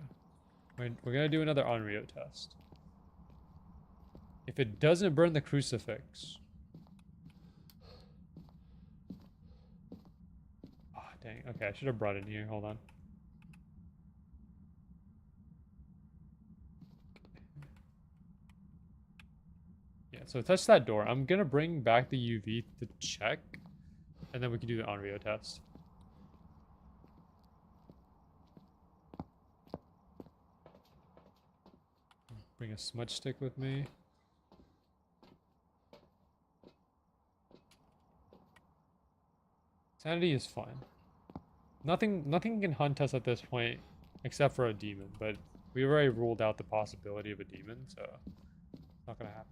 We're gonna do another Onryo test. If it doesn't burn the crucifix. Oh, dang. Okay, I should have brought it in here. Hold on. Yeah, so touch that door. I'm gonna bring back the UV to check, and then we can do the Onryo test. Bring a smudge stick with me. Sanity is fine. Nothing can hunt us at this point except for a demon, but we already ruled out the possibility of a demon, so it's not gonna happen.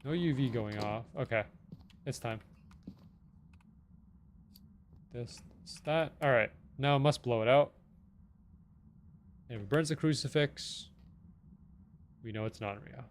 No UV going off. Okay. It's time. This, that. Alright. Now it must blow it out. And if it burns the crucifix, we know it's not real.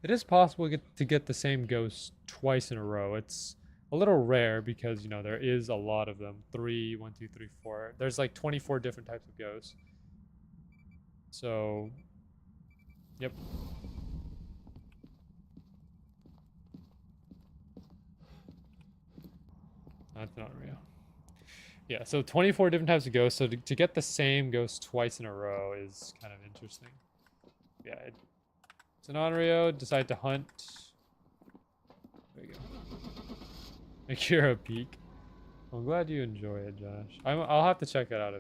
It is possible to get the same ghost twice in a row. It's a little rare because, you know, there is a lot of them. 3, 1, 2, 3, 4. There's like 24 different types of ghosts. So, yep. That's not real. Yeah, so 24 different types of ghosts. So to get the same ghost twice in a row is kind of interesting. Yeah, it's an Onryo. Decide to hunt. There you go. Akira peak. I'm glad you enjoy it, Josh. I'll have to check it out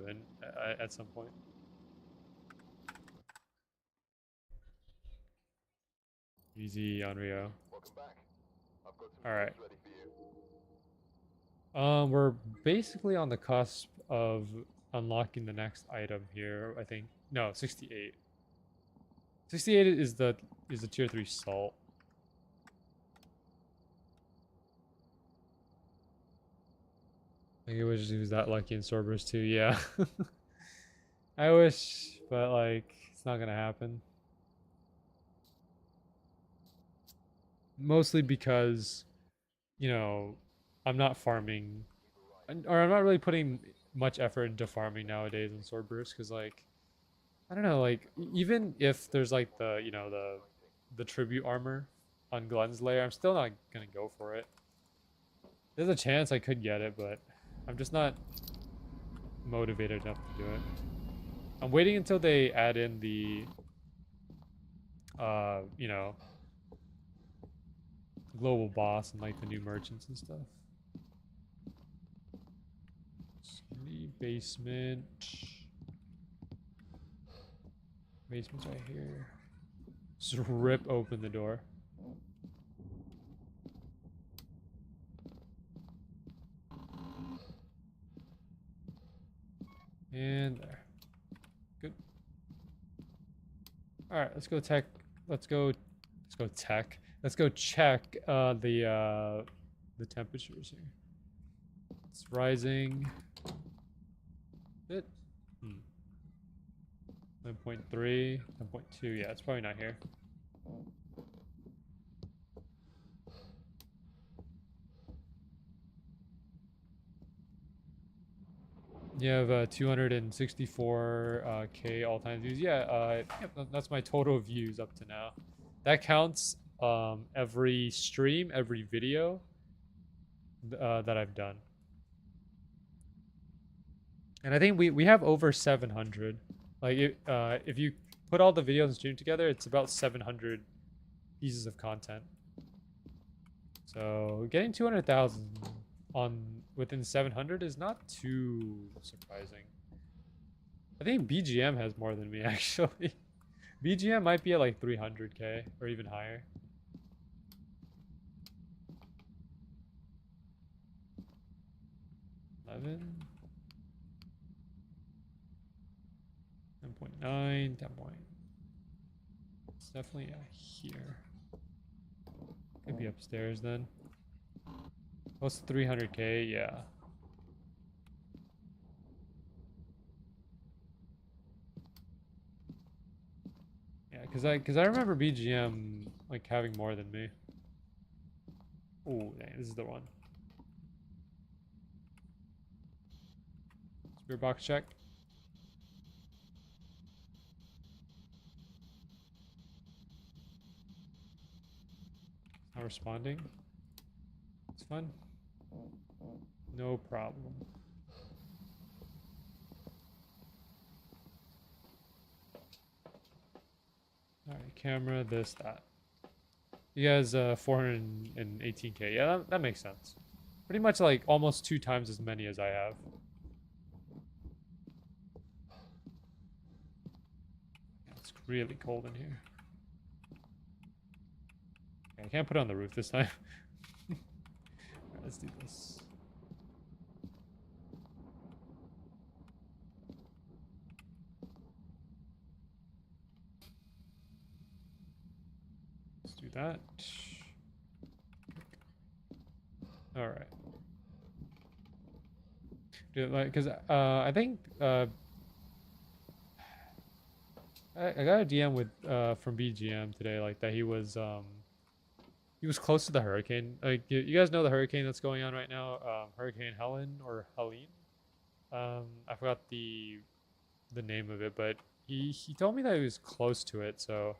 at some point. Easy, Onryo. Welcome back. I've got some All right. ready for you. We're basically on the cusp of unlocking the next item here. I think no, 68. 68 is the tier 3 salt. I think I wish he was that lucky in Cerberus too. Yeah. I wish, but like it's not gonna happen. Mostly because, you know, I'm not farming, or I'm not really putting much effort into farming nowadays in Swordburst because like I don't know, like even if there's like the the tribute armor on Glenn's lair, I'm still not gonna go for it. There's a chance I could get it, but I'm just not motivated enough to do it. I'm waiting until they add in the global boss and like the new merchants and stuff. City basement. Basement's right here. Just rip open the door. And there. Good. Alright, let's go tech. Let's go tech. Let's go check the temperatures here. It's rising. Bit. 9.3, 10.2. Yeah, it's probably not here. You have 264 K all-time views. Yeah, that's my total views up to now. That counts every stream, every video that I've done. And I think we have over 700. Like if you put all the videos and stream together, it's about 700 pieces of content. So getting 200,000 on within 700 is not too surprising. I think BGM has more than me actually. BGM might be at like 300K or even higher. $11. 10.9, 10 point. It's definitely here. Could be upstairs then. Close to 300K, yeah. Yeah, cause I remember BGM like having more than me. Oh, dang, this is the one. Spirit box check. Not responding. It's fun. No problem. Alright, camera, this, that. You guys 418K. Yeah, that makes sense. Pretty much like almost 2 times as many as I have. It's really cold in here. Okay, I can't put it on the roof this time. Alright, let's do this. Let's do that. All right. Because I think I got a DM with from BGM today, like that he was close to the hurricane. Like you guys know the hurricane that's going on right now, Hurricane Helen or Helene. I forgot the name of it, but he told me that he was close to it, so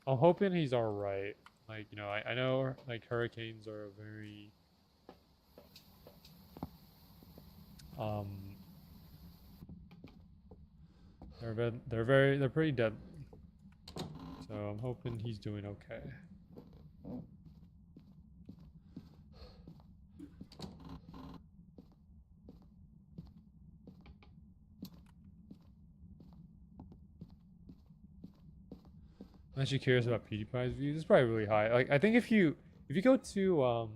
I'm hoping he's all right. Like I know like hurricanes are a very they're pretty deadly. So I'm hoping he's doing okay. I'm actually curious about PewDiePie's views. It's probably really high. Like I think if you go to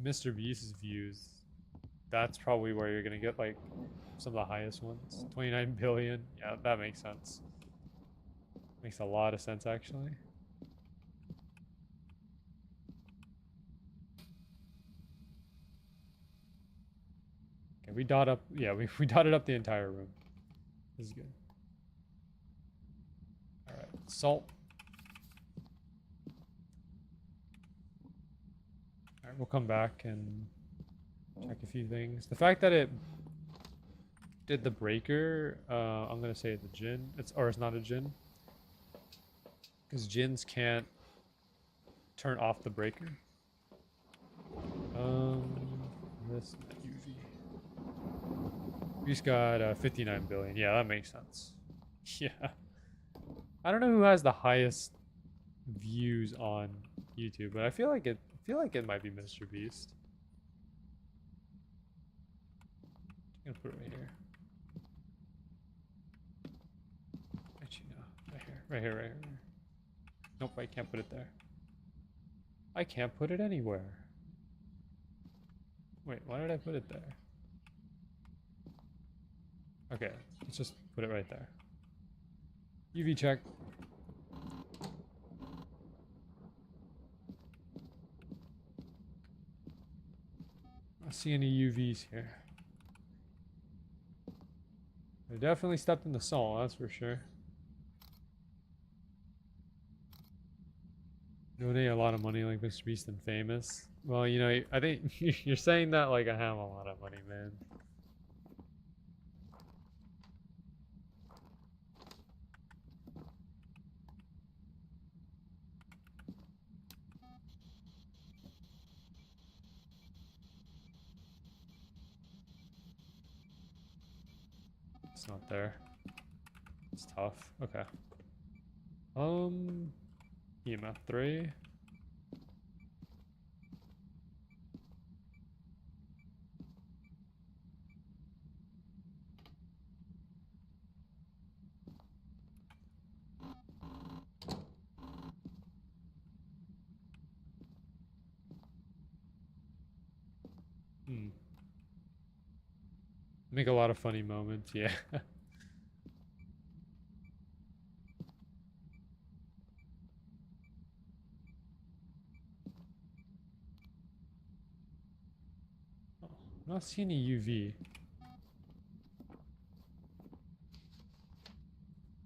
Mr. Beast's views, that's probably where you're gonna get like some of the highest ones. 29 billion. Yeah, that makes sense. Makes a lot of sense actually. Okay, we dot up. Yeah, we dotted up the entire room. This is good. All right, salt. All right, we'll come back and check a few things. The fact that it did the breaker. I'm gonna say the Jin. It's not a Jin. Because Jins can't turn off the breaker. This UV. He's got 59 billion. Yeah, that makes sense. Yeah. I don't know who has the highest views on YouTube, but I feel like it might be Mr. Beast. I'm gonna put it right here. Actually, no. Right here. Right here, right here. Nope, I can't put it there. I can't put it anywhere. Wait, why did I put it there? Okay, let's just put it right there. UV check. I don't see any UVs here. I definitely stepped in the salt, that's for sure. Donate a lot of money like Mr. Beast and Famous. Well, you know, I think you're saying that like I have a lot of money, man. It's not there. It's tough. Okay. EMF 3. Make a lot of funny moments, yeah. Oh, I'm not seeing any UV.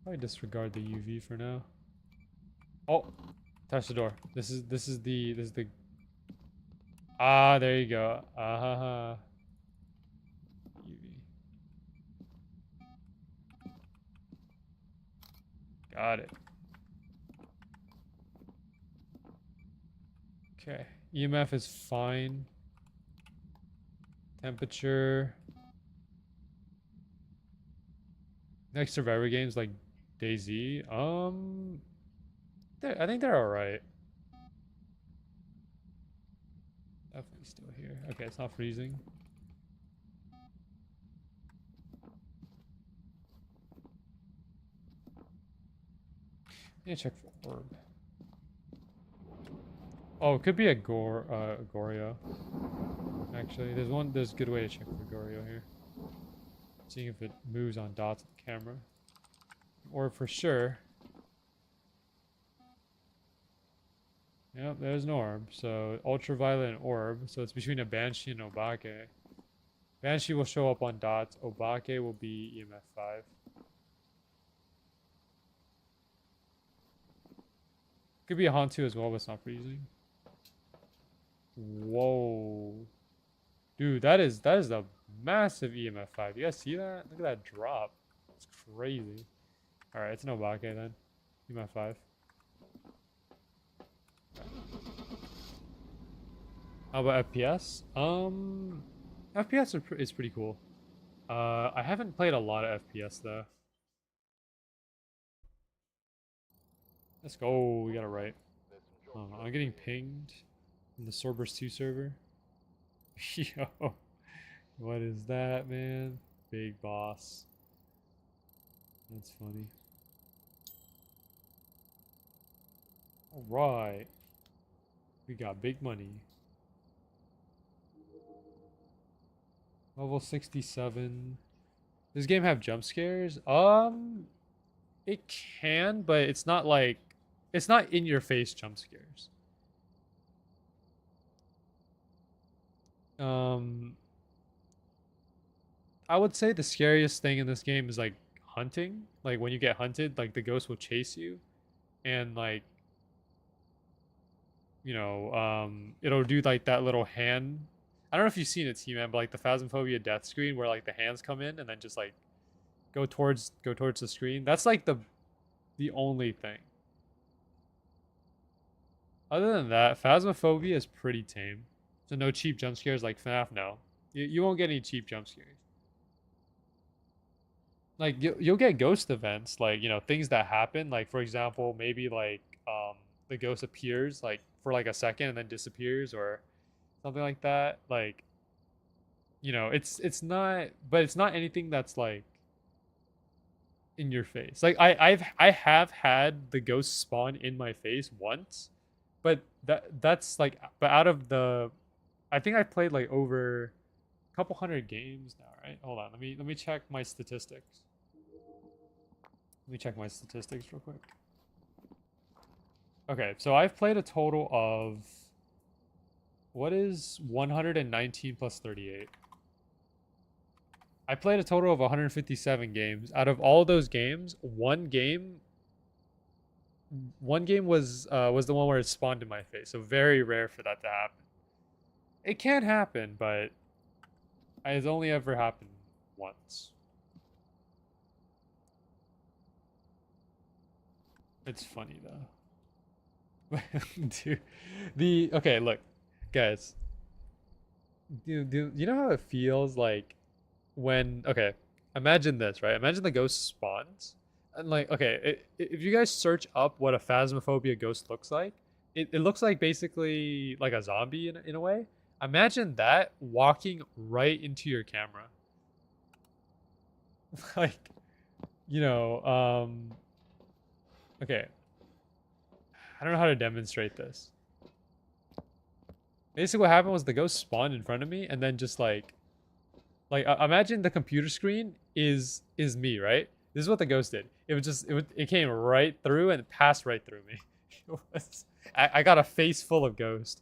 Probably disregard the UV for now. Oh, touch the door. This is the. Ah, there you go. Ah ha ha. UV. Got it. Okay. EMF is fine. Temperature. Next Survivor games like DayZ. I think they're alright. Definitely still here. Okay, it's not freezing. Need to check for orb. Oh, it could be a Goryo. Actually, there's a good way to check for Goryo here. Seeing if it moves on dots of the camera. Orb for sure. Yep, there's an orb. So ultraviolet and orb. So it's between a Banshee and Obake. Banshee will show up on dots. Obake will be EMF 5. Could be a Hantu as well, but it's not freezing. Whoa. Dude, that is a massive EMF 5. You guys see that? Look at that drop. It's crazy. Alright, it's an Obake then. EMF 5. How about FPS? FPS is pretty cool. I haven't played a lot of FPS though. Let's go. We got it right. I'm getting pinged in the Cerberus 2 server. Yo, what is that, man? Big boss. That's funny. All right, we got big money. Level 67. Does this game have jump scares? It can, but it's not like it's not in your face jump scares. I would say the scariest thing in this game is like hunting. Like when you get hunted, like the ghost will chase you and like you know, it'll do like that little hand I don't know if you've seen it, T-Man, but like the Phasmophobia death screen where like the hands come in and then just like go towards the screen. That's like the only thing. Other than that, Phasmophobia is pretty tame. So no cheap jump scares like FNAF. No, you won't get any cheap jump scares. Like you'll get ghost events, like things that happen. Like for example, maybe like the ghost appears like for like a second and then disappears or something like that. Like it's not, but it's not anything that's like in your face. Like I have had the ghost spawn in my face once, but that's like, but out of the, I think I played like over a couple hundred games now, right? Hold on, let me check my statistics. Let me check my statistics real quick. Okay, so I've played a total of, what is 119 plus 38? I played a total of 157 games. Out of all those games, one game was the one where it spawned in my face. So very rare for that to happen. It can happen, but it's only ever happened once. It's funny though. Dude, okay, look, guys. Do you know how it feels like when, okay, imagine this, right? Imagine the ghost spawns. And like, okay, if you guys search up what a Phasmophobia ghost looks like, it looks like basically like a zombie in a way. Imagine that walking right into your camera. Like, okay. I don't know how to demonstrate this. Basically what happened was the ghost spawned in front of me and then just like imagine the computer screen is me, right? This is what the ghost did. It was just it came right through and passed right through me. I got a face full of ghost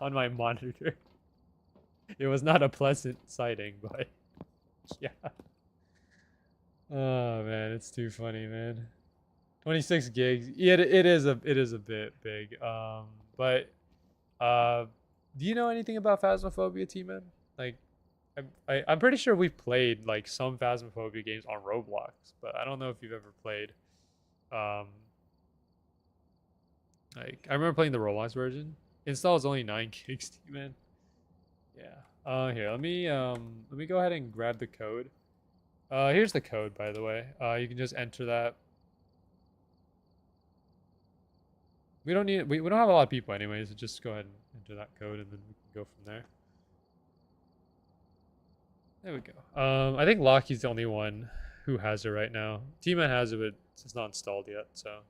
on my monitor. It was not a pleasant sighting, but yeah. Oh man, it's too funny, man. 26 gigs. Yeah, it is a bit big. But do you know anything about Phasmophobia, T-Man? Like, I'm pretty sure we played like some Phasmophobia games on Roblox, but I don't know if you've ever played. Like I remember playing the Roblox version. Install is only 9 gigs, T-Man. Yeah. Here, let me go ahead and grab the code. Here's the code, by the way. You can just enter that. We don't don't have a lot of people anyways, so just go ahead and enter that code and then we can go from there. There we go. I think Lockie's the only one who has it right now. T-Man has it, but it's not installed yet, so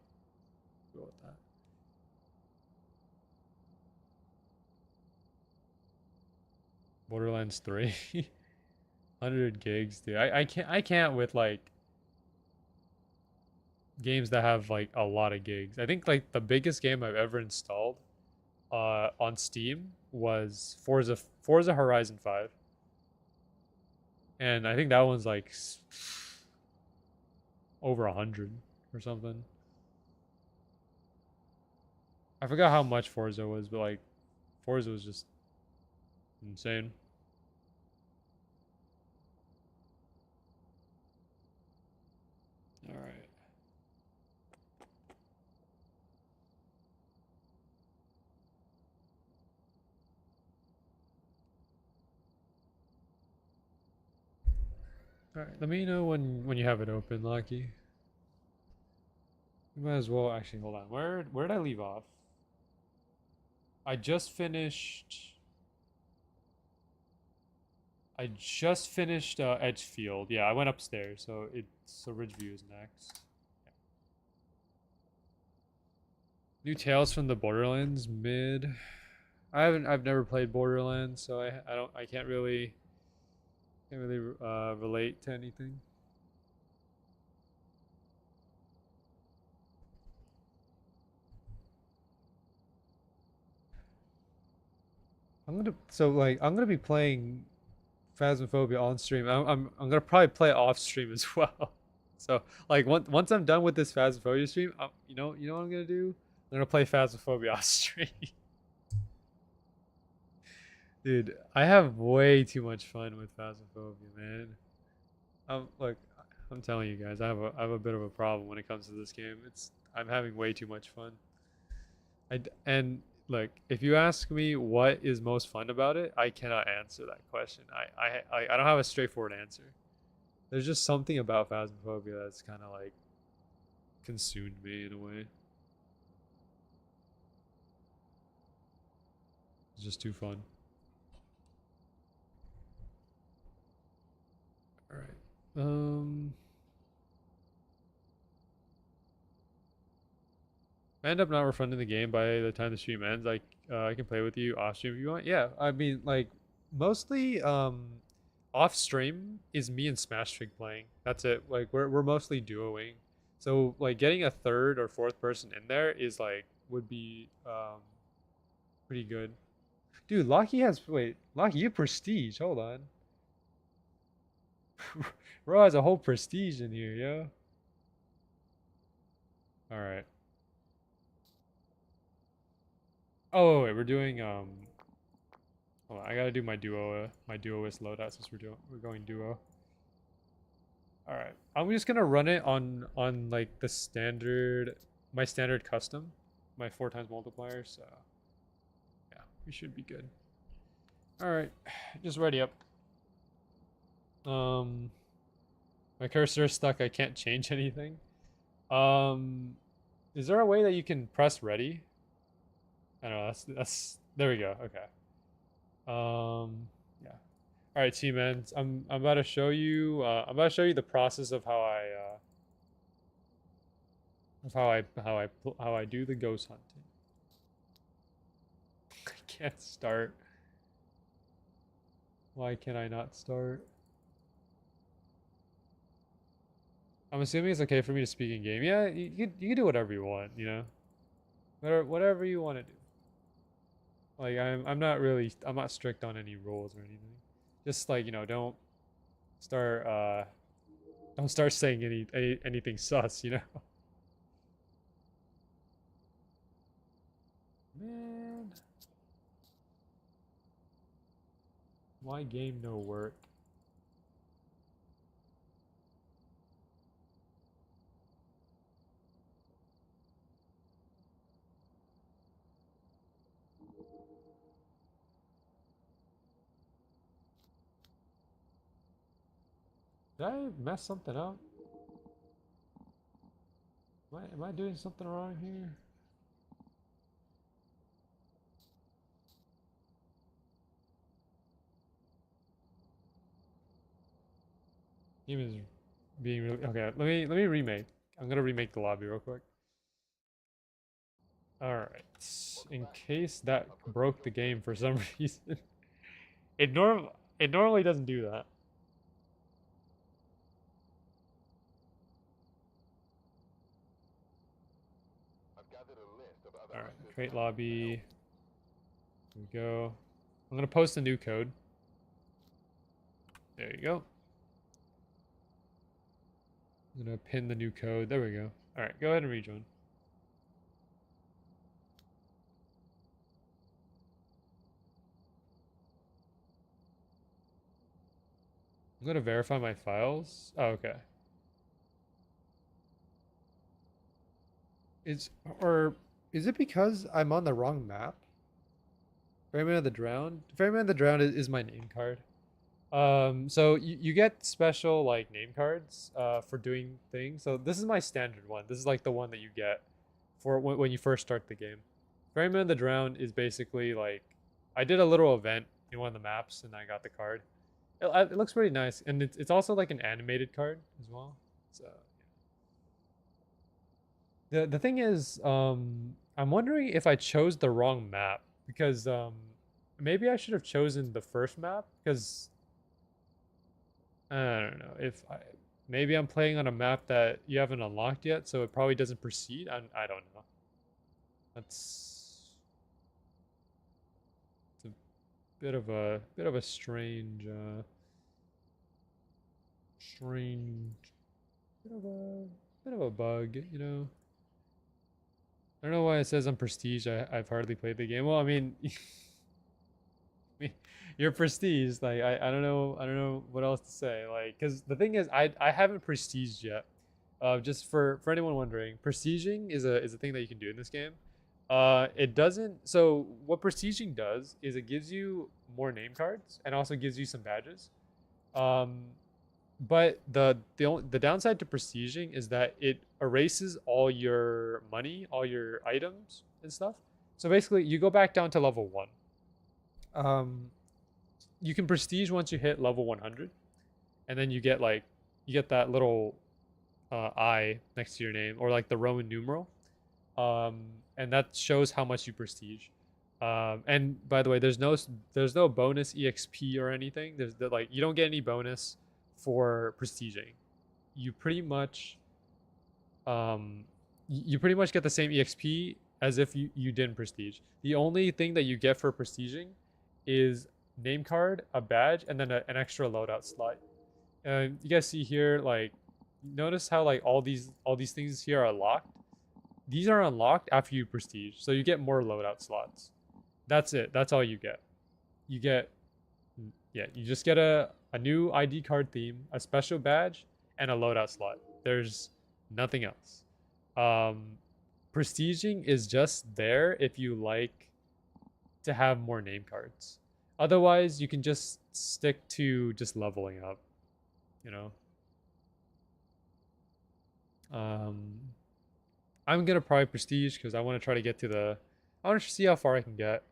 go with that. Borderlands 3. 100 gigs, dude. I can't with like games that have like a lot of gigs. I think like the biggest game I've ever installed on Steam was Forza Horizon 5. And I think that one's like over 100 or something. I forgot how much Forza was, but like Forza was just insane. All right. All right. Let me know when you have it open, Lucky. You might as well actually hold on. Where did I leave off? I just finished Edgefield. Yeah, I went upstairs, so Ridgeview is next. Yeah. New Tales from the Borderlands mid. I've never played Borderlands, so I can't really relate to anything. I'm gonna be playing Phasmophobia on stream. I'm gonna probably play off stream as well. So like once I'm done with this Phasmophobia stream, you know what I'm gonna do? I'm gonna play Phasmophobia off stream. Dude, I have way too much fun with Phasmophobia, man. Look, I'm telling you guys, I have a bit of a problem when it comes to this game. I'm having way too much fun. And look, if you ask me what is most fun about it, I cannot answer that question. I don't have a straightforward answer. There's just something about Phasmophobia that's kind of like consumed me in a way. It's just too fun. All right. I end up not refunding the game by the time the stream ends. I can play with you off stream if you want. Yeah, I mean like mostly off stream is me and Smash Trig playing. That's it. Like we're mostly duoing. So like getting a third or fourth person in there is like would be pretty good. Dude, Locky has Locky, you prestige. Hold on. Bro has a whole prestige in here, yo. All right. Oh wait, we're doing hold on, I gotta do my duoist loadout since we're going duo. All right, I'm just gonna run it on like the standard, my standard custom, my 4x multiplier. So yeah, we should be good. All right, just ready up. My cursor is stuck. I can't change anything. Is there a way that you can press ready? I don't know. That's there we go. Okay. Yeah. All right, T-man. I'm about to show you. I'm about to show you the process of how I do the ghost hunting. I can't start. Why can I not start? I'm assuming it's okay for me to speak in game. Yeah, you can do whatever you want. You know, whatever you want to do. Like I'm not strict on any rules or anything. Just like start don't start saying anything sus. You know. Man, why game no work? Did I mess something up? Am I doing something wrong here? Game is being really okay. Let me remake. I'm gonna remake the lobby real quick. All right. In case that broke the game for some reason, it normally doesn't do that. I've gathered a list of other All right. assistants Create that can lobby. help. Here we go. I'm gonna post a new code. There you go. I'm gonna pin the new code. There we go. All right. Go ahead and rejoin. I'm gonna verify my files. Oh, okay. Or is it because I'm on the wrong map? Ferryman of the Drowned. Ferryman of the Drowned is my name card. So you get special like name cards for doing things. So this is my standard one. This is like the one that you get for when you first start the game. Ferryman of the Drowned is basically like I did a little event in one of the maps and I got the card. It looks pretty nice, and it's also like an animated card as well. So the thing is, I'm wondering if I chose the wrong map because maybe I should have chosen the first map because I don't know if maybe I'm playing on a map that you haven't unlocked yet, so it probably doesn't proceed. I don't know. That's it's a bit of a strange strange bit of a bug, you know. I don't know why it says I'm prestige. I've hardly played the game. Well, I mean, You're prestige. Like I don't know what else to say. Like, because the thing is, I haven't prestiged yet. Just for anyone wondering, prestiging is a thing that you can do in this game. It doesn't. So what prestiging does is it gives you more name cards and also gives you some badges. Um, but the downside to prestiging is that it erases all your money, all your items and stuff. So basically, you go back down to level 1. You can prestige once you hit level 100, and then you get that little I next to your name, or like the Roman numeral, um, and that shows how much you prestige. And by the way, there's no bonus exp or anything. Like you don't get any bonus for prestiging. You pretty much you pretty much get the same exp as if you didn't prestige. The only thing that you get for prestiging is name card, a badge, and then an extra loadout slot. You guys see here, like, notice how like all these things here are locked. These are unlocked after you prestige, so you get more loadout slots. That's it. That's all you get. You get, yeah, you just get a new ID card theme, a special badge, and a loadout slot. There's nothing else. Prestiging is just there if you like to have more name cards. Otherwise, you can just stick to just leveling up, you know. I'm gonna probably prestige because I want to try to get to the. I want to see how far I can get.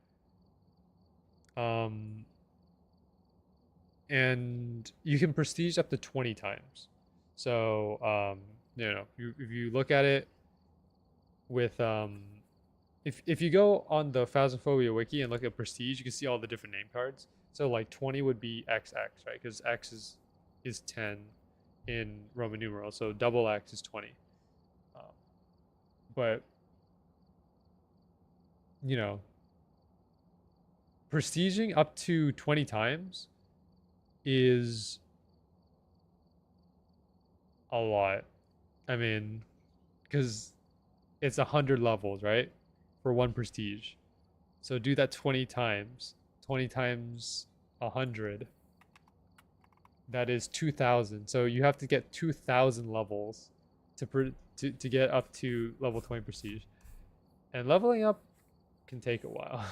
And you can prestige up to 20 times. So if you look at it with if you go on the Phasmophobia wiki and look at prestige, you can see all the different name cards. So like 20 would be XX, right? Because X is 10 in Roman numeral, so double X is 20. But you know, prestiging up to 20 times is a lot. I mean, because it's 100 levels, right? For one prestige. So do that 20 times. 20 times 100. That is 2,000. So you have to get 2,000 levels to get up to level 20 prestige. And leveling up can take a while.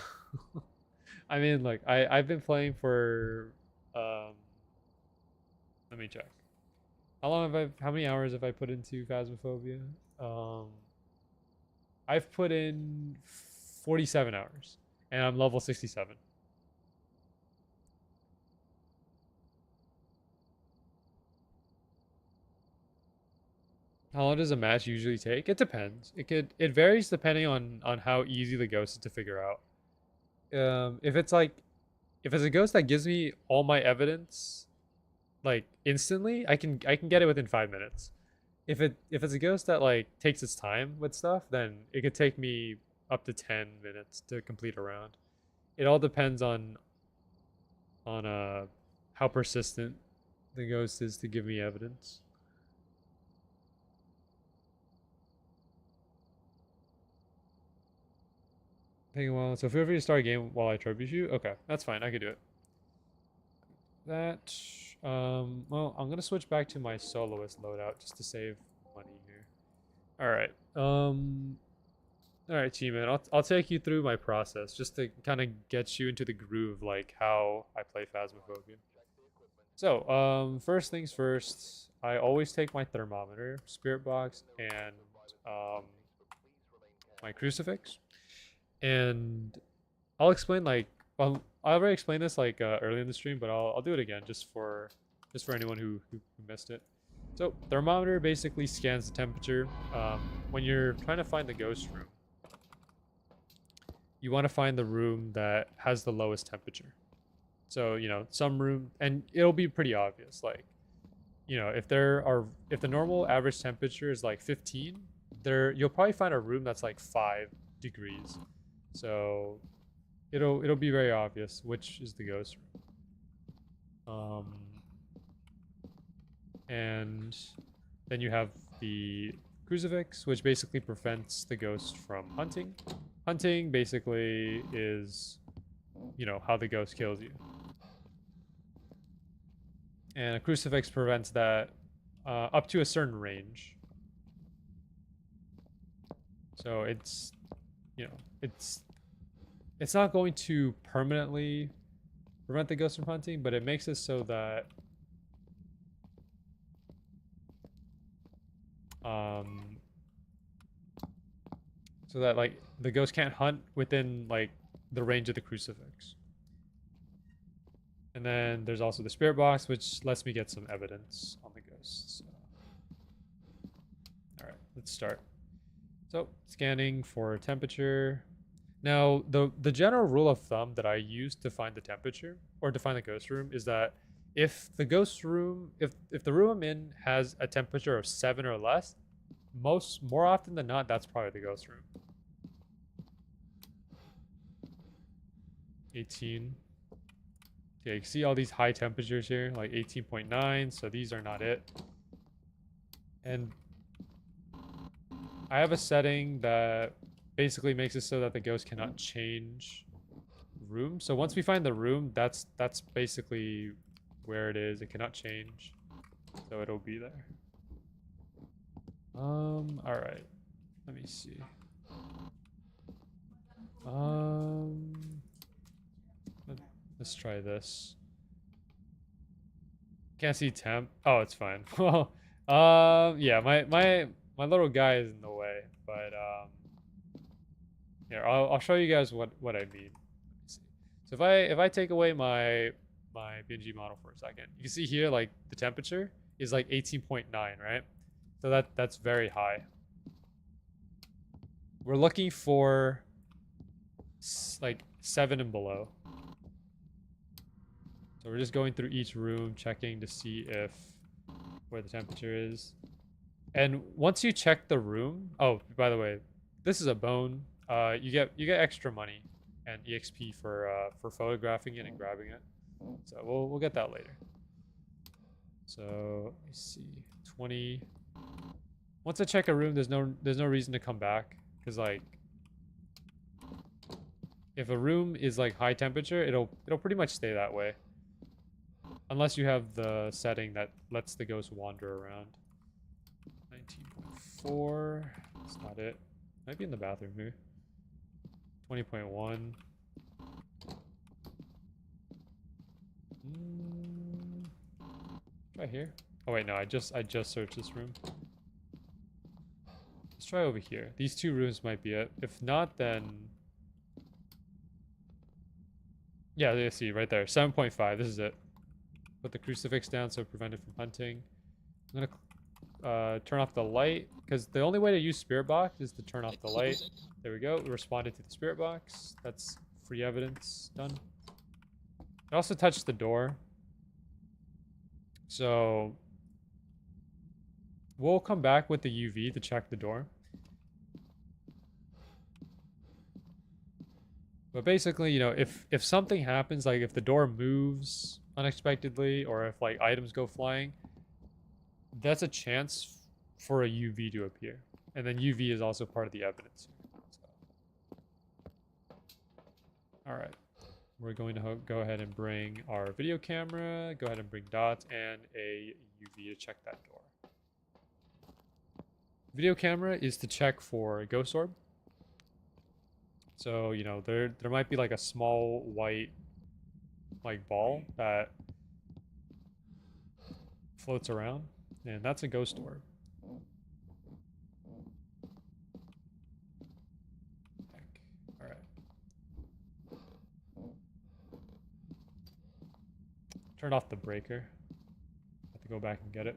I mean, like, I've been playing for let me check. How many hours have I put into Phasmophobia? I've put in 47 hours, and I'm level 67. How long does a match usually take? It depends. It varies depending on how easy the ghost is to figure out. If it's a ghost that gives me all my evidence like instantly, I can get it within 5 minutes. If it's a ghost that like takes its time with stuff, then it could take me up to 10 minutes to complete a round. It all depends on how persistent the ghost is to give me evidence. Taking a while, so feel free to start a game while I troubleshoot. Okay, that's fine. I could do it. That well, I'm gonna switch back to my soloist loadout just to save money here. All right. All right, T-Man. I'll take you through my process just to kind of get you into the groove, like how I play Phasmophobia. So, first things first, I always take my thermometer, spirit box, and my crucifix, and I'll explain like well, I already explained this like early in the stream, but I'll do it again just for anyone who missed it. So thermometer basically scans the temperature. When you're trying to find the ghost room, you want to find the room that has the lowest temperature. So some room, and it'll be pretty obvious. Like if the normal average temperature is like 15, you'll probably find a room that's like 5 degrees. So it'll be very obvious which is the ghost room. And then you have the crucifix, which basically prevents the ghost from hunting. Hunting basically is how the ghost kills you. And a crucifix prevents that up to a certain range. So it's, you know, it's not going to permanently prevent the ghost from hunting, but it makes it so that like the ghost can't hunt within like the range of the crucifix. And then there's also the spirit box, which lets me get some evidence on the ghosts. So. All right, let's start. So scanning for temperature. Now the general rule of thumb that I use to find the temperature or to find the ghost room is that if the ghost room, if the room I'm in has a temperature of 7 or less, more often than not, that's probably the ghost room. 18. Yeah, you can see all these high temperatures here, like 18.9, so these are not it. And I have a setting that basically makes it so that the ghost cannot change room. So once we find the room, that's basically where it is. It cannot change. So it'll be there. Alright. Let me see. Let's try this. Can't see temp. Oh, it's fine. Well, yeah, my little guy is in the way, but here I'll show you guys what I mean. So if I take away my BNG model for a second, you can see here like the temperature is like 18.9, right? So that's very high. We're looking for like 7 and below. So we're just going through each room, checking to see where the temperature is. And once you check the room, oh, by the way, this is a bone. You get extra money and EXP for photographing it and grabbing it. So we'll get that later. So let me see, 20. Once I check a room, there's no reason to come back because like if a room is like high temperature, it'll pretty much stay that way. Unless you have the setting that lets the ghost wander around. 19.4. That's not it. Might be in the bathroom here. 20.1. Try here. Oh wait, no, I just searched this room. Let's try over here. These 2 rooms might be it. If not, then yeah, you see right there. 7.5. This is it. Put the crucifix down so prevent it from hunting. I'm gonna turn off the light because the only way to use spirit box is to turn off the light. There we go. We responded to the spirit box. That's free evidence done. I also touched the door. So we'll come back with the UV to check the door. But basically, you know, if something happens, like if the door moves unexpectedly or if like items go flying, that's a chance for a UV to appear. And then UV is also part of the evidence. So. All right. We're going to go ahead and bring our video camera, go ahead and bring dots and a UV to check that door. Video camera is to check for a ghost orb. So, you know, there might be like a small white like ball that floats around, and that's a ghost orb. All right. Turn off the breaker. Have to go back and get it.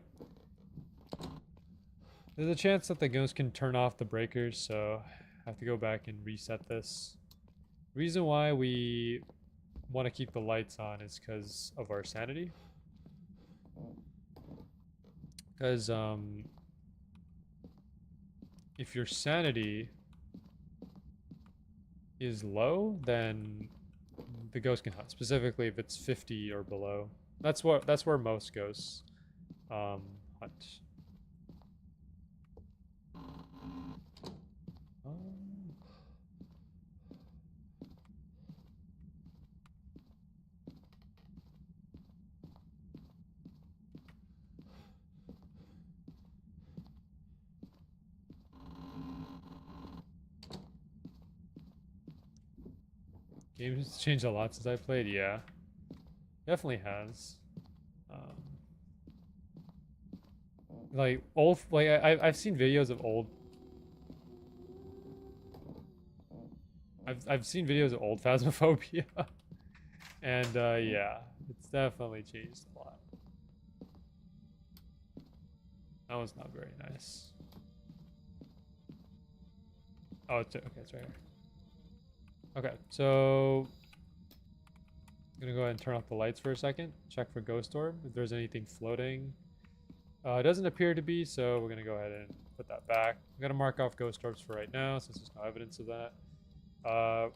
There's a chance that the ghost can turn off the breakers, so I have to go back and reset this. Reason why we want to keep the lights on is because of our sanity. Because if your sanity is low, then the ghost can hunt. Specifically, if it's 50 or below, that's where most ghosts hunt. Game's changed a lot since I played. Yeah, definitely has. Like old, like I've seen videos of old. I've seen videos of old Phasmophobia, and yeah, it's definitely changed a lot. That one's not very nice. Oh, it's okay. It's right here. Okay, so I'm gonna go ahead and turn off the lights for a second. Check for ghost orb if there's anything floating. It doesn't appear to be, so we're gonna go ahead and put that back. I'm gonna mark off ghost orbs for right now since there's no evidence of that. Let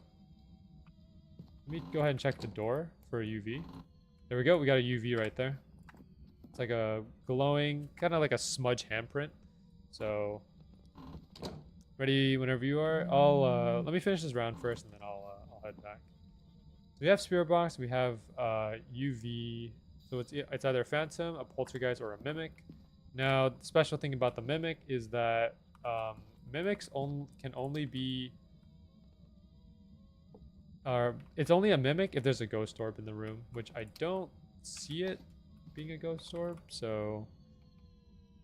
me go ahead and check the door for a UV. There we go. We got a UV right there. It's like a glowing, kind of like a smudge handprint. So, ready whenever you are. I'll let me finish this round first, and then I'll head back. So we have spirit box. We have UV. So it's either a phantom, a poltergeist, or a mimic. Now, the special thing about the mimic is that mimics can only be. It's only a mimic if there's a ghost orb in the room, which I don't see it being a ghost orb. So,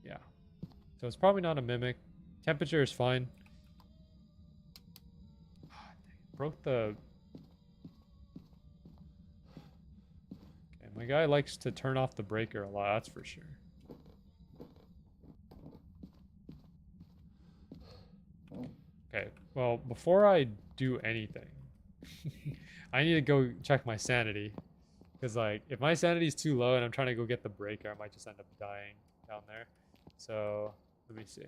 yeah. So it's probably not a mimic. Temperature is fine. Broke the. Okay, my guy likes to turn off the breaker a lot. That's for sure. Okay, well, before I do anything, I need to go check my sanity. Because, like, if my sanity is too low and I'm trying to go get the breaker, I might just end up dying down there. So, let me see.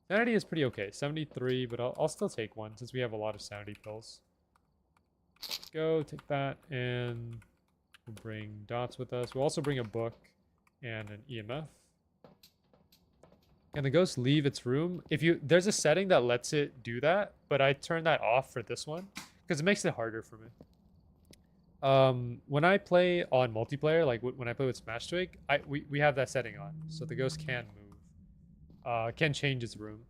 Sanity is pretty okay. 73, but I'll still take one since we have a lot of sanity pills. Let's go, take that, and we'll bring dots with us. We'll also bring a book and an EMF. Can the ghost leave its room? There's a setting that lets it do that, but I turned that off for this one because it makes it harder for me. When I play on multiplayer, like when I play with Smash Twig, we have that setting on, so the ghost can move, can change its room.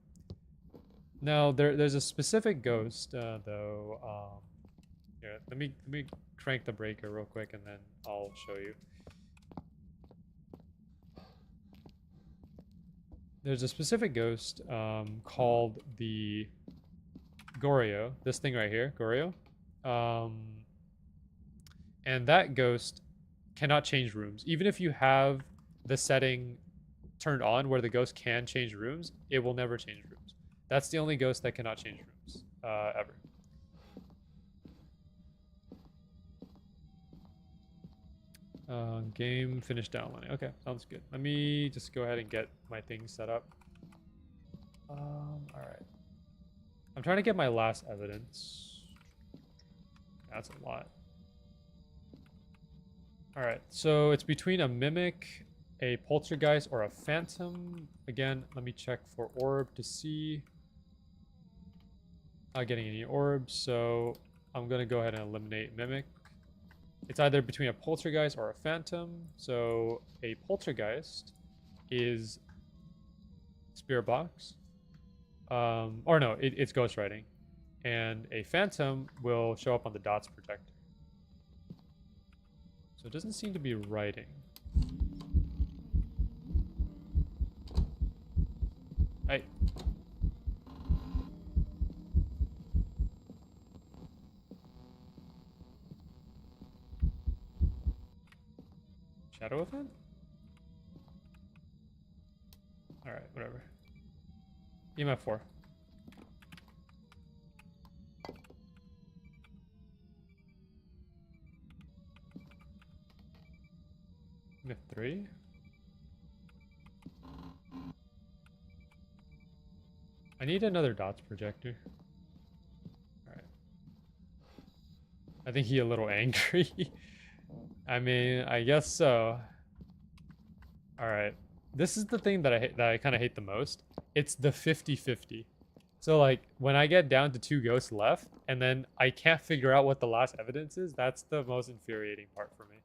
Now there's a specific ghost though. Here, let me crank the breaker real quick, and then I'll show you. There's a specific ghost called the Goryo. This thing right here, Goryo. And that ghost cannot change rooms. Even if you have the setting turned on where the ghost can change rooms, it will never change rooms. That's the only ghost that cannot change rooms, ever. Game finished downloading. Okay, sounds good. Let me just go ahead and get my things set up. Alright. I'm trying to get my last evidence. That's a lot. Alright, so it's between a mimic, a poltergeist, or a phantom. Again, let me check for orb to see. Not getting any orbs, so I'm going to go ahead and eliminate mimic. It's either between a poltergeist or a phantom. So a poltergeist is spirit box. Or no, it's ghostwriting. And a phantom will show up on the dots protector. So it doesn't seem to be writing. Hey. Shadow event? Alright, whatever. EMF 4. EMF 3? I need another dots projector. Alright. I think he's a little angry. I mean, I guess so. Alright. This is the thing that I kind of hate the most. It's the 50-50. So, like, when I get down to 2 ghosts left, and then I can't figure out what the last evidence is, that's the most infuriating part for me.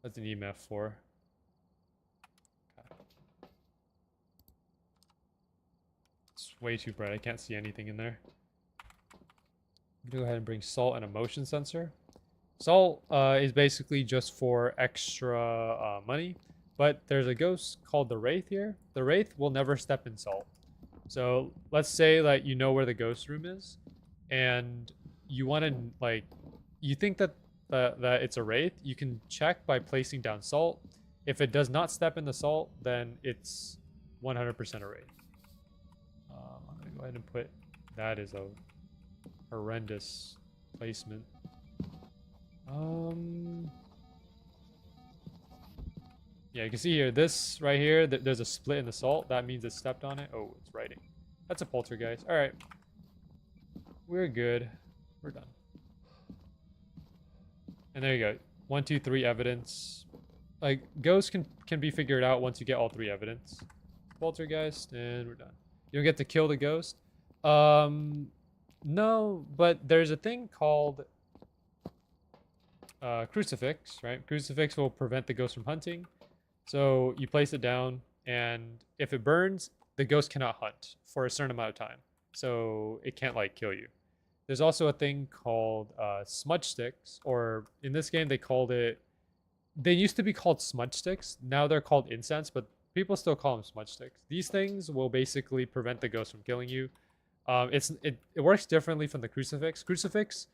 That's an EMF 4. Okay. It's way too bright. I can't see anything in there. Go ahead and bring salt and a motion sensor. Salt is basically just for extra money, but there's a ghost called the Wraith here. The Wraith will never step in salt. So let's say that you know where the ghost room is, and you want to like, you think that that it's a Wraith. You can check by placing down salt. If it does not step in the salt, then it's 100% a Wraith. I'm gonna go ahead and put that as a horrendous placement. Yeah, you can see here, this right here, there's a split in the salt. That means it stepped on it. Oh, it's writing. That's a poltergeist. All right. We're good. We're done. And there you go. 1, 2, 3 evidence. Like, ghosts can be figured out once you get all 3 evidence. Poltergeist, and we're done. You don't get to kill the ghost. No, but there's a thing called crucifix, right? Crucifix will prevent the ghost from hunting. So you place it down, and if it burns, the ghost cannot hunt for a certain amount of time. So it can't, like, kill you. There's also a thing called smudge sticks, or in this game they called it... They used to be called smudge sticks. Now they're called incense, but people still call them smudge sticks. These things will basically prevent the ghost from killing you. It works differently from the crucifix. Crucifix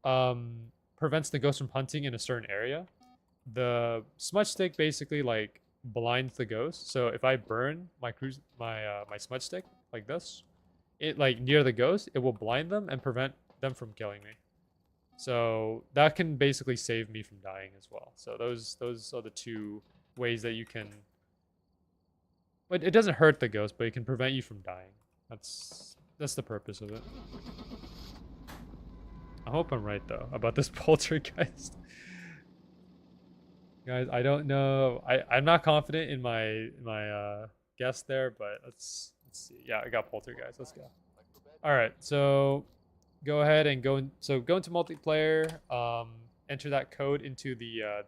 prevents the ghost from hunting in a certain area. The smudge stick basically like blinds the ghost. So if I burn my my smudge stick like this, it like near the ghost, it will blind them and prevent them from killing me. So that can basically save me from dying as well. So those are the 2 ways that you can. But it doesn't hurt the ghost, but it can prevent you from dying. That's the purpose of it. I hope I'm right though about this poltergeist. Guys, I don't know. I'm not confident in my guess there, but let's see. Yeah, I got poltergeist. Let's go. All right, so go ahead and go into multiplayer. Enter that code into the.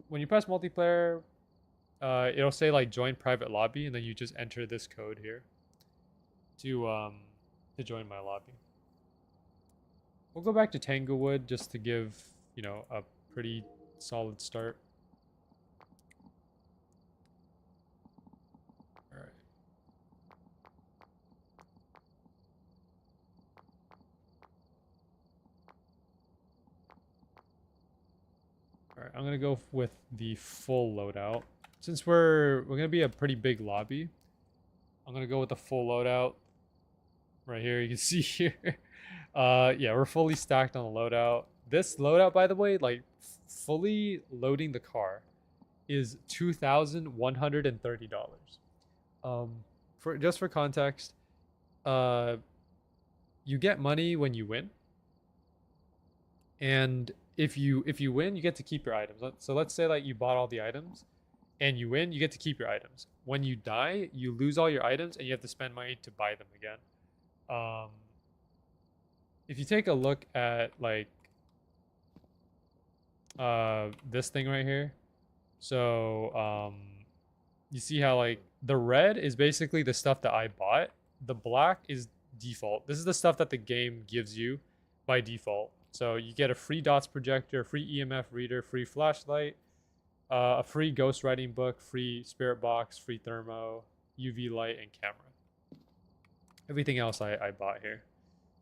When you press multiplayer, it'll say like join private lobby, and then you just enter this code here to join my lobby. We'll go back to Tanglewood just to give, you know, a pretty solid start. All right. All right, I'm gonna go with the full loadout. Since we're gonna be a pretty big lobby, I'm gonna go with the full loadout. Right here, you can see here. Yeah, we're fully stacked on the loadout. This loadout, by the way, like fully loading the car, is $2,130. For context, you get money when you win, and if you win, you get to keep your items. So let's say like you bought all the items, and you win, you get to keep your items. When you die, you lose all your items, and you have to spend money to buy them again. If you take a look at like this thing right here, so you see how like the red is basically the stuff that I bought, the black is default. This is the stuff that the game gives you by default. So you get a free dots projector, free EMF reader, free flashlight, a free ghostwriting book, free spirit box, free thermo, UV light, and camera. Everything else I bought here.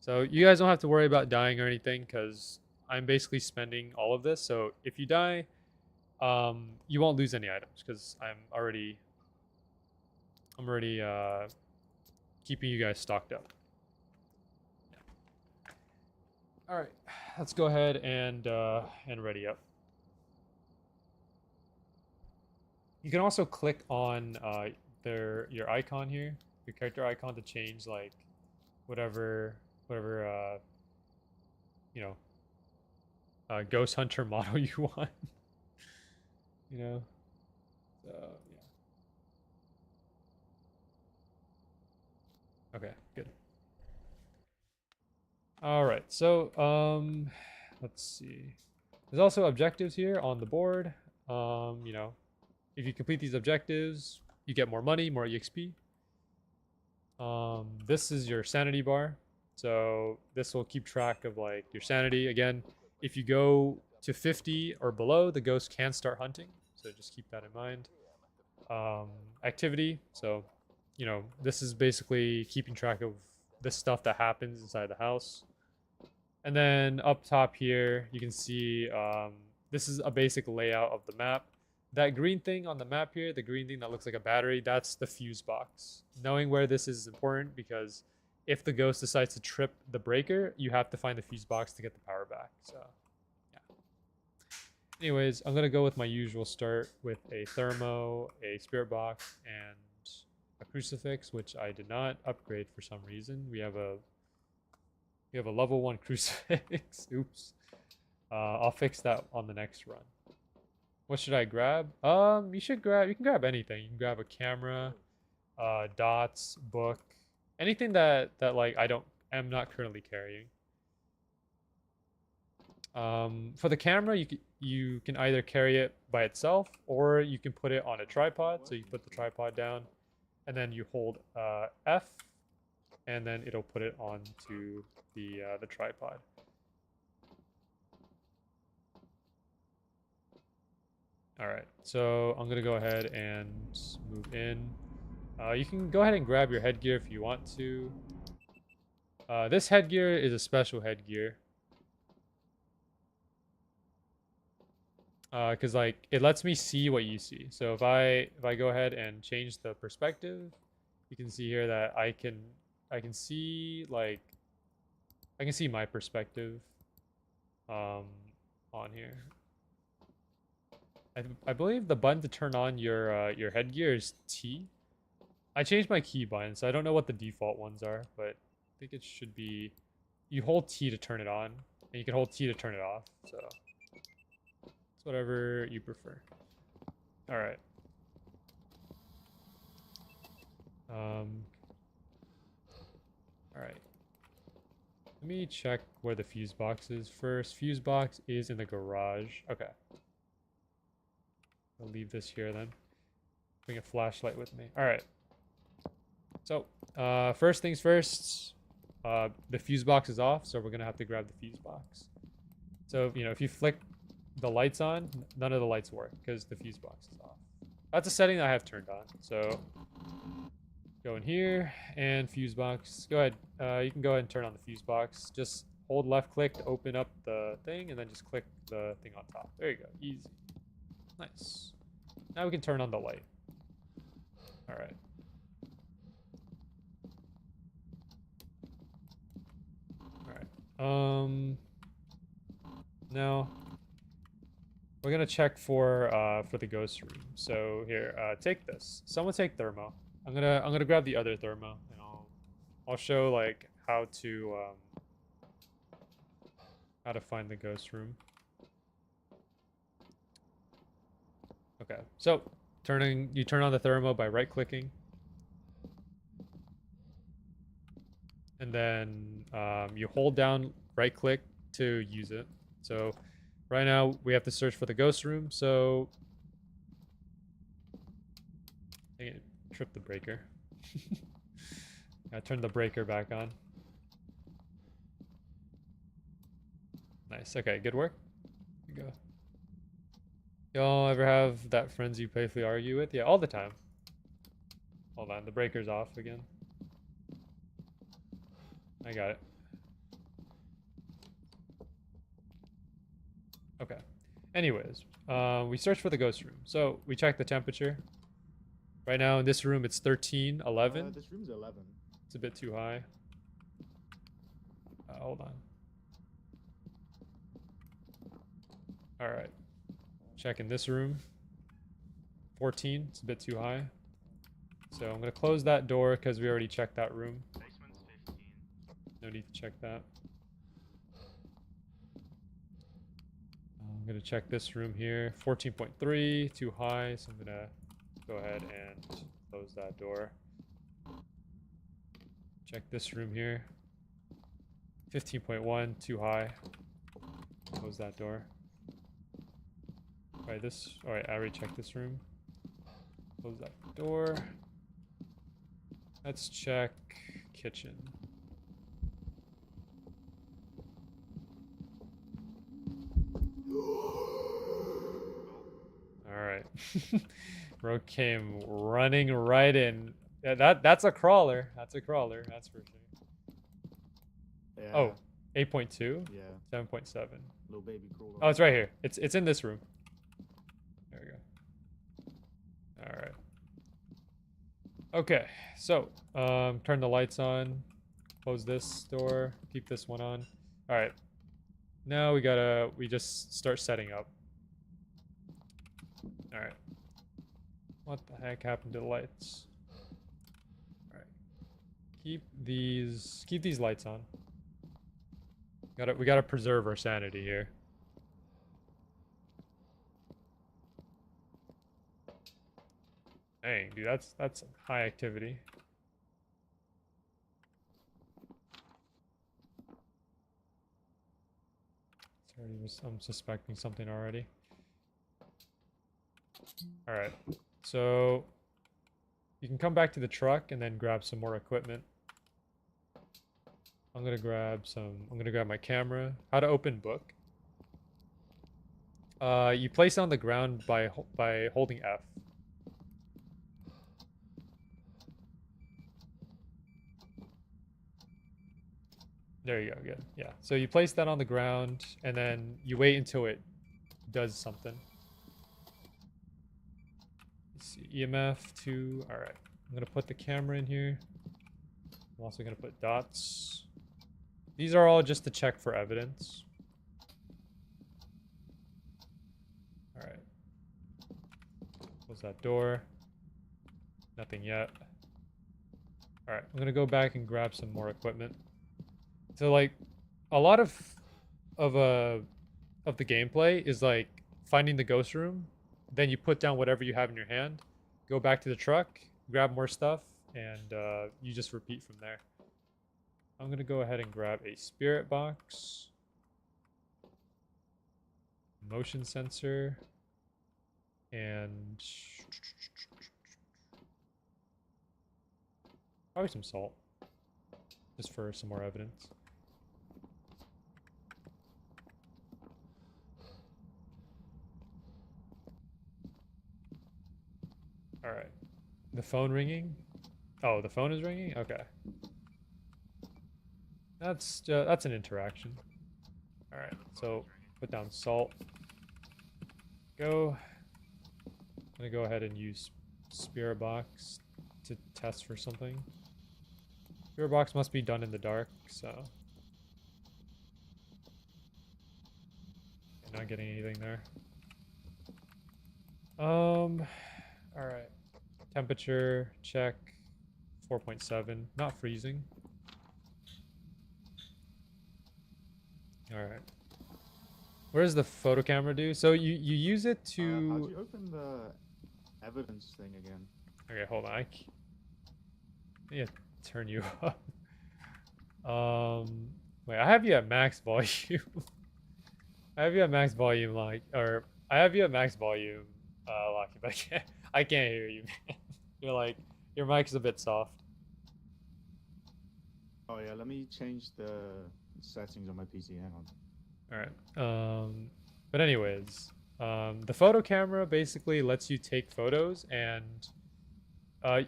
So you guys don't have to worry about dying or anything, because I'm basically spending all of this. So if you die, you won't lose any items, because I'm already keeping you guys stocked up. Yeah. All right, let's go ahead and ready up. You can also click on your icon here, your character icon, to change like whatever you know, ghost hunter model you want. You know, so yeah. Okay, good. All right, so let's see. There's also objectives here on the board. You know, if you complete these objectives, you get more money, more EXP. This is your sanity bar. So this will keep track of like your sanity. Again, if you go to 50 or below, the ghost can start hunting. So just keep that in mind. Activity. So, you know, this is basically keeping track of the stuff that happens inside the house. And then up top here, you can see this is a basic layout of the map. That green thing on the map here, the green thing that looks like a battery, that's the fuse box. Knowing where this is important because if the ghost decides to trip the breaker, you have to find the fuse box to get the power back. So, yeah. Anyways, I'm going to go with my usual start with a thermo, a spirit box, and a crucifix, which I did not upgrade for some reason. We have a level 1 crucifix. Oops. I'll fix that on the next run. What should I grab? You can grab anything. You can grab a camera, dots, book, anything that like I'm not currently carrying. For the camera, you can either carry it by itself or you can put it on a tripod. So you put the tripod down and then you hold F and then it'll put it onto the tripod. All right, so I'm gonna go ahead and move in. You can go ahead and grab your headgear if you want to. This headgear is a special headgear. Because like it lets me see what you see. So if I go ahead and change the perspective, you can see here that I can see like I can see my perspective on here. I believe the button to turn on your headgear is T. I changed my key button, so I don't know what the default ones are, but I think it should be you hold T to turn it on, and you can hold T to turn it off. So it's whatever you prefer. All right. All right. Let me check where the fuse box is first. Fuse box is in the garage. Okay. I'll leave this here then. Bring a flashlight with me. All right. So, first things first, the fuse box is off, so we're going to have to grab the fuse box. So, you know, if you flick the lights on, none of the lights work because the fuse box is off. That's a setting that I have turned on. So, go in here and fuse box. Go ahead. You can go ahead and turn on the fuse box. Just hold left click to open up the thing and then just click the thing on top. There you go. Easy. Nice. Now we can turn on the light. All right. All right. Now we're gonna check for the ghost room. So here, take this. Someone take thermo. I'm gonna grab the other thermo, and I'll show like how to find the ghost room. Okay, so you turn on the thermo by right clicking, and then you hold down right click to use it. So right now we have to search for the ghost room. So dang it, trip the breaker. I turned the breaker back on. Nice. Okay, good work. Here you go. Y'all ever have that friends you playfully argue with? Yeah, all the time. Hold on, the breaker's off again. I got it. Okay. Anyways, we searched for the ghost room. So we checked the temperature. Right now in this room it's 13, 11. This room's 11. It's a bit too high. Hold on. All right. Checking this room. 14. It's a bit too high. So I'm going to close that door because we already checked that room. Basement's 15. No need to check that. I'm going to check this room here. 14.3. Too high. So I'm going to go ahead and close that door. Check this room here. 15.1. Too high. Close that door. Alright, I already checked this room. Close that door. Let's check kitchen. Alright. Rogue came running right in. Yeah, that's a crawler. That's a crawler, that's for sure. Yeah. Oh, 8.2? Yeah. 7.7. Little baby crawler. Oh, it's right here. It's in this room. There we go. Alright. Okay, so turn the lights on. Close this door. Keep this one on. Alright. Now we just start setting up. Alright. What the heck happened to the lights? Alright. Keep these lights on. We gotta preserve our sanity here. Dang, dude, that's high activity. I'm suspecting something already. Alright, so you can come back to the truck and then grab some more equipment. I'm gonna grab my camera. How to open book. You place it on the ground by holding F. There you go, good. Yeah, so you place that on the ground, and then you wait until it does something. Let's see, EMF 2, alright. I'm gonna put the camera in here. I'm also gonna put dots. These are all just to check for evidence. Alright. Close that door. Nothing yet. Alright, I'm gonna go back and grab some more equipment. So like a lot of the gameplay is like finding the ghost room, then you put down whatever you have in your hand, go back to the truck, grab more stuff, and you just repeat from there. I'm gonna go ahead and grab a spirit box, motion sensor, and probably some salt, just for some more evidence. Alright. The phone ringing? Oh, the phone is ringing? Okay. That's an interaction. Alright, so put down salt. Go. I'm gonna go ahead and use Spirit Box to test for something. Spirit Box must be done in the dark, so. I'm not getting anything there. Alright. Temperature, check. 4.7. Not freezing. Alright. What does the photo camera do? So you use it to... How'd you open the evidence thing again? Okay, hold on. I need to turn you up. Wait, I have you at max volume. I have you at max volume, like, or I have you at max volume, Lockie, but I can't hear you, man. You're like, your mic's a bit soft. Oh yeah, let me change the settings on my PC. Hang on. All right. But anyways, the photo camera basically lets you take photos, and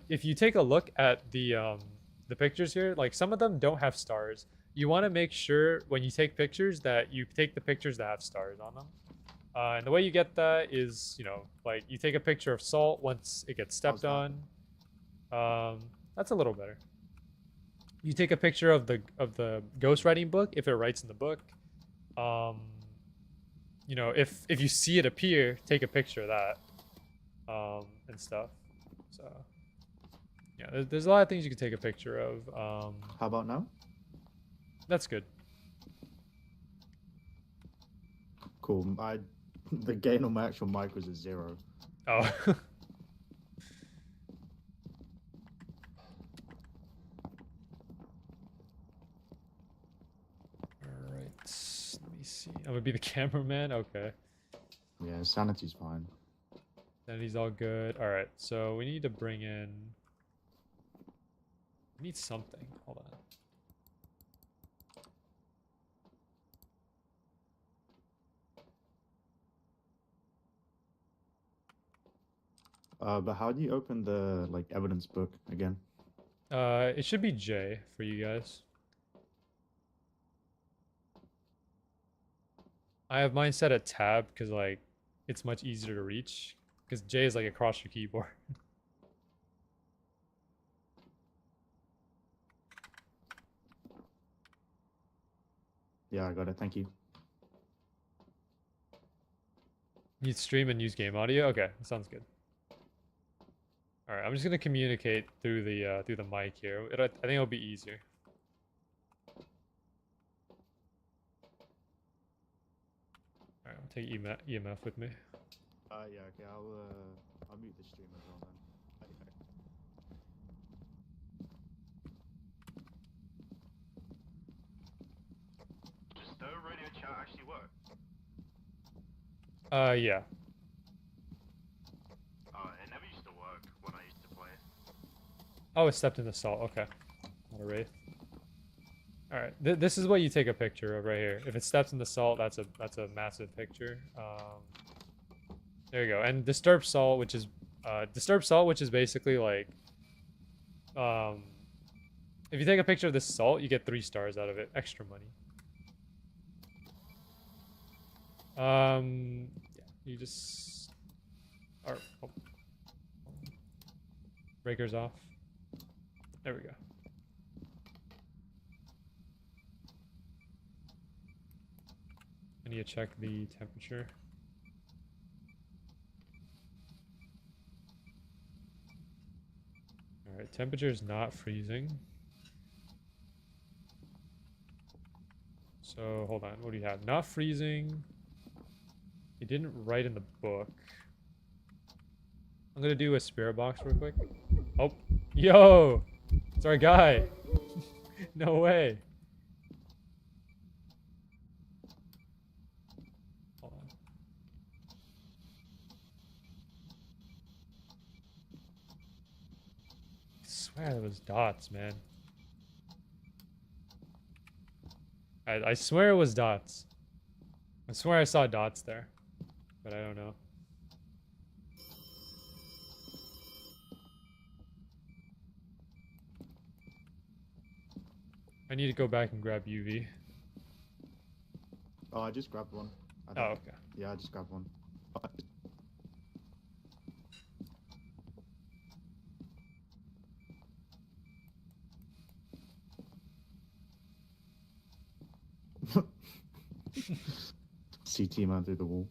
if you take a look at the pictures here, like some of them don't have stars. You want to make sure when you take pictures that you take the pictures that have stars on them. And the way you get that is, you know, like you take a picture of salt once it gets stepped on. That's a little better. You take a picture of the ghostwriting book if it writes in the book. You know, if you see it appear, take a picture of that, and stuff. So yeah, there's a lot of things you can take a picture of. How about now? That's good. Cool. The gain on my actual mic was at 0. Oh. Alright. Let me see. I'm gonna be the cameraman? Okay. Yeah, sanity's fine. Sanity's all good. Alright, so we need to bring in... We need something. Hold on. But how do you open the like evidence book again? It should be J for you guys. I have mine set at tab because like it's much easier to reach. Because J is like across your keyboard. Yeah, I got it. Thank you. You stream and use game audio. Okay, that sounds good. All right, I'm just gonna communicate through the mic here. I think it'll be easier. All right, I'll take EMF with me. Yeah, okay. I'll mute the stream as well then. Okay. Does the radio chat actually work? Yeah. It never used to work when I used to play. Oh, it stepped in the salt. Okay. Not a wraith. All right. This is what you take a picture of right here. If it steps in the salt, that's a massive picture. There you go. And disturbed salt, which is basically like, if you take a picture of this salt, you get 3 stars out of it. Extra money. Yeah, you just breakers off. There we go. I need to check the temperature. All right, temperature is not freezing. So hold on, what do you have? Not freezing. He didn't write in the book. I'm gonna do a spirit box real quick. Oh, yo, it's our guy. No way. Hold on. I swear it was dots, man. I swear it was dots. I swear I saw dots there, but I don't know. I need to go back and grab UV. Oh, I just grabbed one. Oh, okay. Yeah, I just grabbed one. CT man through the wall.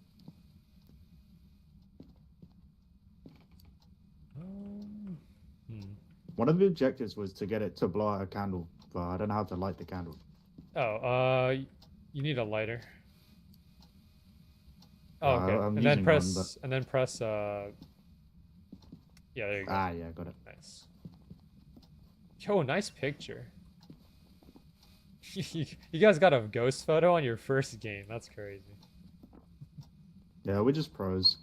One of the objectives was to get it to blow out a candle, but I don't know how to light the candle. Oh, you need a lighter. Oh, okay. I'm And then using press, one, but... and then press, yeah, there you go. Ah, yeah, got it. Nice. Yo, nice picture. You guys got a ghost photo on your first game. That's crazy. Yeah, we're just pros.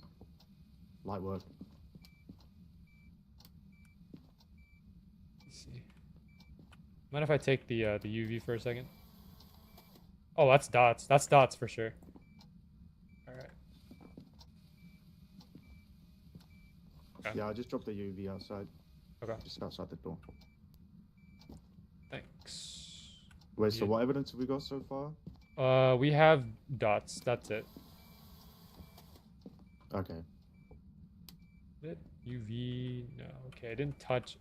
Light work. Let's see. Mind if I take the UV for a second? Oh, that's dots. That's dots for sure. All right. Okay. Yeah, I just dropped the UV outside. Okay. Just outside the door. Thanks. Wait, so what evidence have we got so far? We have dots. That's it. Okay. UV. No. Okay, I didn't touch.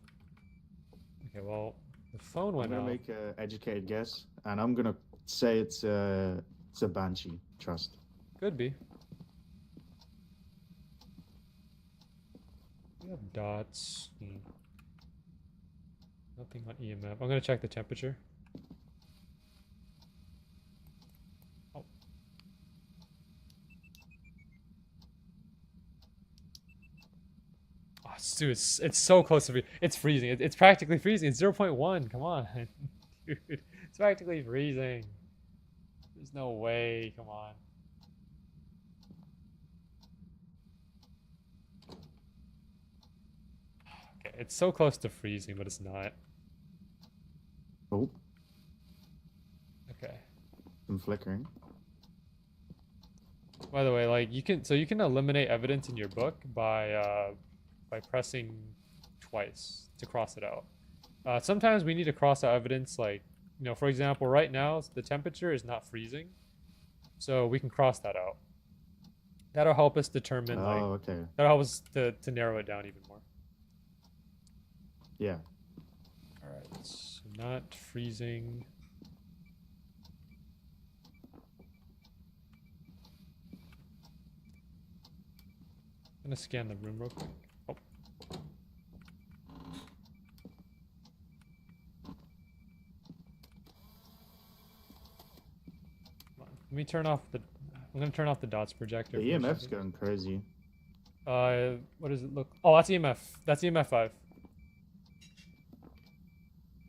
Okay, well, the phone I'm went gonna out. make an educated guess, and I'm gonna say it's a banshee. Trust. Could be. We have dots. Nothing on EMF. I'm gonna check the temperature. Oh. Oh, dude, it's so close to it's freezing. It's practically freezing. It's 0.1. Come on, dude. It's practically freezing. There's no way. Come on. Okay, it's so close to freezing, but it's not. Oh, Okay. I'm flickering. By the way, like you can eliminate evidence in your book by by pressing twice to cross it out. Sometimes we need to cross out evidence, like, you know, for example, right now the temperature is not freezing, so we can cross that out. That'll help us determine, like, Oh, okay. that'll help us to narrow it down even more. Yeah. All right, so not freezing. I'm gonna scan the room real quick. Oh. Come on. Let me turn off the. I'm gonna turn off the dots projector. The for a EMF's second. going crazy. What does it look? Oh, that's EMF. That's EMF 5.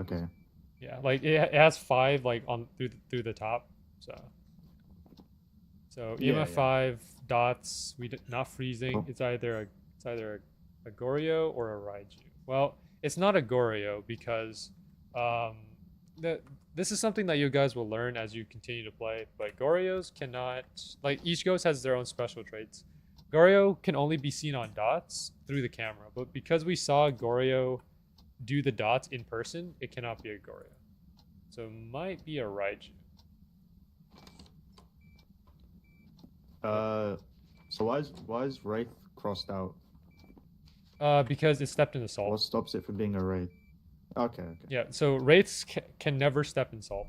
Okay. Yeah, like it has 5 like on through the top. So Yeah, EMF yeah. 5 dots. Not freezing. Oh. It's either a Goryo or a Raiju. Well, it's not a Goryo because this is something that you guys will learn as you continue to play. But Goryos cannot, like, each ghost has their own special traits. Goryo can only be seen on dots through the camera, but because we saw Goryo do the dots in person, it cannot be a Goryo. So it might be a Raiju. So why is Wraith crossed out? Because it stepped in the salt. What stops it from being a Wraith? Okay, okay. Yeah, so Wraiths can never step in salt.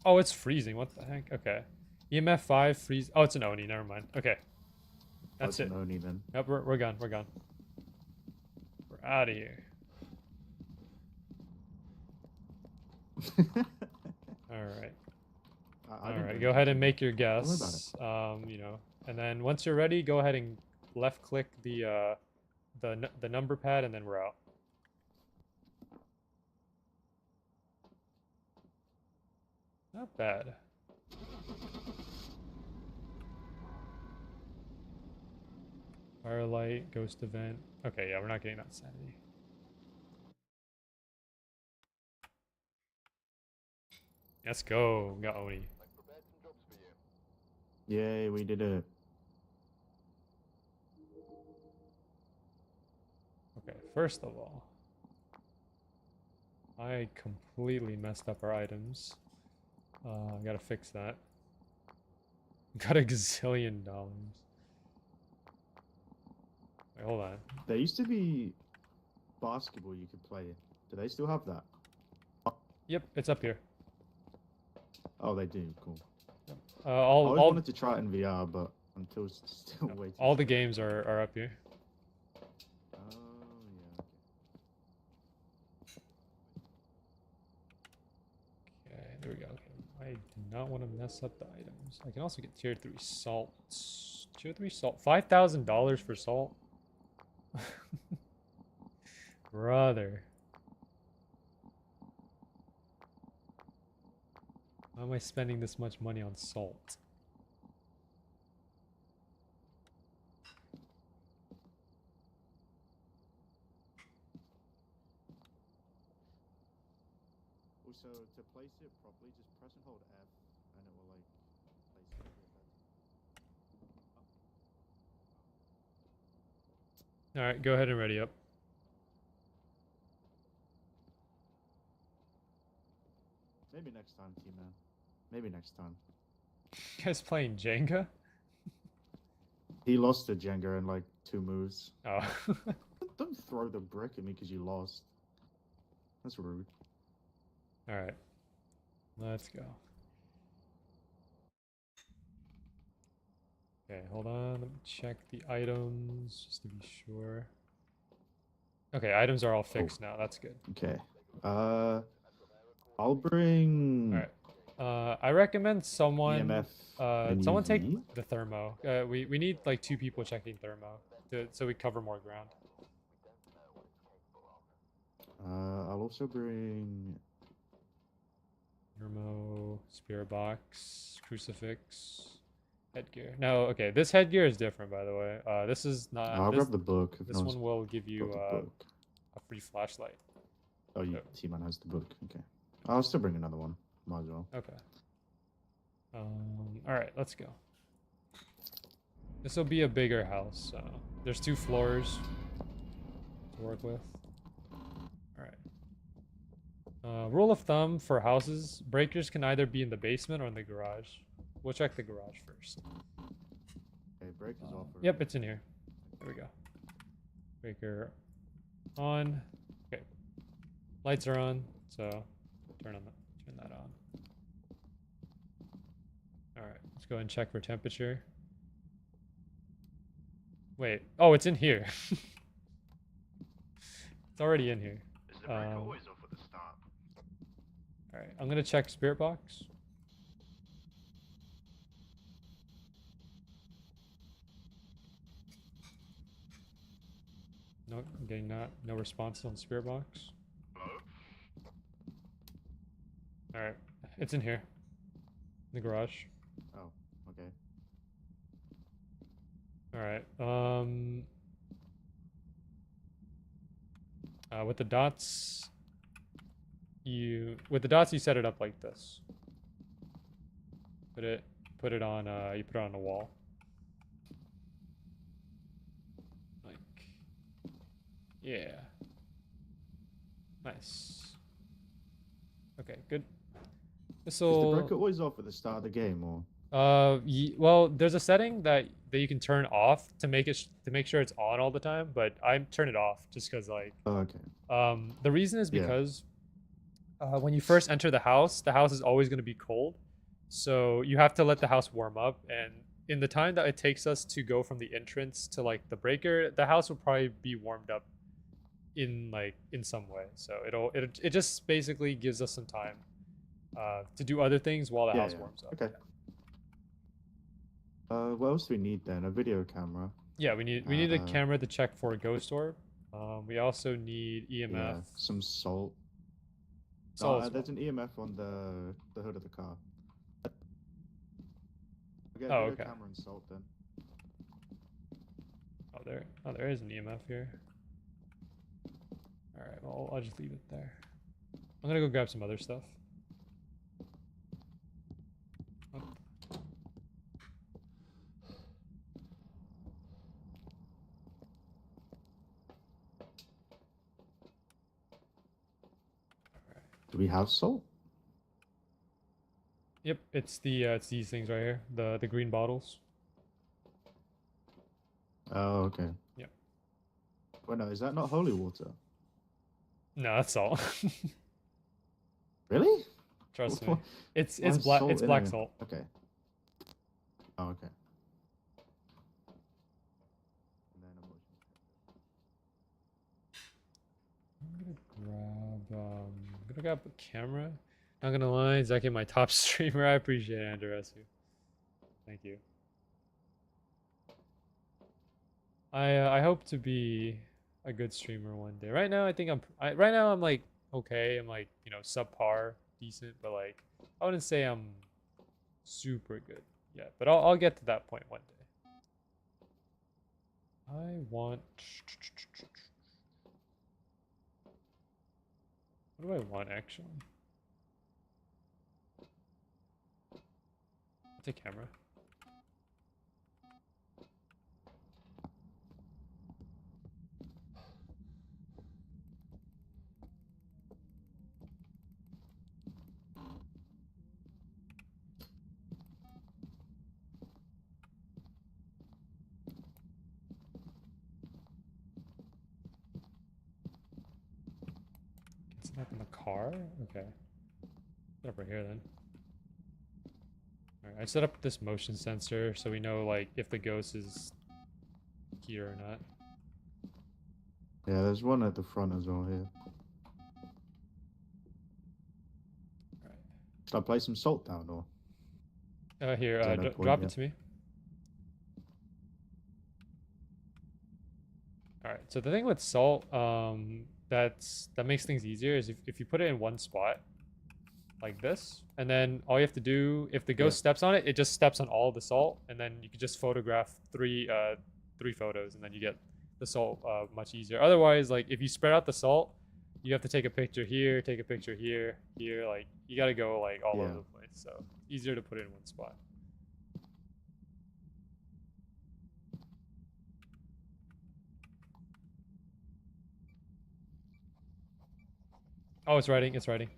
Oh, it's freezing. What the heck? Okay. EMF 5 freeze. Oh, it's an Oni. Never mind. Okay. That's it. Only then. Yep, we're gone. We're gone. We're out of here. All right. All right. Go ahead and make your guess. You know, and then once you're ready, go ahead and left click the number pad, and then we're out. Not bad. Firelight, ghost event. Okay, yeah, we're not getting that sanity. Let's go. We got Oni. I've prepared some jobs for you. Yay, we did it. Okay, first of all, I completely messed up our items. I gotta fix that. Got a gazillion dollars. Wait, hold on. There used to be basketball you could play. Do they still have that? Yep, it's up here. Oh, they do. Cool. I All wanted to try it in VR, but until it's still waiting. all the games are up here. Oh, yeah. Okay, there we go. Okay. I do not want to mess up the items. I can also get tier 3 salt. Tier 3 salt. $5,000 for salt? Brother. Why am I spending this much money on salt? Also, to place it properly, just press and hold F, and it will like place it a bit better. Alright, go ahead and ready up. Maybe next time, T-Man. Maybe next time. You guys playing Jenga? He lost to Jenga in like 2 moves. Oh. Don't throw the brick at me because you lost. That's rude. Alright. Let's go. Okay, hold on. Let me check the items just to be sure. Okay, items are all fixed now. That's good. Okay. I'll bring Alright. I recommend someone EMF. someone take UV. the thermo. We need like 2 people checking thermo so we cover more ground. I'll also bring Thermo, spirit box, crucifix, headgear. No, okay, this headgear is different, by the way. This is not. I'll grab the book. If This no one's one will give you got the book. a free flashlight. Oh, so- T-Man has the book. Okay. I'll still bring another one. Might as well. Okay. All right, let's go. This will be a bigger house. So there's 2 floors to work with. All right. Rule of thumb for houses: breakers can either be in the basement or in the garage. We'll check the garage first. Okay, break is off. Yep, it's in here. There we go. Breaker on. Okay. Lights are on, so turn that on. All right, let's go and check for temperature. Wait. Oh, it's in here. It's already in here. Is the breaker always off at the start? All right, I'm gonna check spirit box. No, I'm getting no response on spirit box. Hello? All right, it's in here, in the garage. Oh, okay. All right. With the dots, you set it up like this. Put it on you put it on a wall. Like, yeah. Nice. Okay, good. Is the This'll breaker always off at the start of the game, or? well, there's a setting that you can turn off to make sure it's on all the time, but I turn it off just because like Oh, okay. the reason is Yeah. because when you first enter the house is always going to be cold, so you have to let the house warm up, and in the time that it takes us to go from the entrance to like the breaker, the house will probably be warmed up in some way, so it just basically gives us some time to do other things while the house warms up. Okay. What else do we need then? A video camera. Yeah, we need a camera to check for a ghost orb. We also need EMF. Yeah, some salt. Salt. No, there's an EMF on the hood of the car. Okay, Oh, video okay. camera and salt then. There is an EMF here. All right, well, I'll just leave it there. I'm gonna go grab some other stuff. Oh. Do we have salt? Yep, it's these things right here, the green bottles. Oh, okay. Yep. Well, no, is that not holy water? No, that's salt. Really? Trust me. Why It's is black. salt It's in black it? salt. Okay. Oh, okay. And then I'm gonna grab a camera. Not gonna lie, Zach is my top streamer. I appreciate it, Andresu. Thank you. I hope to be a good streamer one day. Right now, I think right now I'm like okay. I'm like, you know, subpar, decent, but like I wouldn't say I'm super good yet. But I'll get to that point one day. I want. What do I want actually? It's a camera. It's up in the car? Okay. Set up right here then. Alright, I set up this motion sensor so we know like if the ghost is here or not. Yeah, there's one at the front as well here. Alright. Should I place some salt down or? Here, Is there no point drop it yet? to me. Alright, so the thing with salt, that makes things easier is if you put it in one spot, like this, and then all you have to do, if the ghost steps on it, it just steps on all the salt, and then you can just photograph three photos, and then you get the salt much easier. Otherwise, like if you spread out the salt, you have to take a picture here, take a picture here, like you gotta go like all over the place. So easier to put it in one spot. Oh, it's writing. It's writing.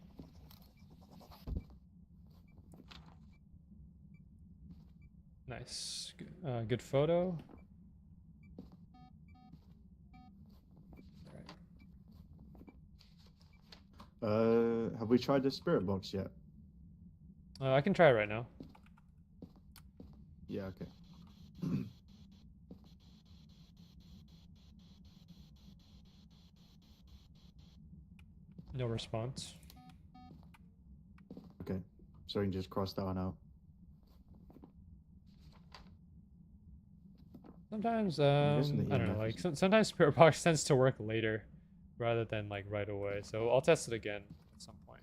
Nice. Good photo. Have we tried the spirit box yet? I can try it right now. Yeah, okay. No response. Okay. So we can just cross that one out. Sometimes, guessing the I don't know, EMF like isn't- sometimes Spirit Box tends to work later rather than like right away. So I'll test it again at some point.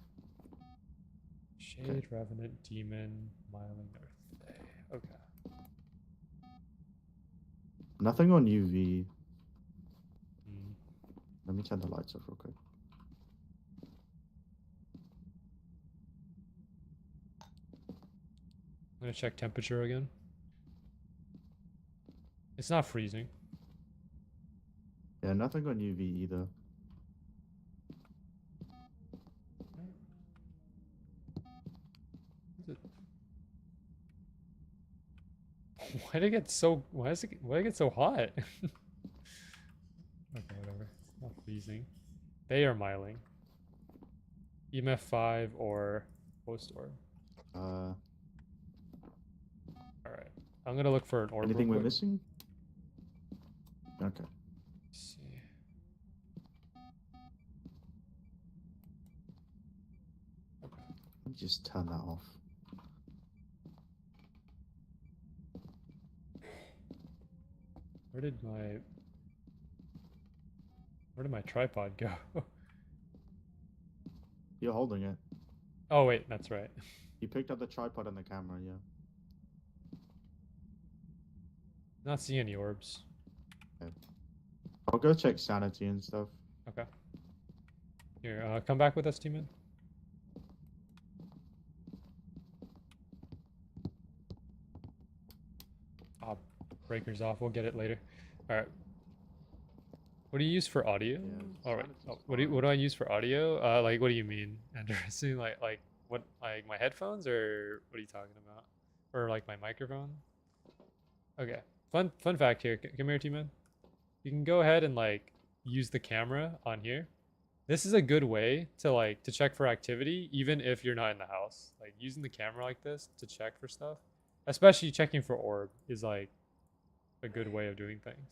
Shade, Revenant, Demon, Myling, Earth. Okay. Nothing on UV. Hmm. Let me turn the lights off real quick. I'm gonna check temperature again. It's not freezing. Yeah, nothing on UV either. Is it... Why did it get so? Why did it get so hot? Okay, whatever. It's not freezing. They are Myling. EMF 5 or post orb. Alright. I'm gonna look for an orb. Anything real we're quick. missing? Okay. Let's see. Okay. Let me just turn that off. Where did my tripod go? You're holding it. Oh wait, that's right. You picked up the tripod and the camera, yeah. Not seeing any orbs. I'll go check sanity and stuff. Okay. Here, come back with us, T-Man. Ah, breaker's off. We'll get it later. All right. What do you use for audio? Yeah, All right. sanity's Oh, what do I use for audio? Like, what do you mean? Interesting. Like what? Like my headphones, or what are you talking about? Or like my microphone? Okay. Fun fact here. Come here, T-Man. You can go ahead and like use the camera on here. This is a good way to check for activity even if you're not in the house. Like using the camera like this to check for stuff, especially checking for orb, is like a good way of doing things.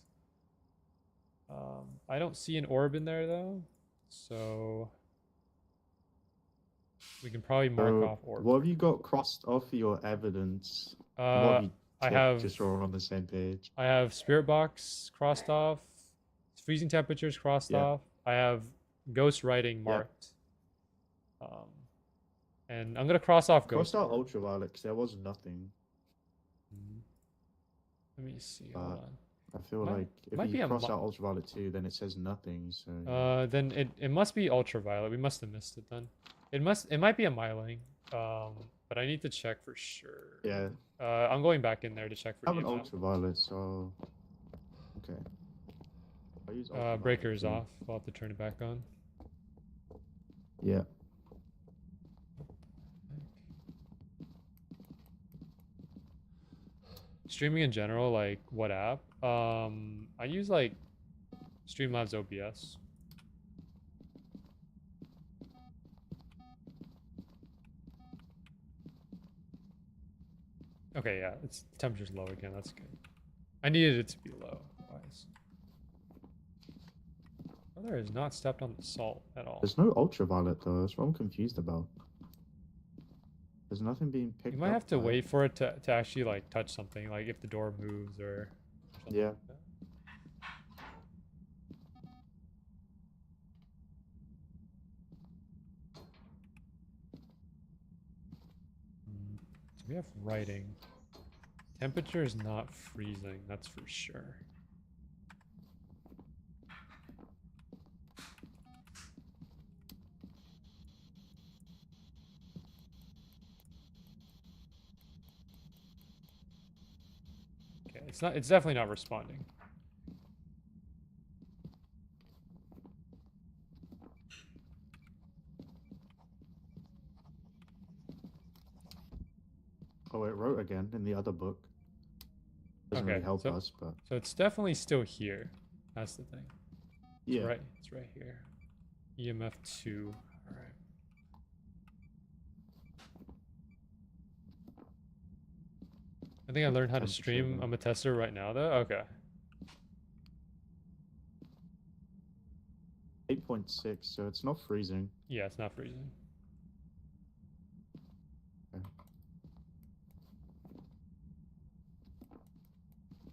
I don't see an orb in there though, so we can probably mark off orb. What have you got crossed off your evidence? What have you I ticked have just so we're on the same page? I have spirit box crossed off, freezing temperatures crossed Yeah. off. I have ghost writing Yeah. marked. And I'm gonna cross off ghost. Crossed out orb. ultraviolet because there was nothing. Let me see. Hold on. I feel Might- like if might be you a cross mo- out ultraviolet too, then it says nothing. So Then it must be ultraviolet. We must have missed it then. It might be a Myling. But I need to check for sure. yeah, I'm going back in there to check for I have an EMF. ultraviolet. So okay. I'll use ultraviolet Breaker is too. off. I'll have to turn it back on. Yeah. Streaming in general, like what app? I use like Streamlabs OBS. Okay, yeah, it's temperature's low again. That's good. I needed it to be low. Otherwise, brother has not stepped on the salt at all. There's no ultraviolet though. That's what I'm confused about. There's nothing being picked up. You might have to by it. wait for it to actually like touch something, like if the door moves or something Yeah. like that. So we have writing. Temperature is not freezing, that's for sure. Okay, it's definitely not responding. Oh, it wrote again in the other book. Doesn't Okay, really help so- us, but So it's definitely still here. That's the thing. It's yeah. right. It's right here. EMF 2. All right. I think I learned how to Temperature stream. again. I'm a tester right now, though. Okay. 8.6, so it's not freezing. Yeah, it's not freezing. Okay.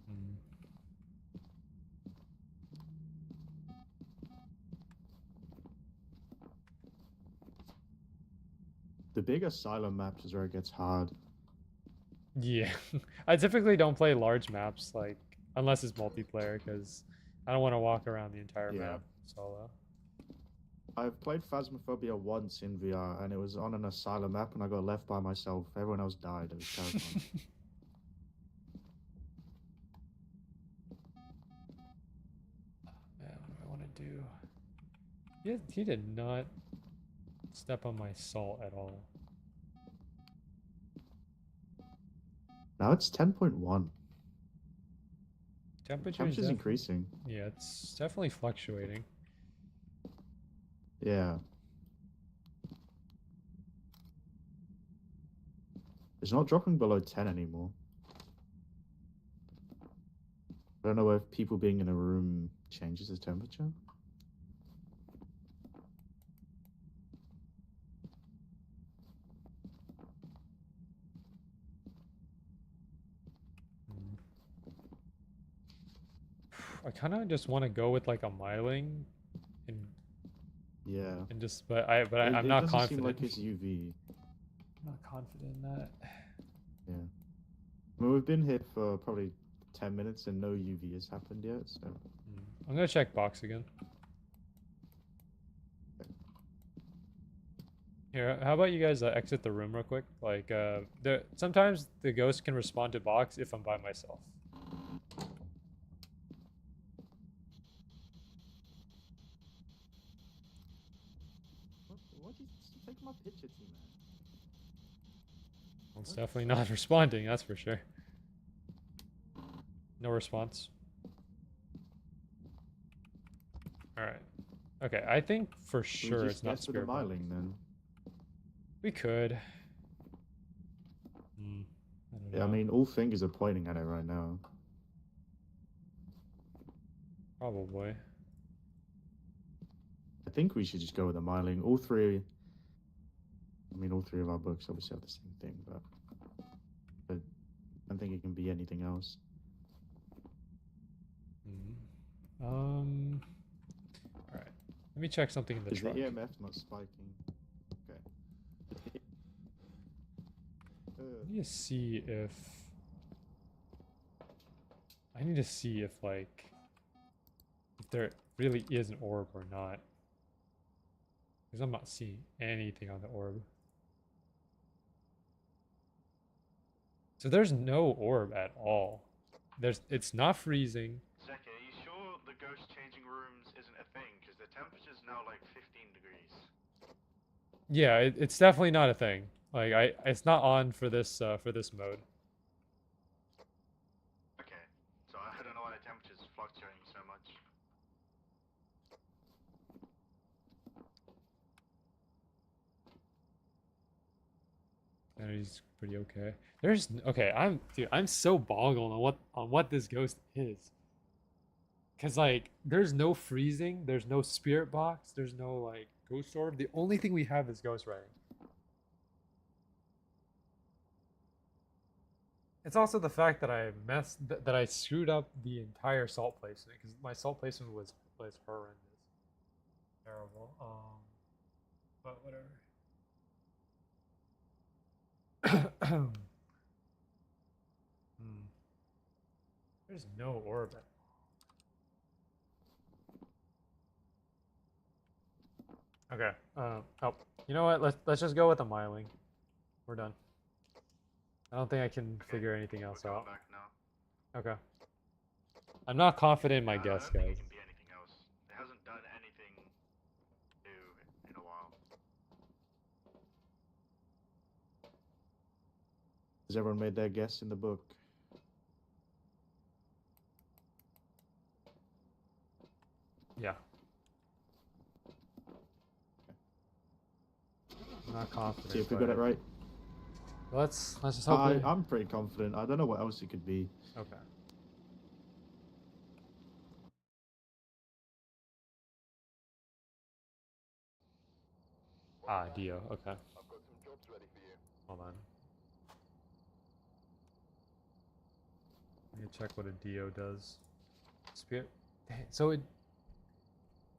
Hmm. The big asylum maps is where it gets hard. Yeah, I typically don't play large maps, like, unless it's multiplayer, because I don't want to walk around the entire Yeah. map solo. I've played Phasmophobia once in VR, and it was on an asylum map, and I got left by myself. Everyone else died. It was terrifying. Man, what do I want to do? He did not step on my salt at all. Now it's 10.1. Temperature's increasing. Yeah, it's definitely fluctuating. Yeah. It's not dropping below 10 anymore. I don't know if people being in a room changes the temperature. I kind of just want to go with like a miling, and Yeah. just, but I'm It not doesn't confident. seem like it's UV. I'm not confident in that. Yeah. I mean, we've been here for probably 10 minutes and no UV has happened yet, so... I'm gonna check box again. Here, how about you guys exit the room real quick? Like, sometimes the ghost can respond to box if I'm by myself. What is take my picture to, man? It's definitely not responding, that's for sure. No response. Alright. Okay, I think for sure it's not for the spirit box. miling then. We could. I don't Yeah, I know. mean, all fingers are pointing at it right now. Probably. I think we should just go with the miling. All three of our books obviously have the same thing, but I don't think it can be anything else. Alright. Let me check something in the Is the truck. EMF not spiking? Okay. I need to see if... like, if there really is an orb or not. Because I'm not seeing anything on the orb. So there's no orb at all. It's not freezing. Zeki, are you sure the ghost changing rooms isn't a thing? Because the temperature's now like 15 degrees. Yeah, it's definitely not a thing. Like it's not on for this mode. Okay, so I don't know why the temperature's fluctuating so much. And he's pretty okay. Okay, I'm so boggled on what this ghost is. Cause like there's no freezing, there's no spirit box, there's no like ghost orb. The only thing we have is ghost writing. It's also the fact that that I screwed up the entire salt placement because my salt placement was horrendous, terrible. But whatever. There's no orbit. Okay. Oh, you know what? Let's just go with the miling. We're done. I don't think I can figure anything else out. Back now. Okay. I'm not confident in my I guess, don't think guys. it can be anything else. It hasn't done anything new in a while. Has everyone made their guess in the book? Yeah. I'm not confident. See if we but got it right. Let's just hope. I'm pretty confident. I don't know what else it could be. Okay. Ah, Dio. Okay. I've got some jobs ready for you. Hold on. Let me check what a Dio does. Spirit. So it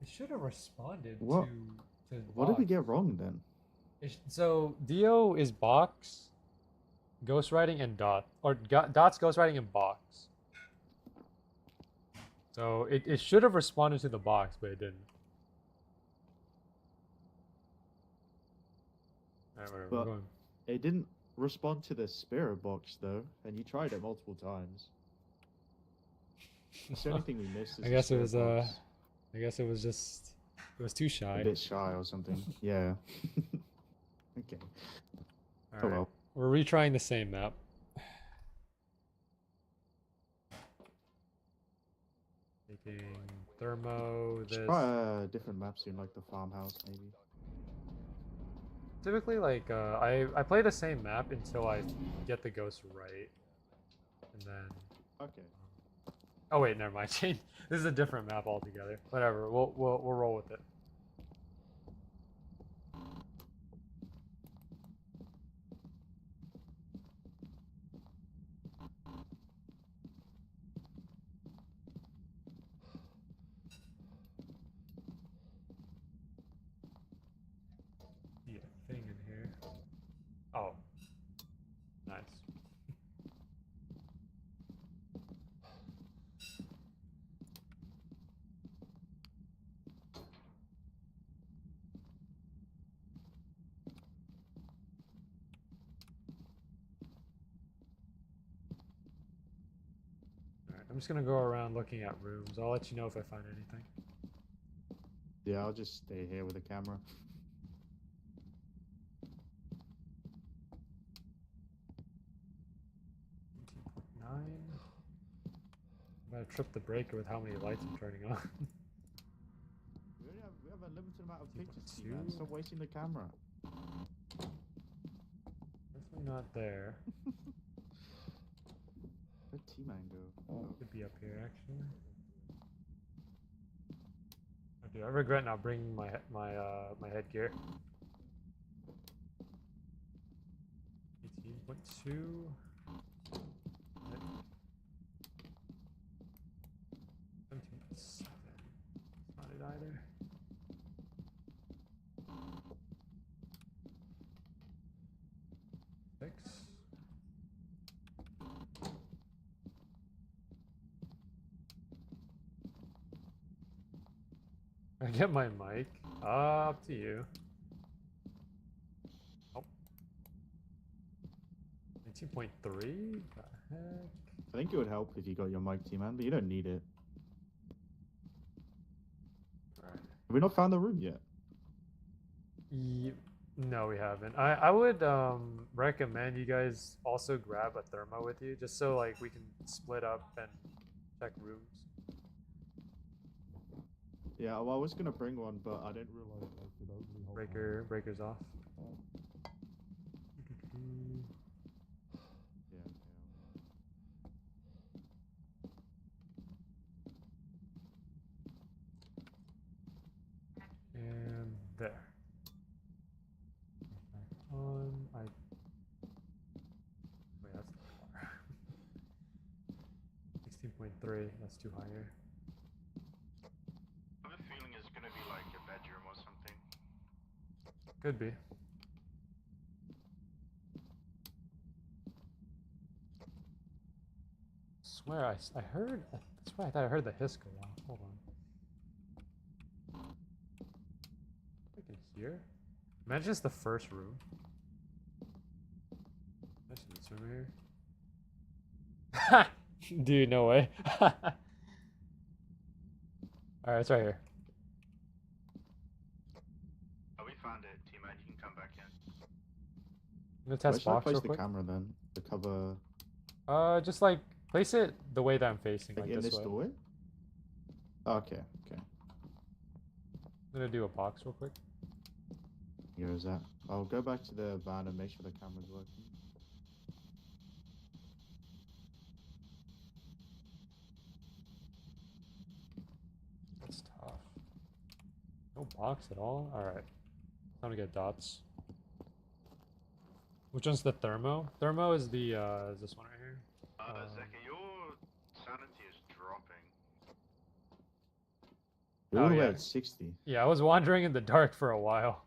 should have responded What? to What did we box. get wrong then? So Dio is box, ghostwriting, and dot, or dot's ghostwriting and box. So it should have responded to the box, but it didn't. Alright, whatever. But We're going. it didn't respond to the spirit box though, and you tried it multiple times. That's the only thing we missed. Is I the guess it spirit was box. I guess it was just it was too shy. A bit shy or something. Yeah. Okay. All Oh right. well. We're retrying the same map. Taking thermo. Let's This. try a different map soon, like the farmhouse maybe. Typically, like I play the same map until I get the ghost right, and then. Okay. Oh wait, never mind. Change. This is a different map altogether. Whatever. We'll roll with it. Yeah, thing in here. Oh, nice. Alright, I'm just gonna go around looking at rooms. I'll let you know if I find anything. Yeah, I'll just stay here with the camera. Nine. I'm gonna trip the breaker with how many lights I'm turning on. We have a limited amount of pictures to see, 2.2. man. Stop wasting the camera. Definitely not there. Where'd T-Man go? Could be up here actually. Oh, dude, I regret not bringing my my headgear. 18.2. 17.7. Not it either. Six. I get my mic. Up to you. Oh. 19.3? The heck? I think it would help if you got your mic, T-Man, but you don't need it. Right. Have we not found the room yet? No, we haven't. I would recommend you guys also grab a thermo with you, just so like we can split up and check rooms. Yeah, well, I was gonna bring one, but I didn't realize I could only hold Breakers off. Yeah, And there. Back on. Wait, that's too far. 16.3. That's too high here. I have a feeling it's gonna be like a bedroom or something. Could be. Swear I heard. I swear I thought I heard the hiss go off. Hold on. I can hear. Imagine it's the first room. Imagine this room here. Dude, no way. Alright, it's right here. Oh, we found it, T-Man. You can come back in. I'm gonna test Where should I box place real the quick. camera then? To cover Just like place it the way that I'm facing, like like in this this way. doorway? Okay, okay. I'm gonna do a box real quick. Here is that. I'll go back to the van and make sure the camera's working. That's tough. No box at all? Alright. Time to get dots. Which one's the thermo? Thermo is the, is this one right here? Zeka, your sanity is dropping. We're all the way yeah. at 60. Yeah, I was wandering in the dark for a while.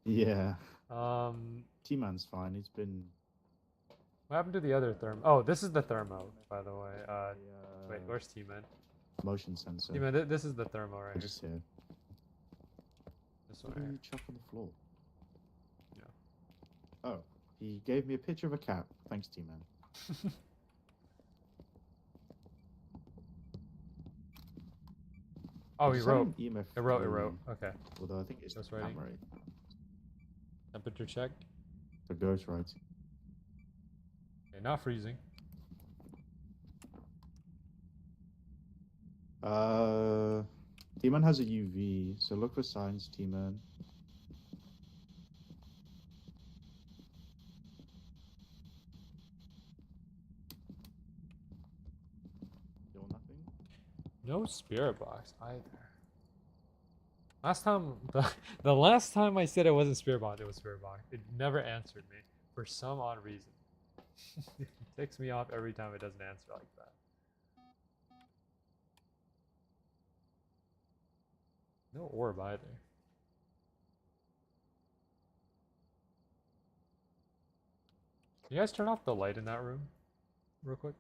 Yeah. Um, T-Man's fine. He's been. what happened to the other thermo? Oh, this is the thermo, by the way. Wait, the, where's T-Man? motion sensor. T-Man, this is the thermo right here. Just here. This one What right did here. you chuck on the floor? Yeah. Oh, he gave me a picture of a cat. Thanks, T-Man. Oh, he Is that wrote. an EMF It wrote, it 3? wrote. Okay. Although I think it's Ghost the writing. camera. Temperature check. The ghost writing. Okay, not freezing. T-Man has a UV, so look for signs, T-Man. Still nothing? No spirit box either. Last time, the last time I said it wasn't spirit box, it was spirit box. It never answered me for some odd reason. It ticks me off every time it doesn't answer like that. No orb either. Can you guys turn off the light in that room real quick?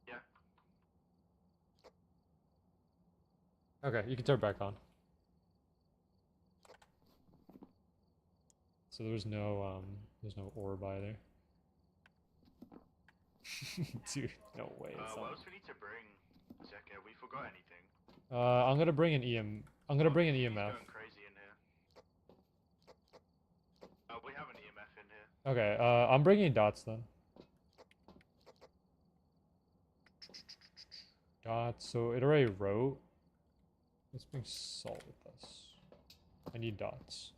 Yeah. Okay, you can turn it back on. So there's no orb either. Dude, no way. It's What not. else we need to bring, Zeka? We forgot anything. I'm gonna bring an I'm gonna bring an He's EMF. going crazy in here. We have an EMF in here. Okay, I'm bringing dots then. Dots. So it already wrote. Let's bring salt with us. I need dots.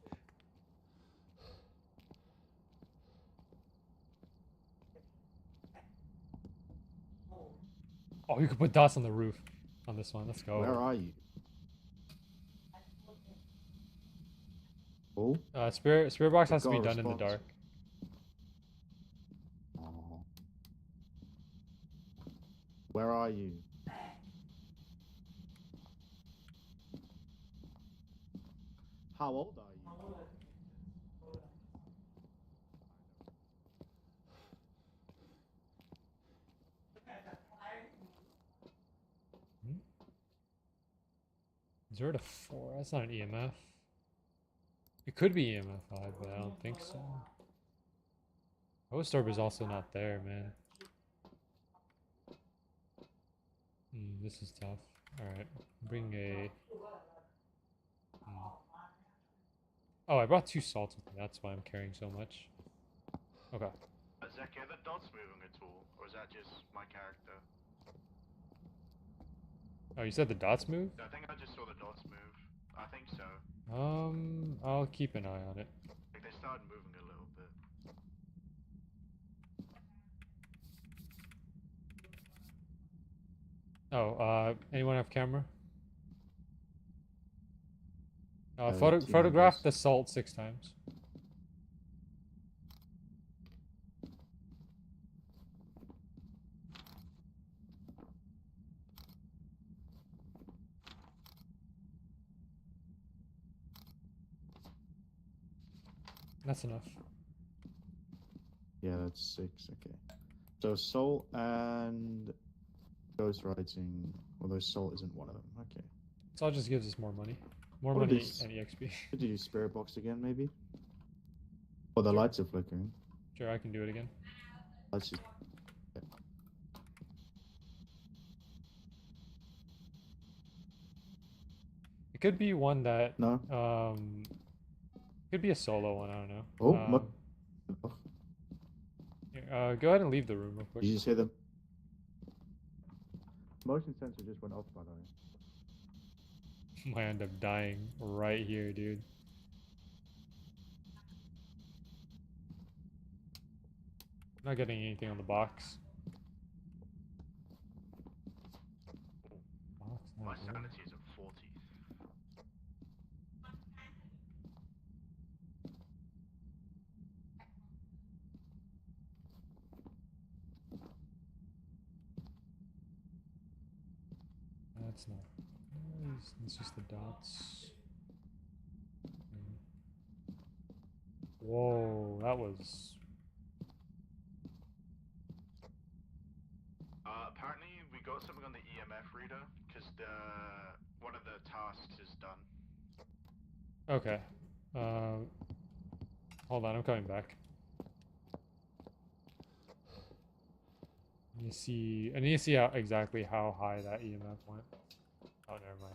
Oh, you can put dots on the roof on this one. Let's go. Where are you? Oh? Spirit box has to be Got a done in the response. dark. Oh. Where are you? How old are you? Hmm? 0 to 4. That's not an EMF. It could be EMF 5, but I don't think so. Ghost orb is also not there, man. This is tough. Alright, bring a... Oh, I brought 2 salts with me. That's why I'm carrying so much. Okay. Zeka, are the dots moving at all? Or is that just my character? Oh, you said the dots move? I think I just saw the dots move. I think so. I'll keep an eye on it. Like they started moving a little bit. Oh, anyone have camera? T-Man Photograph does. the salt 6 times. That's enough. Yeah, that's 6. Okay. So salt and ghost writing. Although salt isn't one of them. Okay. Salt just gives us more money. More What are money these? and EXP. Could you do spirit box again, maybe? Oh, the Sure. lights are flickering. Sure, I can do it again. Lights just... It could be one that No. could be a solo one. I don't know. Oh, Go ahead and leave the room real quick. Did you say the motion sensor just went off, by the way? Might end up dying right here, dude. Not getting anything on the box. Box My not moving. sanity is at 40. That's not. It's just the dots. Whoa, that was. Apparently we got something on the EMF reader because one of the tasks is done. Okay. Hold on, I'm coming back. I need to see exactly how high that EMF went. Oh, never mind.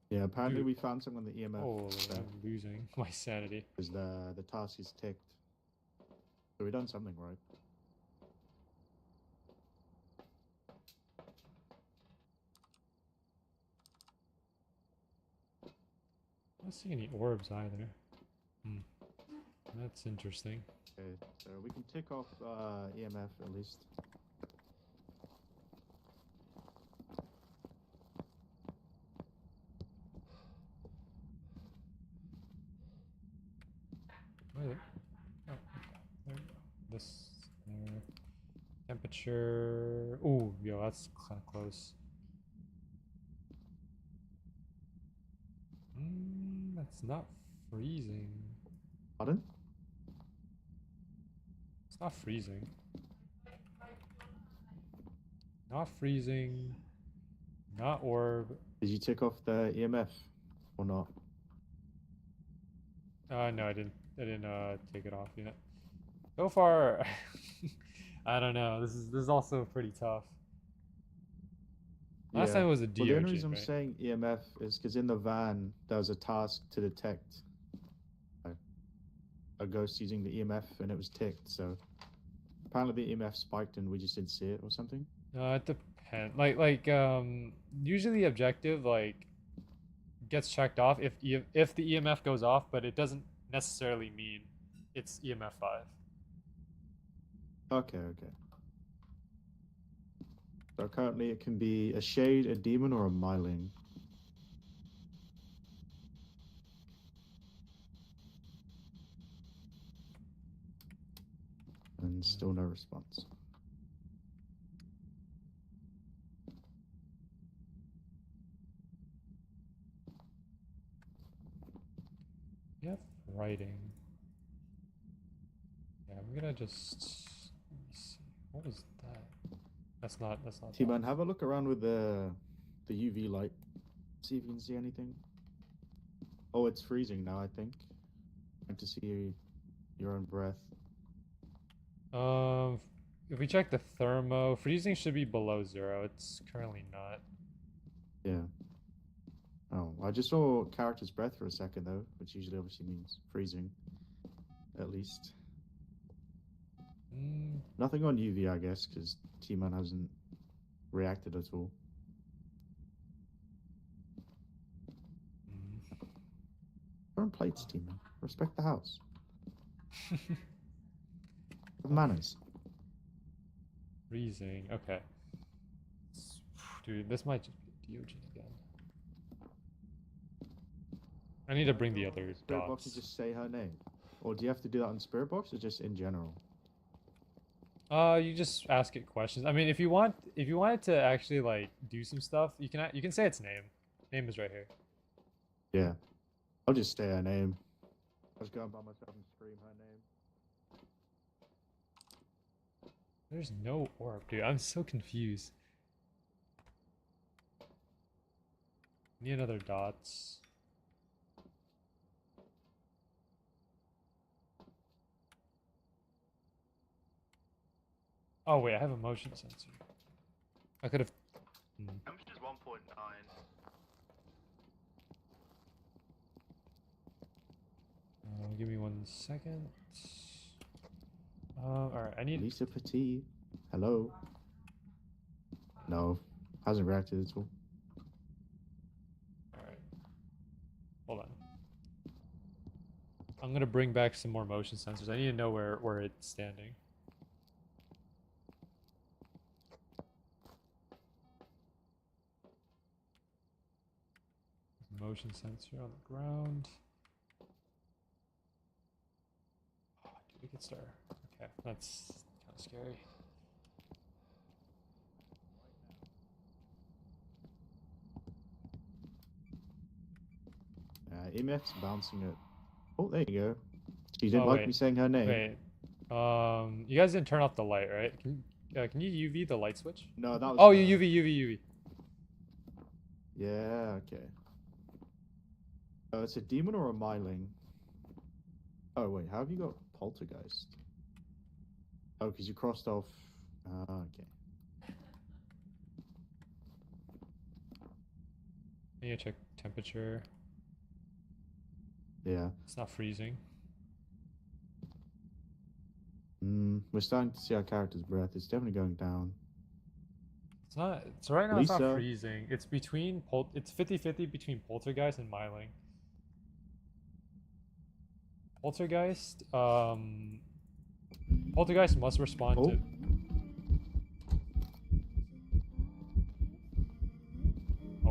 Yeah, apparently Dude. we found something on the EMF. Oh, I'm losing my sanity. Because the task is ticked. So we done something right. I don't see any orbs either. That's interesting. Okay, so we can tick off EMF at least. Where is it? Oh, okay. There we go. This there. Temperature. Ooh, yo, that's kind of close. That's not freezing. Pardon? It's not freezing. Not freezing. Not orb. Did you tick off the EMF or not? No, I didn't take it off yet. So far, I don't know. This is also pretty tough. Last time it was a Well, the only DOG, reason I'm right? saying EMF is because in the van there was a task to detect a ghost using the EMF and it was ticked. So apparently the EMF spiked and we just didn't see it or something. It depends. Usually the objective gets checked off if the EMF goes off, but it doesn't necessarily mean it's EMF 5. Okay. So currently it can be a shade, a demon, or a myling. And still no response. Yep, writing. Yeah, I'm gonna just let me see. What was that? That's not T-Man, have a look around with the UV light. See if you can see anything. Oh, it's freezing now, I think. I have to see your own breath. If we check the thermo, freezing should be below 0. It's currently not. Yeah. Oh, I just saw character's breath for a second though, which usually obviously means freezing. At least. Nothing on UV, I guess, because T-Man hasn't reacted at all. Burn plates, T-Man. Respect the house. Have manners. Freezing. Okay. Dude, this might just be Diogen again. I need to bring the other Spirit box to dots. just say her name, or do you have to do that on Spirit box or just in general? You just ask it questions. I mean, if you wanted to actually do some stuff, you can say its name. Name is right here. Yeah, I'll just say her name. I was going by myself and scream her name. There's no orb, dude. I'm so confused. Need another dots. Oh wait, I have a motion sensor. I could have. Temperature is 1.9. Give me 1 second. Alright, I need... Lisa Petit. Hello. No, hasn't reacted at all. Alright. Hold on. I'm gonna bring back some more motion sensors. I need to know where it's standing. Motion sensor on the ground. Oh, dude, we could start. Okay, that's kind of scary. EMF's bouncing it. Oh, there you go. She didn't Oh, like wait. me saying her name. Wait. You guys didn't turn off the light, right? Can you UV the light switch? No, that was. Oh, her. you UV. Yeah. Okay. Oh, it's a demon or a myling? Oh wait, how have you got poltergeist? Oh, because you crossed off. Okay. I need to check temperature. Yeah. It's not freezing. We're starting to see our character's breath. It's definitely going down. It's not. So right now it's not Lisa. freezing. It's between It's 50-50 between poltergeist and myling. Poltergeist. Poltergeist must respond Oh. to.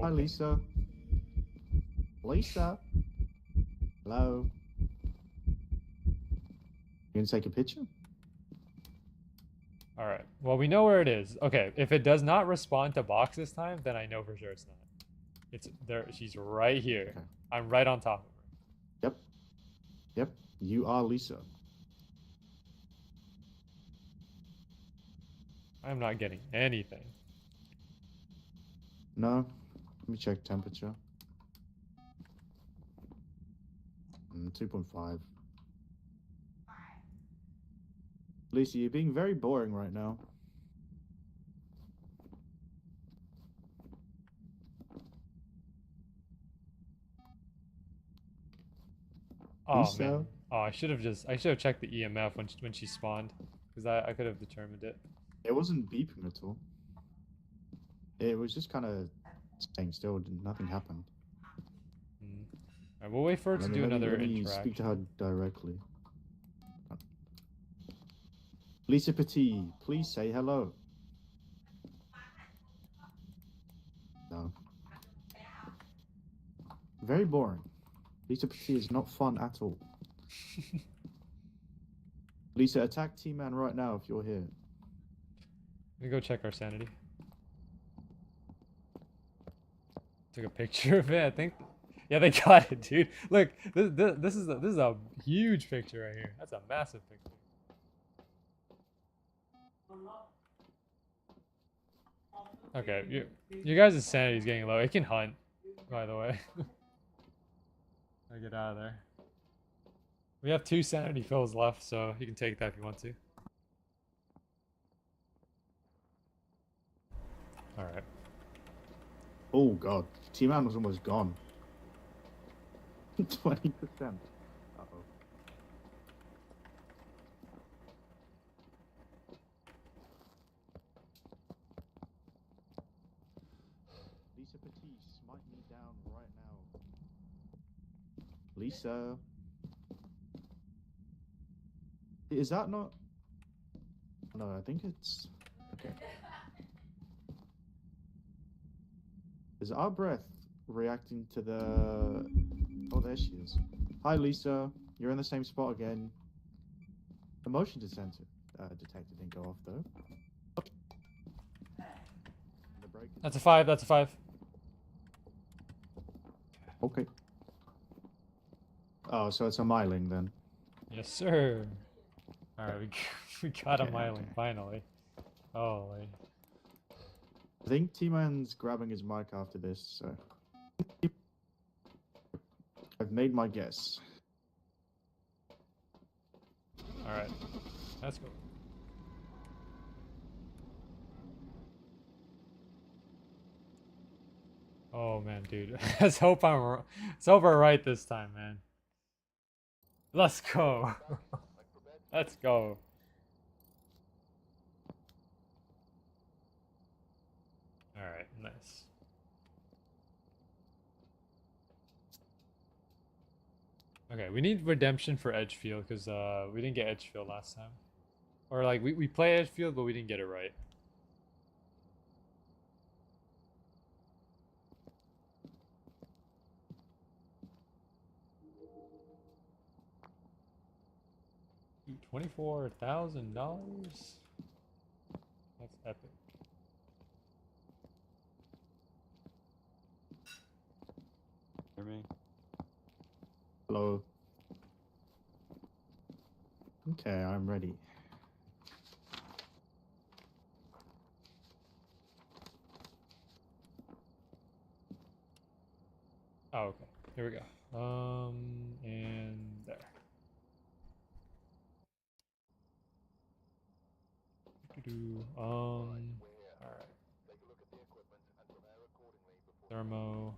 Hi, Lisa. Lisa. Hello. You gonna take a picture? All right. Well, we know where it is. Okay. If it does not respond to box this time, then I know for sure it's not. It's there. She's right here. Okay. I'm right on top of her. Yep. Yep. You are Lisa. I'm not getting anything. No. Let me check temperature. 2.5. Lisa, you're being very boring right now. Oh Lisa? man. Oh, I should have checked the EMF when she spawned, because I could have determined it. It wasn't beeping at all. It was just kind of staying still. Nothing happened. Alright, we'll wait for her to do another let me interaction. speak to her directly. Lisa Petit, please say hello. No. Very boring. Lisa Petit is not fun at all. Lisa, attack T-Man right now if you're here. Let me go check our sanity. Took a picture of it, I think. Yeah, they got it, dude. Look, this is a huge picture right here. That's a massive picture. Okay, you guys' sanity is getting low. It can hunt, by the way. I get out of there. We have 2 sanity fills left, so you can take that if you want to. All right. Oh god, T-Man was almost gone. 20%. Uh-oh. Lisa Petit, smite me down right now. Lisa. Is that not... No, I think it's... Okay. Is our breath reacting to the... Oh, there she is. Hi, Lisa. You're in the same spot again. The motion detector didn't go off, though. The brake is... That's a 5. That's a 5. Okay. Oh, so it's a myling then. Yes, sir. All right, we got a Okay, myling okay. finally. Holy. I think T-Man's grabbing his mic after this, so... I've made my guess. All right, let's go. Oh man, dude. Let's hope we're right this time, man. Let's go. Let's go. Okay, we need redemption for Edgefield because we didn't get Edgefield last time. Or like we play Edgefield but we didn't get it right. $24,000? That's epic. Hear me? Hello. Okay, I'm ready. Oh, okay. Here we go. And there. All right. Take a look at the equipment and prepare accordingly before Thermo,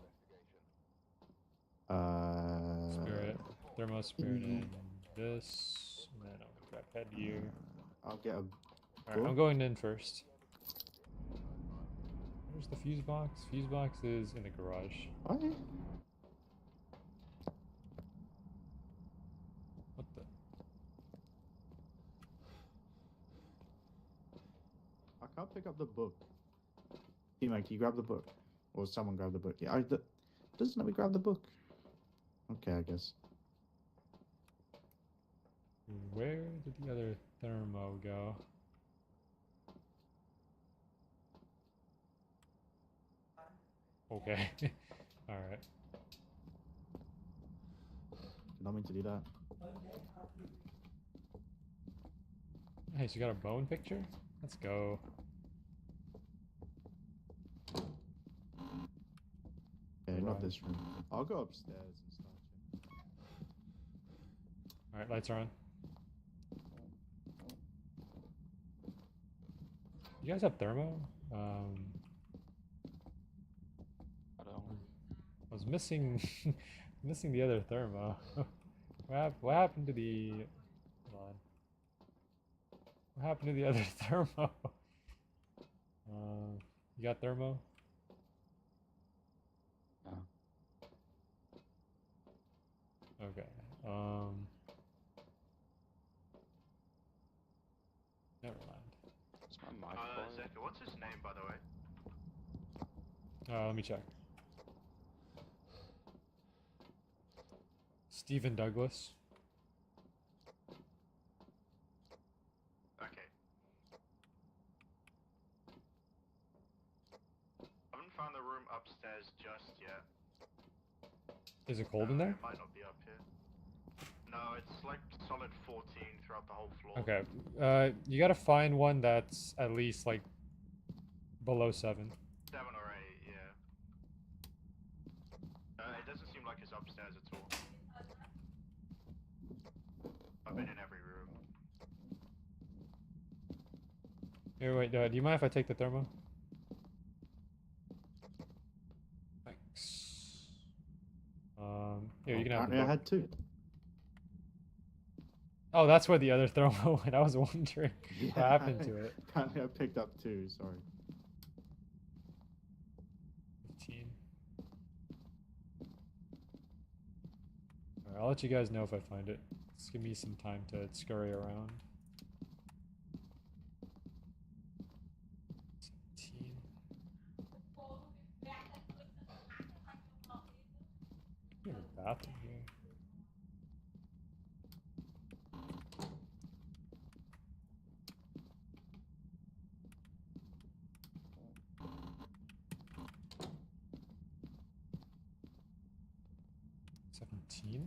investigation. spirit, thermo, spirit, and this. And then I'll grab headgear. I'll get a. All right, I'm going in first. Where's the fuse box? Fuse box is in the garage. What? What the? I can't pick up the book. Teammate, can you grab the book? Or someone grab the book? Yeah, doesn't let me grab the book. Okay, I guess. Where did the other thermo go? Okay. All right. Did not mean to do that. Hey, so you got a bone picture? Let's go. Okay, not Right. this room. I'll go upstairs and start checking. All right, lights are on. You guys have thermo? I don't. I was missing missing the other thermo. What happened to the? Hold on. What happened to the other thermo? You got thermo? No. Okay. Never mind. It's not my fault. Zephyr, what's his name, by the way? Let me check. Stephen Douglas. Okay. I haven't found the room upstairs just yet. Is it cold in there? It might not be up here. No, it's like solid 14 throughout the whole floor. Okay. You gotta find one that's at least like below 7. 7 or 8, yeah. It doesn't seem like it's upstairs at all. I've been in every room. Here, wait. Do you mind if I take the thermo? Thanks. Here, you can have the Apparently I book. had two. Oh, that's where the other thermo went. I was wondering what happened to it. Apparently I picked up two, sorry. 15. Alright, I'll let you guys know if I find it. Just give me some time to scurry around. 17. We have a bathroom here.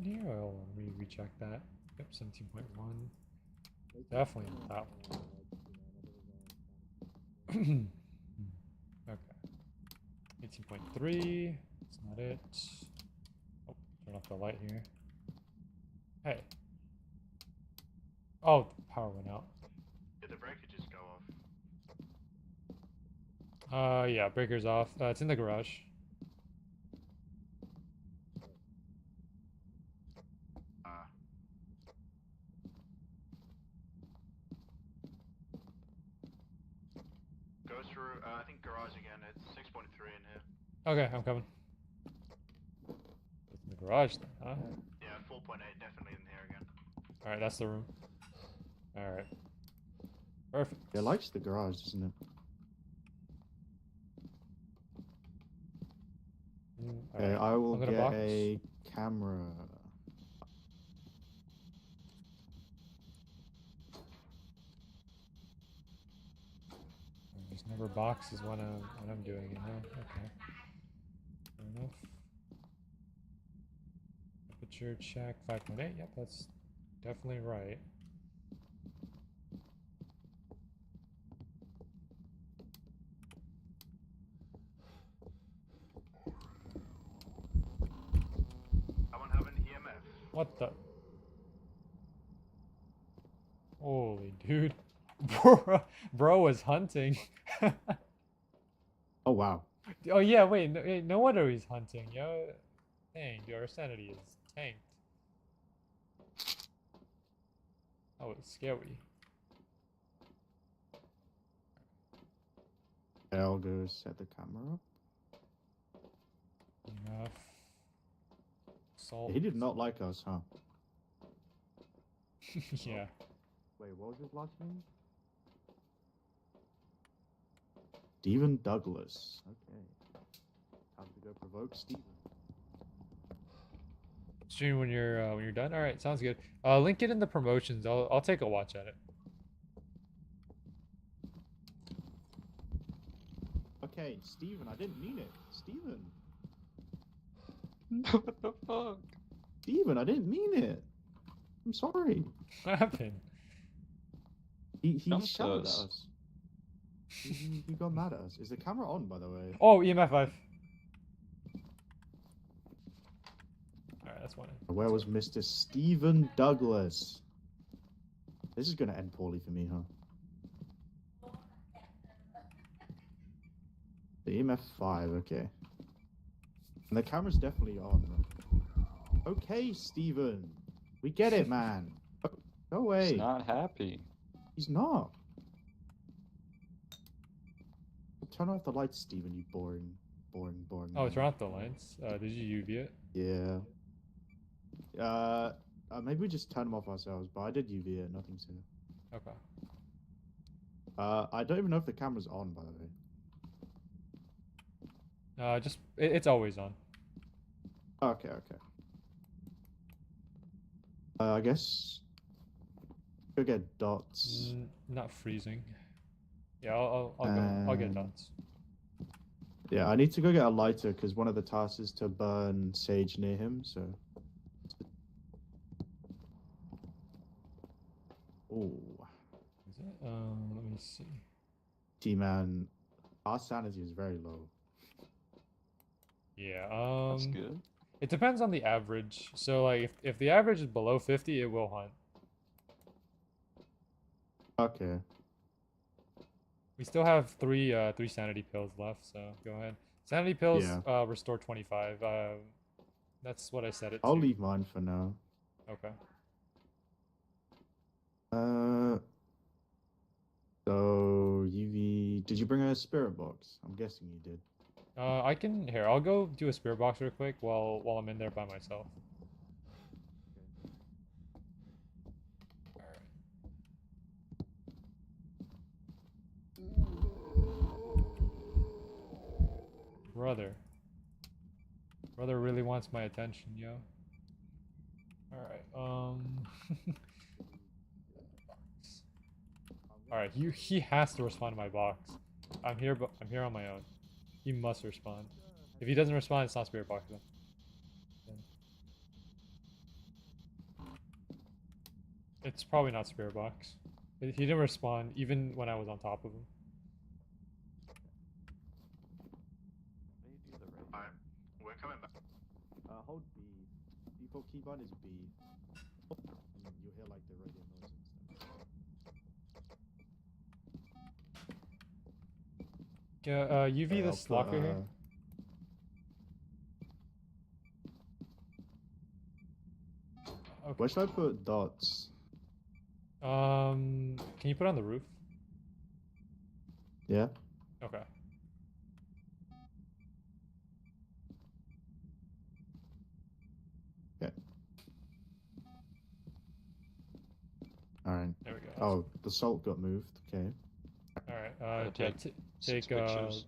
Here? Oh, let me recheck that. Yep, 17.1. Definitely not that one. Okay. 18.3. That's not it. Oh, turn off the light here. Hey. Oh, the power went out. Did the breaker just go off? Yeah, breaker's off. It's in the garage. Go through, I think garage again, it's 6.3 in here. Okay, I'm coming. It's in the garage then, huh? Yeah, 4.3 definitely in here again. All right, that's the room. All right. Perfect. It likes the garage, doesn't it? All Okay, right, I will I'm gonna get box. a camera. There's never boxes when I'm doing it. Huh? Okay. Fair enough. Temperature check 5.8. Yep, that's definitely right. Someone have an EMF. What the? Holy dude. Bro was hunting. Oh wow. Oh yeah, wait, no wonder he's hunting, yo. Dang, dude, our sanity is tanked. Oh, it's scary. I'll go set the camera up. Enough. Salt. He did not like us, huh? Yeah. Wait, what was his last name? Stephen Douglas. Okay. Time to go provoke Stephen. Stream when you're done. All right, sounds good. Link it in the promotions. I'll take a watch at it. Okay, Stephen, I didn't mean it. Stephen. What the fuck? Stephen, I didn't mean it. I'm sorry. What happened? He Jumped shouted at us. us. He got mad at us. Is the camera on, by the way? Oh, EMF 5. All right, that's one. Where was Mr. Stephen Douglas? This is gonna end poorly for me, huh? The EMF 5, okay. And the camera's definitely on. Okay, Stephen. We get it, man. Go away. He's not happy. He's not. Turn off the lights, Stephen, you boring. Oh, man. turn off the lights. Did you UV it? Yeah. Maybe we just turn them off ourselves, but I did UV it, nothing to. Okay. I don't even know if the camera's on, by the way. Just it's always on. Okay. I guess go get dots. Not freezing. Yeah, I'll get dots. Yeah, I need to go get a lighter because one of the tasks is to burn sage near him. So. Oh. Is it? Let me see. T-man, our sanity is very low. Yeah. That's good. It depends on the average. So like if the average is below 50, it will hunt. Okay. We still have three sanity pills left, so go ahead. Sanity pills restore 25. That's what I set it to. I'll leave mine for now. Okay. So UV. Did you bring a spirit box? I'm guessing you did. I can here. I'll go do a spirit box real quick while I'm in there by myself. Brother really wants my attention, yo. Alright, Alright, he has to respond to my box. I'm here on my own. He must respond. If he doesn't respond, it's not spirit box then. It's probably not spirit box. He didn't respond even when I was on top of him. Alright, we're coming back. Hold B. Default keybind is B. And you'll hear like the radio noise and stuff. Yeah, UV this locker here. Okay. Where should I put dots? Can you put it on the roof? Yeah. Okay. fine. There we go. Oh, the salt got moved. Okay. All right. take Take 6 pictures.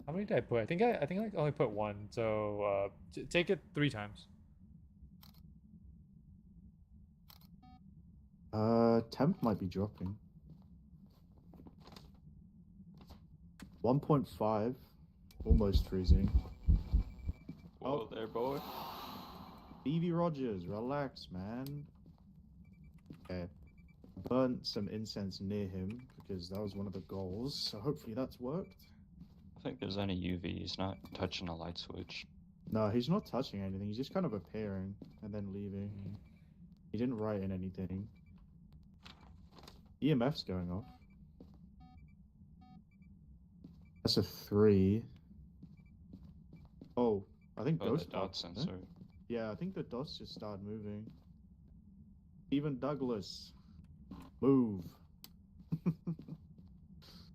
how many did I put? I think I only put one. So take it 3 times. Temp might be dropping. 1.5, almost freezing. Whoa there, boy. Evie Rogers, relax, man. Okay. Burnt some incense near him because that was one of the goals, so hopefully that's worked. I think there's any UV. He's not touching a light switch. No, he's not touching anything. He's just kind of appearing and then leaving. He didn't write in anything. EMF's going off. That's a 3. Oh, I think Oh, the ghost dot box, huh? sensor. Yeah, I think the dots just started moving. Stephen Douglas, move.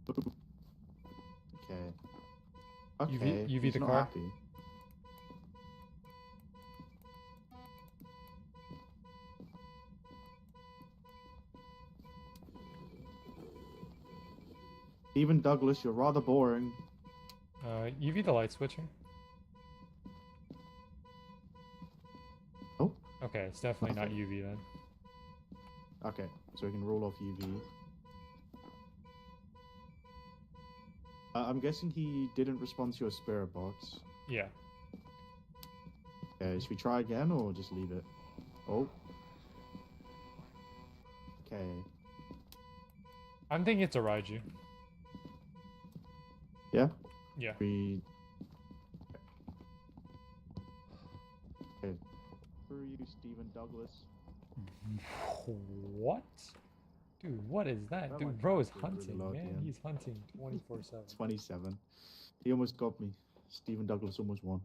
Okay. Okay. UV he's the not car? happy. Stephen Douglas, you're rather boring. UV the light switcher. Oh. Okay, it's definitely not UV then. Okay, so we can rule off UV. I'm guessing he didn't respond to your spirit box. Yeah. Okay, should we try again or just leave it? Oh. Okay. I'm thinking it's a Raiju. Yeah? Yeah. We... Okay. Screw you, Stephen Douglas. What? Dude, what is that? That Dude, might bro is be really hunting, low at the man. end. He's hunting 24/7. 27. He almost got me. Stephen Douglas almost won.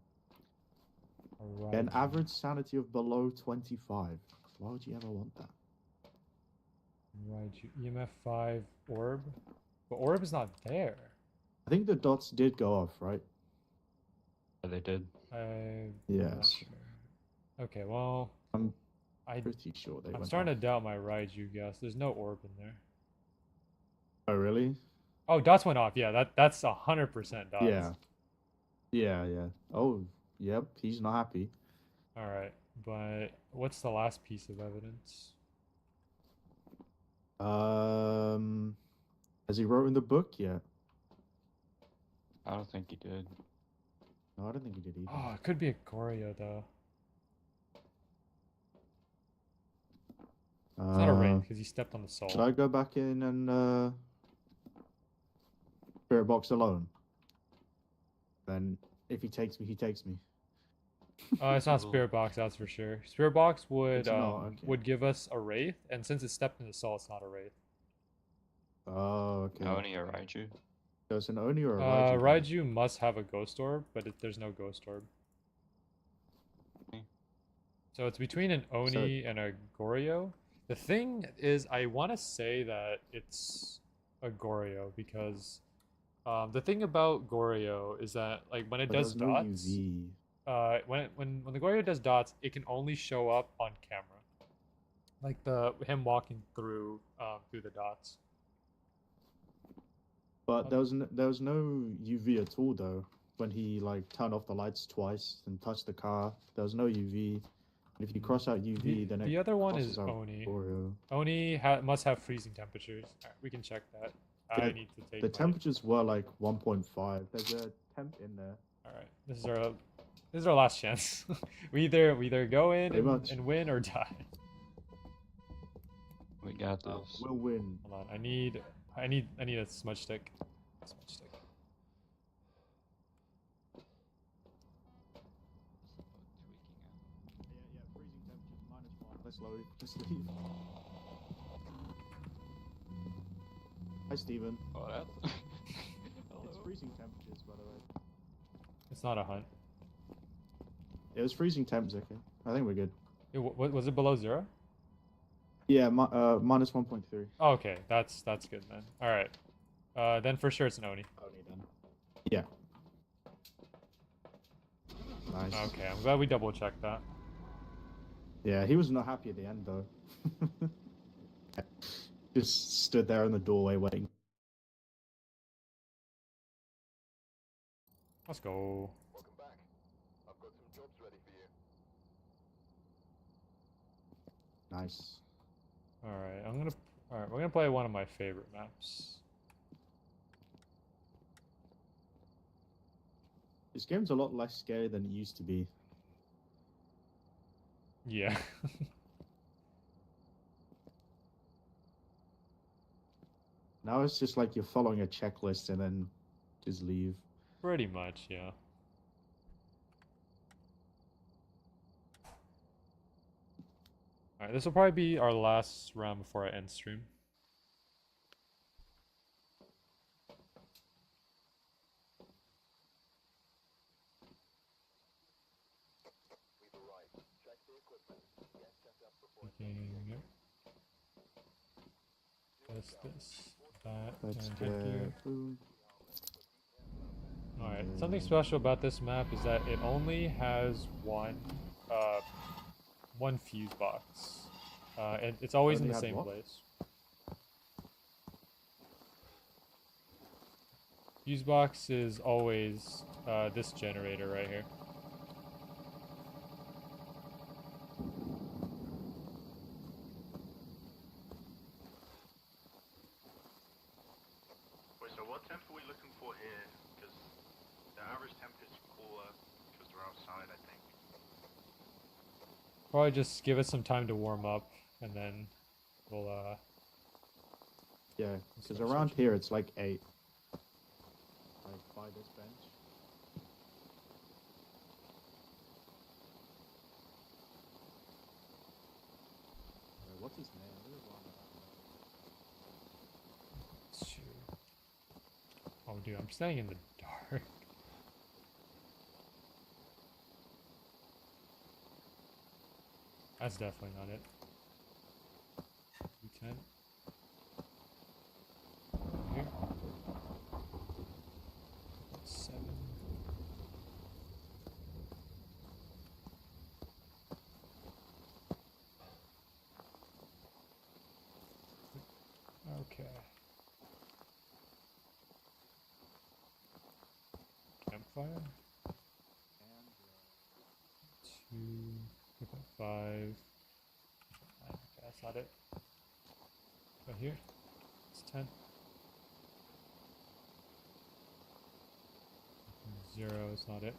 Alright. An average sanity of below 25. Why would you ever want that? Raiju. EMF 5 orb. But orb is not there. I think the dots did go off, right? Yeah, they did. I'm Yes. not sure. Okay, well, I'm I pretty sure they I'm went starting off. to doubt my Raiju guess. There's no orb in there. Oh, really? Oh, dots went off. Yeah, that's 100% dots. Yeah. Yeah. Oh, yep. He's not happy. All right, but what's the last piece of evidence? Has he wrote in the book yet? I don't think he did. No, I don't think he did either. Oh, it could be a Goryo though. It's not a Wraith because he stepped on the soul. Should I go back in and spirit box alone? Then if he takes me, he takes me. It's not Spirit Box, that's for sure. Spirit Box would It's not, okay. would give us a Wraith, and since it stepped in the soul, it's not a Wraith. Oh, okay. Oni or Raiju? So it's an Oni or a Raiju? Raiju must have a Ghost Orb, but there's no Ghost Orb. Okay. So it's between an Oni and a Goryo. The thing is, I want to say that it's a Goryo because the thing about Goryo is that like when it But does there's no dots, UV. when the Goryo does dots, it can only show up on camera, like him walking through the dots. But there was no UV at all though. When he like turned off the lights twice and touched the car, there was no UV. And if you cross out UV, then The it other one crosses is out Oni. Goryo. Oni must have freezing temperatures. Alright, we can check that. I Yeah, need to take The my- temperatures were like 1.5. There's a temp in there. Alright, this is our last chance. we either go in Pretty much. and win or die. We got this. We'll win. Hold on, I need a smudge stick. Smudge stick. Yeah, freezing temperatures -1. Let's leave. Let's leave. Hi, Steven. Oh, that's... It's Hello. freezing temperatures, by the way. It's not a hunt. It was freezing temps, okay. I think we're good. Was it below 0? Yeah, -1.3. Oh, okay, that's good then. All right, then for sure it's an Oni. Only then. Yeah. Nice. Okay, I'm glad we double checked that. Yeah, he was not happy at the end though. Just stood there in the doorway waiting. Let's go. Welcome back. I've got some jobs ready for you. Nice. Alright, Alright, we're gonna play one of my favorite maps. This game's a lot less scary than it used to be. Yeah. Now it's just like you're following a checklist and then just leave. Pretty much, yeah. Alright, this will probably be our last round before I end stream. We've arrived. Check the equipment. Get set up before Yep. This, that, Let's and get headgear. food. Alright, something special about this map is that it only has one fuse box. And it's always in Only the has same what? place. Fuse box is always this generator right here. Wait, so what temp are we looking for here? Because the average temp is cooler because we're outside, I think. Probably just give us some time to warm up, and then we'll Yeah, because start around switching. here it's like 8. Like by this bench. Wait, what's his name? Where's one? shoot. Oh dude, I'm staying in the dark. That's definitely not it. We can. Here. 7. Okay. Campfire. 2. 2.5. Okay, that's not it. Right here. It's 10. 0 is not it.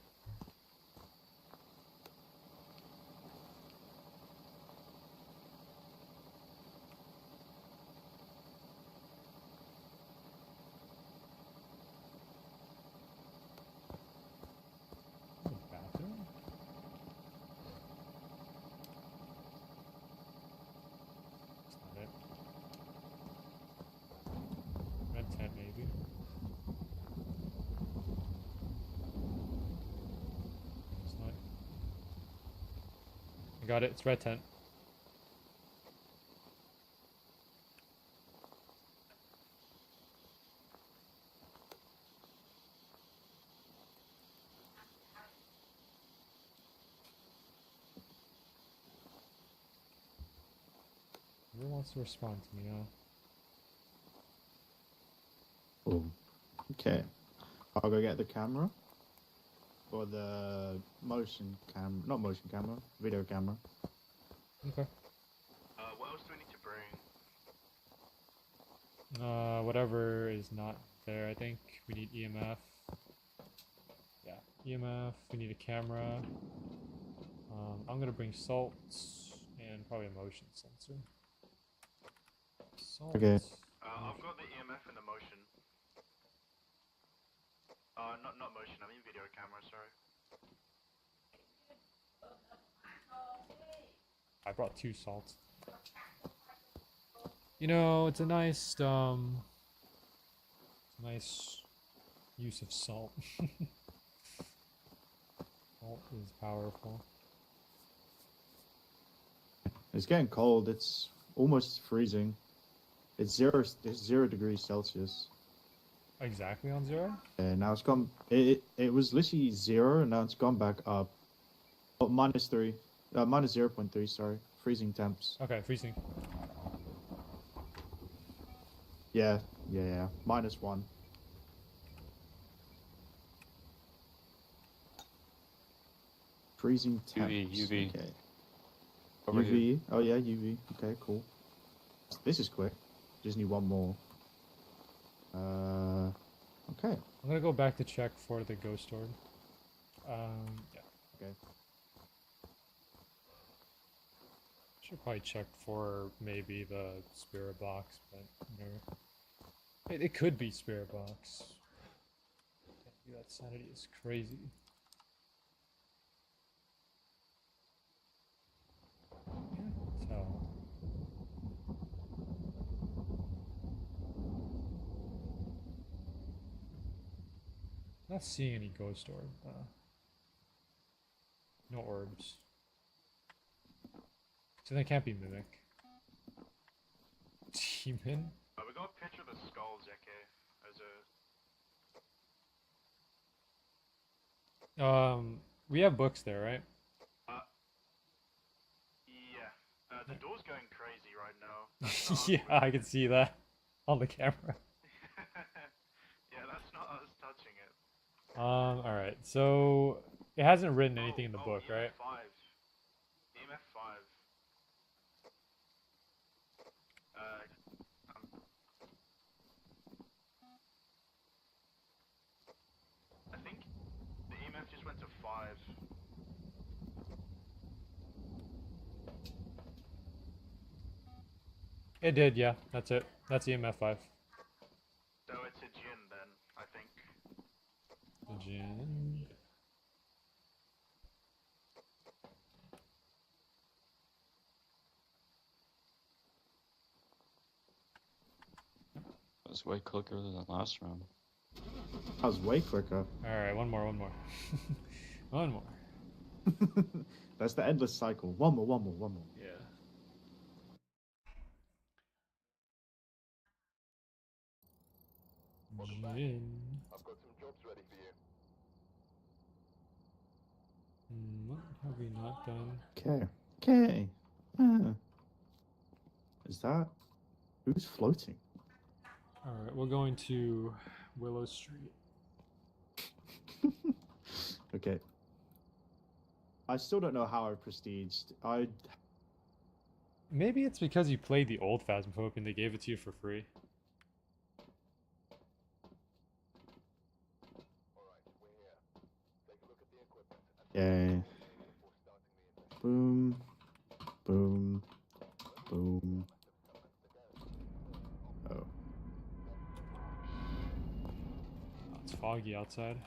Oh, bathroom? It's not it. Red tent maybe. It's not. I got it. It's red tent. Who wants to respond to me now? Oh. Okay. I'll go get the camera. Or the motion cam, not motion camera, video camera. Okay. What else do we need to bring? Whatever is not there, I think. We need EMF. Yeah, EMF. We need a camera. I'm gonna bring salt and probably a motion sensor. Salt. Okay. I've got the EMF and the motion. Not motion, I mean video camera, sorry. I brought 2 salts. You know, it's a nice use of salt. Salt is powerful. It's getting cold. It's almost freezing. It's 0 degrees Celsius. Exactly on 0? And now it's gone. It was literally 0, and now it's gone back up. Oh, -3, minus 0.3. Sorry, freezing temps. Okay, freezing. Yeah. -1. Freezing temps. UV. Okay. Over UV. here. Oh yeah, UV. Okay, cool. This is quick. Just need one more. Okay. I'm gonna go back to check for the ghost orb. Yeah. Okay. Should probably check for maybe the spirit box, but whatever. It could be spirit box. That sanity is crazy. Yeah, so. Not seeing any ghost orb. No orbs. So they can't be mimic. Demon? We got a picture of the skull, Zeke, as a... We have books there, right? Yeah. The door's going crazy right now. Yeah, I can see that on the camera. Yeah, that's not us touching it. Alright, so it hasn't written anything in the book, EMF right? 5. EMF 5. I think the EMF just went to 5. It did, yeah, that's it. That's EMF 5. So it's a Jinn then, I think. The Jinn. It was way quicker than last round. That was way quicker. Alright, one more. One more. That's the endless cycle. One more. Yeah. Jinn. I've got some jobs ready for you. What have we not done? Okay. Is that... Who's floating? Alright, we're going to Willow Street. Okay. I still don't know how I prestiged. Maybe it's because you played the old Phasmophobia and they gave it to you for free. Alright, we're here. Take a look at the equipment and Yay. before starting the investigation. Boom. Boom. Boom. Oh. Oh, it's foggy outside.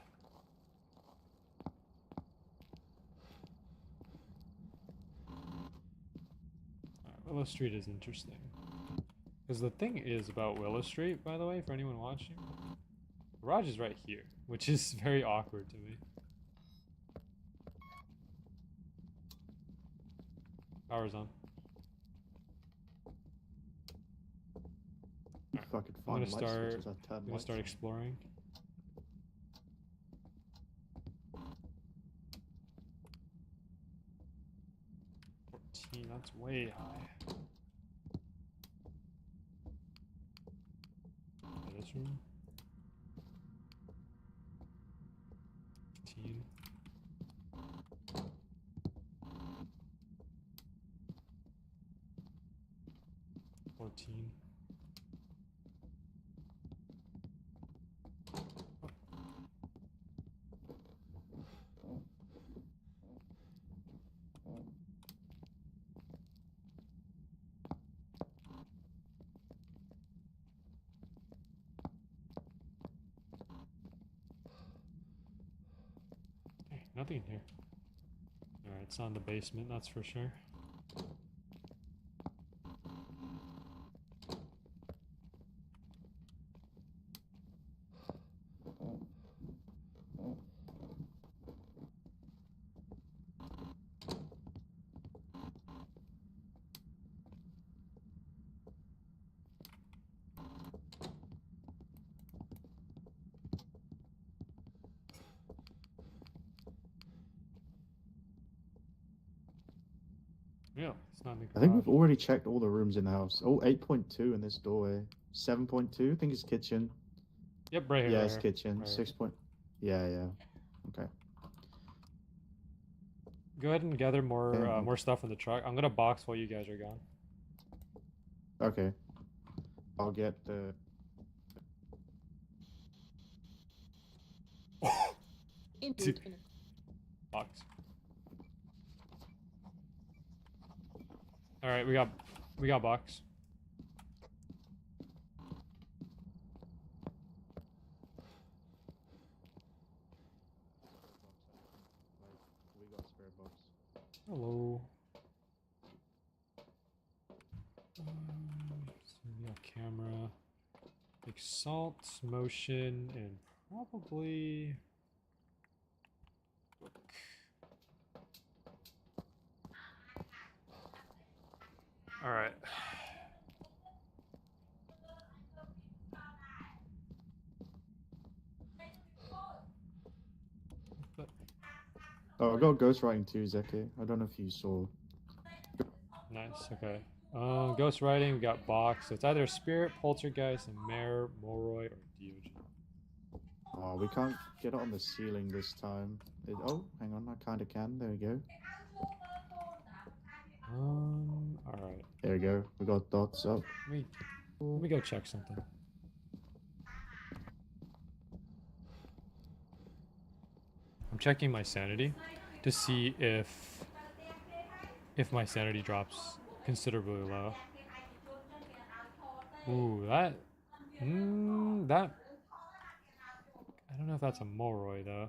Willow Street is interesting. Because the thing is about Willow Street, by the way, for anyone watching, the garage is right here, which is very awkward to me. Power's on. If I could I'm find gonna light start. switches, I'd turn I'm gonna lights start on. exploring. That's way high. This room. 15. Hey, nothing in here. Alright, it's not in the basement, that's for sure. Yeah, it's not in the garage. I think we've already checked all the rooms in the house. Oh, 8.2 in this doorway. 7.2. I think it's kitchen. Yep, right here. Yeah, right it's here. kitchen. Right here. 6 point. Yeah, yeah. Okay. Go ahead and gather more Okay. more stuff in the truck. I'm gonna box while you guys are gone. Okay. I'll get the. Input. Box. All right, we got box. We got spare box. Hello. So we got camera, like salt, motion, and probably book. All right. But Oh, I got ghostwriting too, Zeke. I don't know if you saw. nice. Okay. Ghost writing. We got box. So it's either spirit, poltergeist, and mare, moroi, or Diogen. Oh, we can't get it on the ceiling this time. Oh, hang on. I kind of can. There we go. All right. There we go. We got dots up. Let me go check something. I'm checking my sanity to see if my sanity drops considerably low. Ooh, that I don't know if that's a moroi though.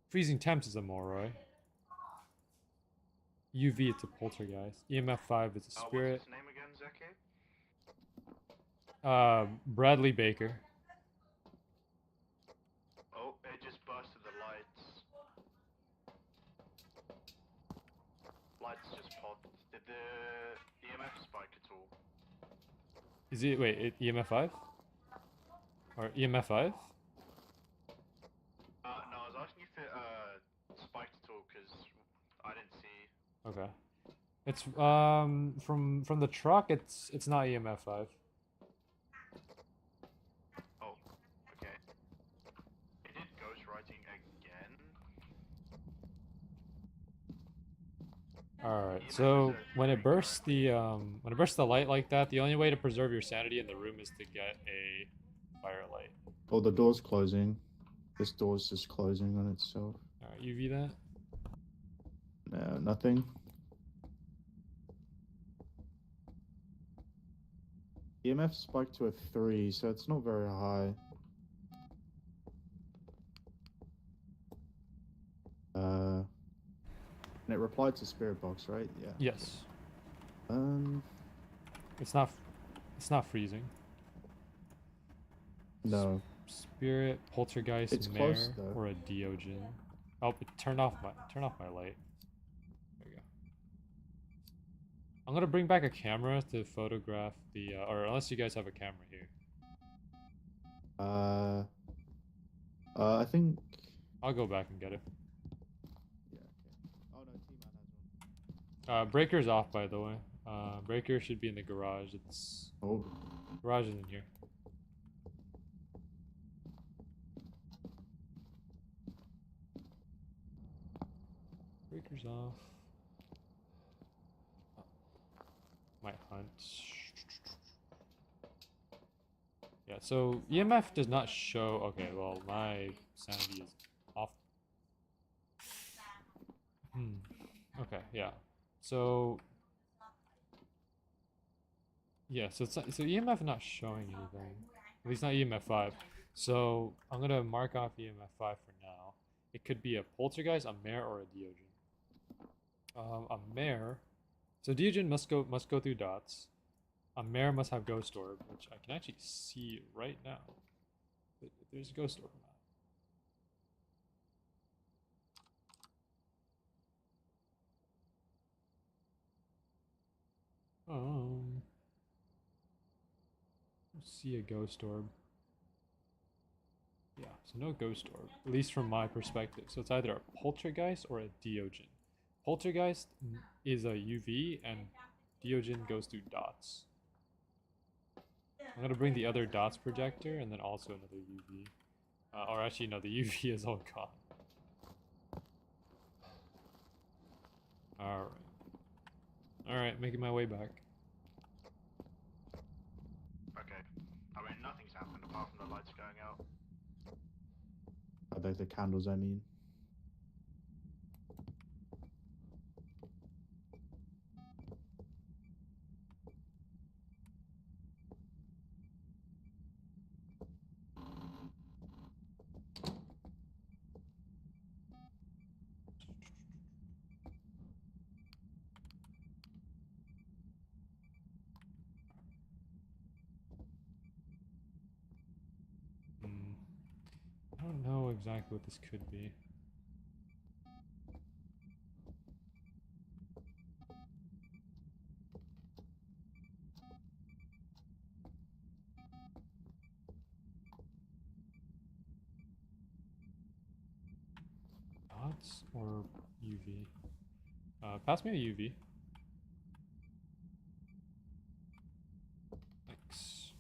Freezing temps is a moroi. UV it's a poltergeist. EMF 5 is a spirit. What's his name again, Zeki? Bradley Baker. Oh, it just busted the lights. Lights just popped. Did the EMF spike at all? Is it wait, EMF 5? Or EMF 5? No, I was asking if it spiked at all because I didn't see. Okay. It's from the truck it's not EMF 5. Oh, okay. It did ghostwriting again. Alright, so when it bursts the light like that, the only way to preserve your sanity in the room is to get a firelight. Oh, the door's closing. This door's just closing on itself. Alright, UV that. No, nothing. EMF spiked to a 3, so it's not very high. And it replied to spirit box, right? Yeah. Yes. It's not freezing. No. Spirit, poltergeist, It's mare, close, though. or a Diogen. Oh, it turned off my light. There we go. I'm gonna bring back a camera to photograph the or unless you guys have a camera here. I think. I'll go back and get it. Yeah. Okay. Oh no, T-Man has one. Breaker's off by the way. Breaker should be in the garage. It's Oh. garage is in here. Breaker's off. Might hunt. Yeah, so EMF does not show. Okay, well, my sanity is off. Okay, yeah. So yeah, so it's not, so EMF not showing anything. At least not EMF 5. So I'm gonna mark off EMF 5 for now. It could be a poltergeist, a mare, or a Diogen. A mare. So Diogen must go through dots. A mare must have ghost orb, which I can actually see right now. There's a ghost orb map. See a ghost orb. Yeah, so no ghost orb, at least from my perspective. So it's either a poltergeist or a Diogen. Poltergeist is a UV and Diogen goes through dots. I'm gonna bring the other dots projector and then also another UV. Or actually, no, the UV is all gone. Alright. Alright, making my way back. Okay. I mean, nothing's happened apart from the lights going out. The candles, I mean. I don't know exactly what this could be. Dots or UV? Pass me a UV. Thanks.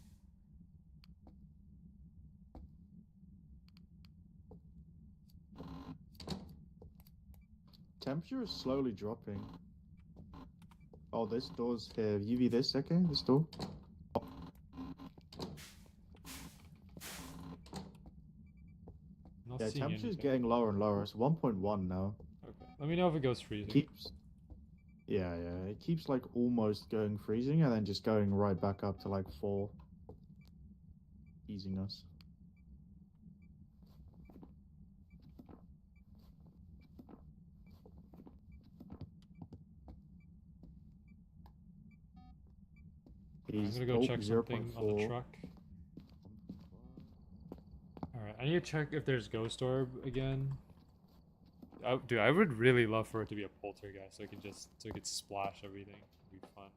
Temperature is slowly dropping. Oh, this door's here. UV this, okay? This door. Not Yeah, seeing temperature's anything. getting lower and lower. It's 1.1 now. Okay. Let me know if it goes freezing. Keeps. Yeah, it keeps like almost going freezing and then just going right back up to like 4. Easing us. I'm gonna go check something on the truck. Alright, I need to check if there's Ghost Orb again. Dude, I would really love for it to be a poltergeist so I could splash everything. It'd be fun.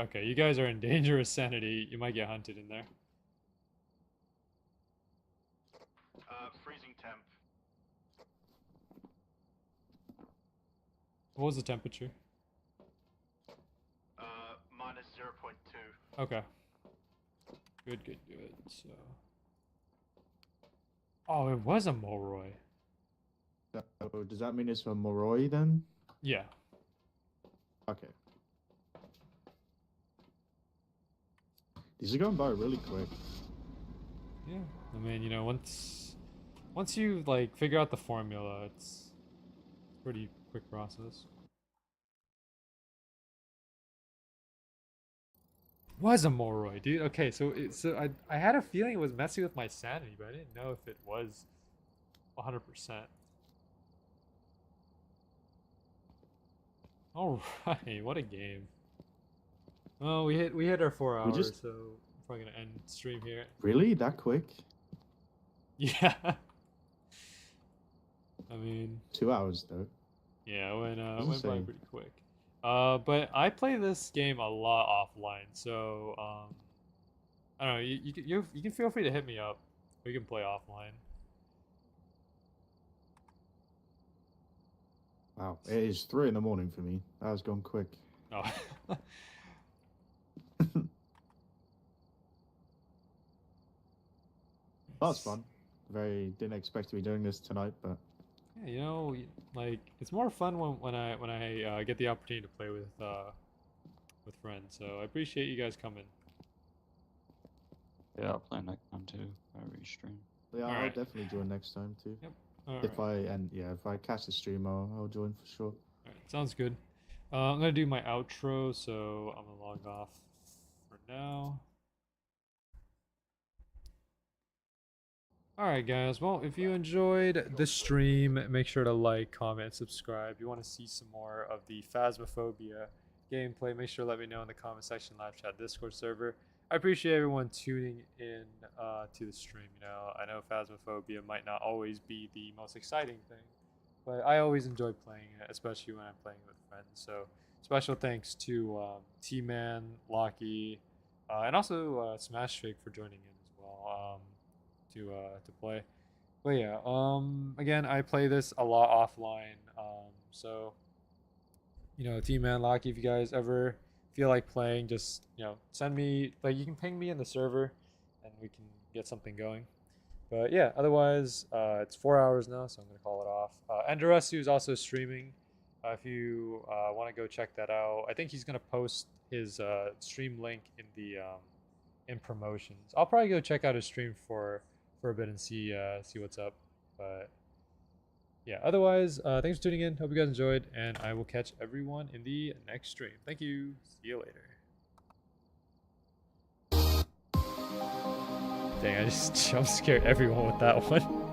Okay, you guys are in dangerous sanity. You might get hunted in there. Freezing temp. What was the temperature? Minus 0.2. Okay. Good. So. Oh, it was a Moroi. So, does that mean it's a Moroi then? Yeah. Okay. These are going by really quick. Yeah. I mean, you know, once you like figure out the formula, it's a pretty quick process. Was a Moroi, dude. Okay, so I had a feeling it was messing with my sanity, but I didn't know if it was 100%. All right, what a game. Well, we hit our 4 hours, so we're probably gonna end stream here. Really? That quick? Yeah. I mean, 2 hours though. yeah, it went by Insane. pretty quick. But I play this game a lot offline, so I don't know. You can feel free to hit me up. We can play offline. Wow, it is 3 in the morning for me. That was gone quick. Oh. That's fun. Didn't expect to be doing this tonight, but Yeah, you know, like it's more fun when I get the opportunity to play with friends. So I appreciate you guys coming. Yeah, I'll play next time too. I restream. yeah, I'll Alright. definitely join next time too. Yep. All right. If I catch the stream, I'll join for sure. Alright, sounds good. I'm gonna do my outro, so I'm gonna log off for now. Alright guys, well if you enjoyed the stream, make sure to like, comment, subscribe. If you want to see some more of the Phasmophobia gameplay, make sure to let me know in the comment section, live chat, Discord server. I appreciate everyone tuning in to the stream. You know, I know Phasmophobia might not always be the most exciting thing, but I always enjoy playing it, especially when I'm playing with friends. So special thanks to T-Man, Locky, and also Smash Fig for joining in as well to play. But yeah, again, I play this a lot offline. So Team Manlock, if you guys ever feel like playing, just send me, like, you can ping me in the server, and we can get something going. But yeah, otherwise, it's 4 hours now, so I'm gonna call it off. Enderesu is also streaming. If you want to go check that out, I think he's gonna post his stream link in the in promotions. I'll probably go check out his stream for a bit and see what's up. But yeah, otherwise, thanks for tuning in. Hope you guys enjoyed, and I will catch everyone in the next stream. Thank you. See you later. Dang, I just jump scared everyone with that one.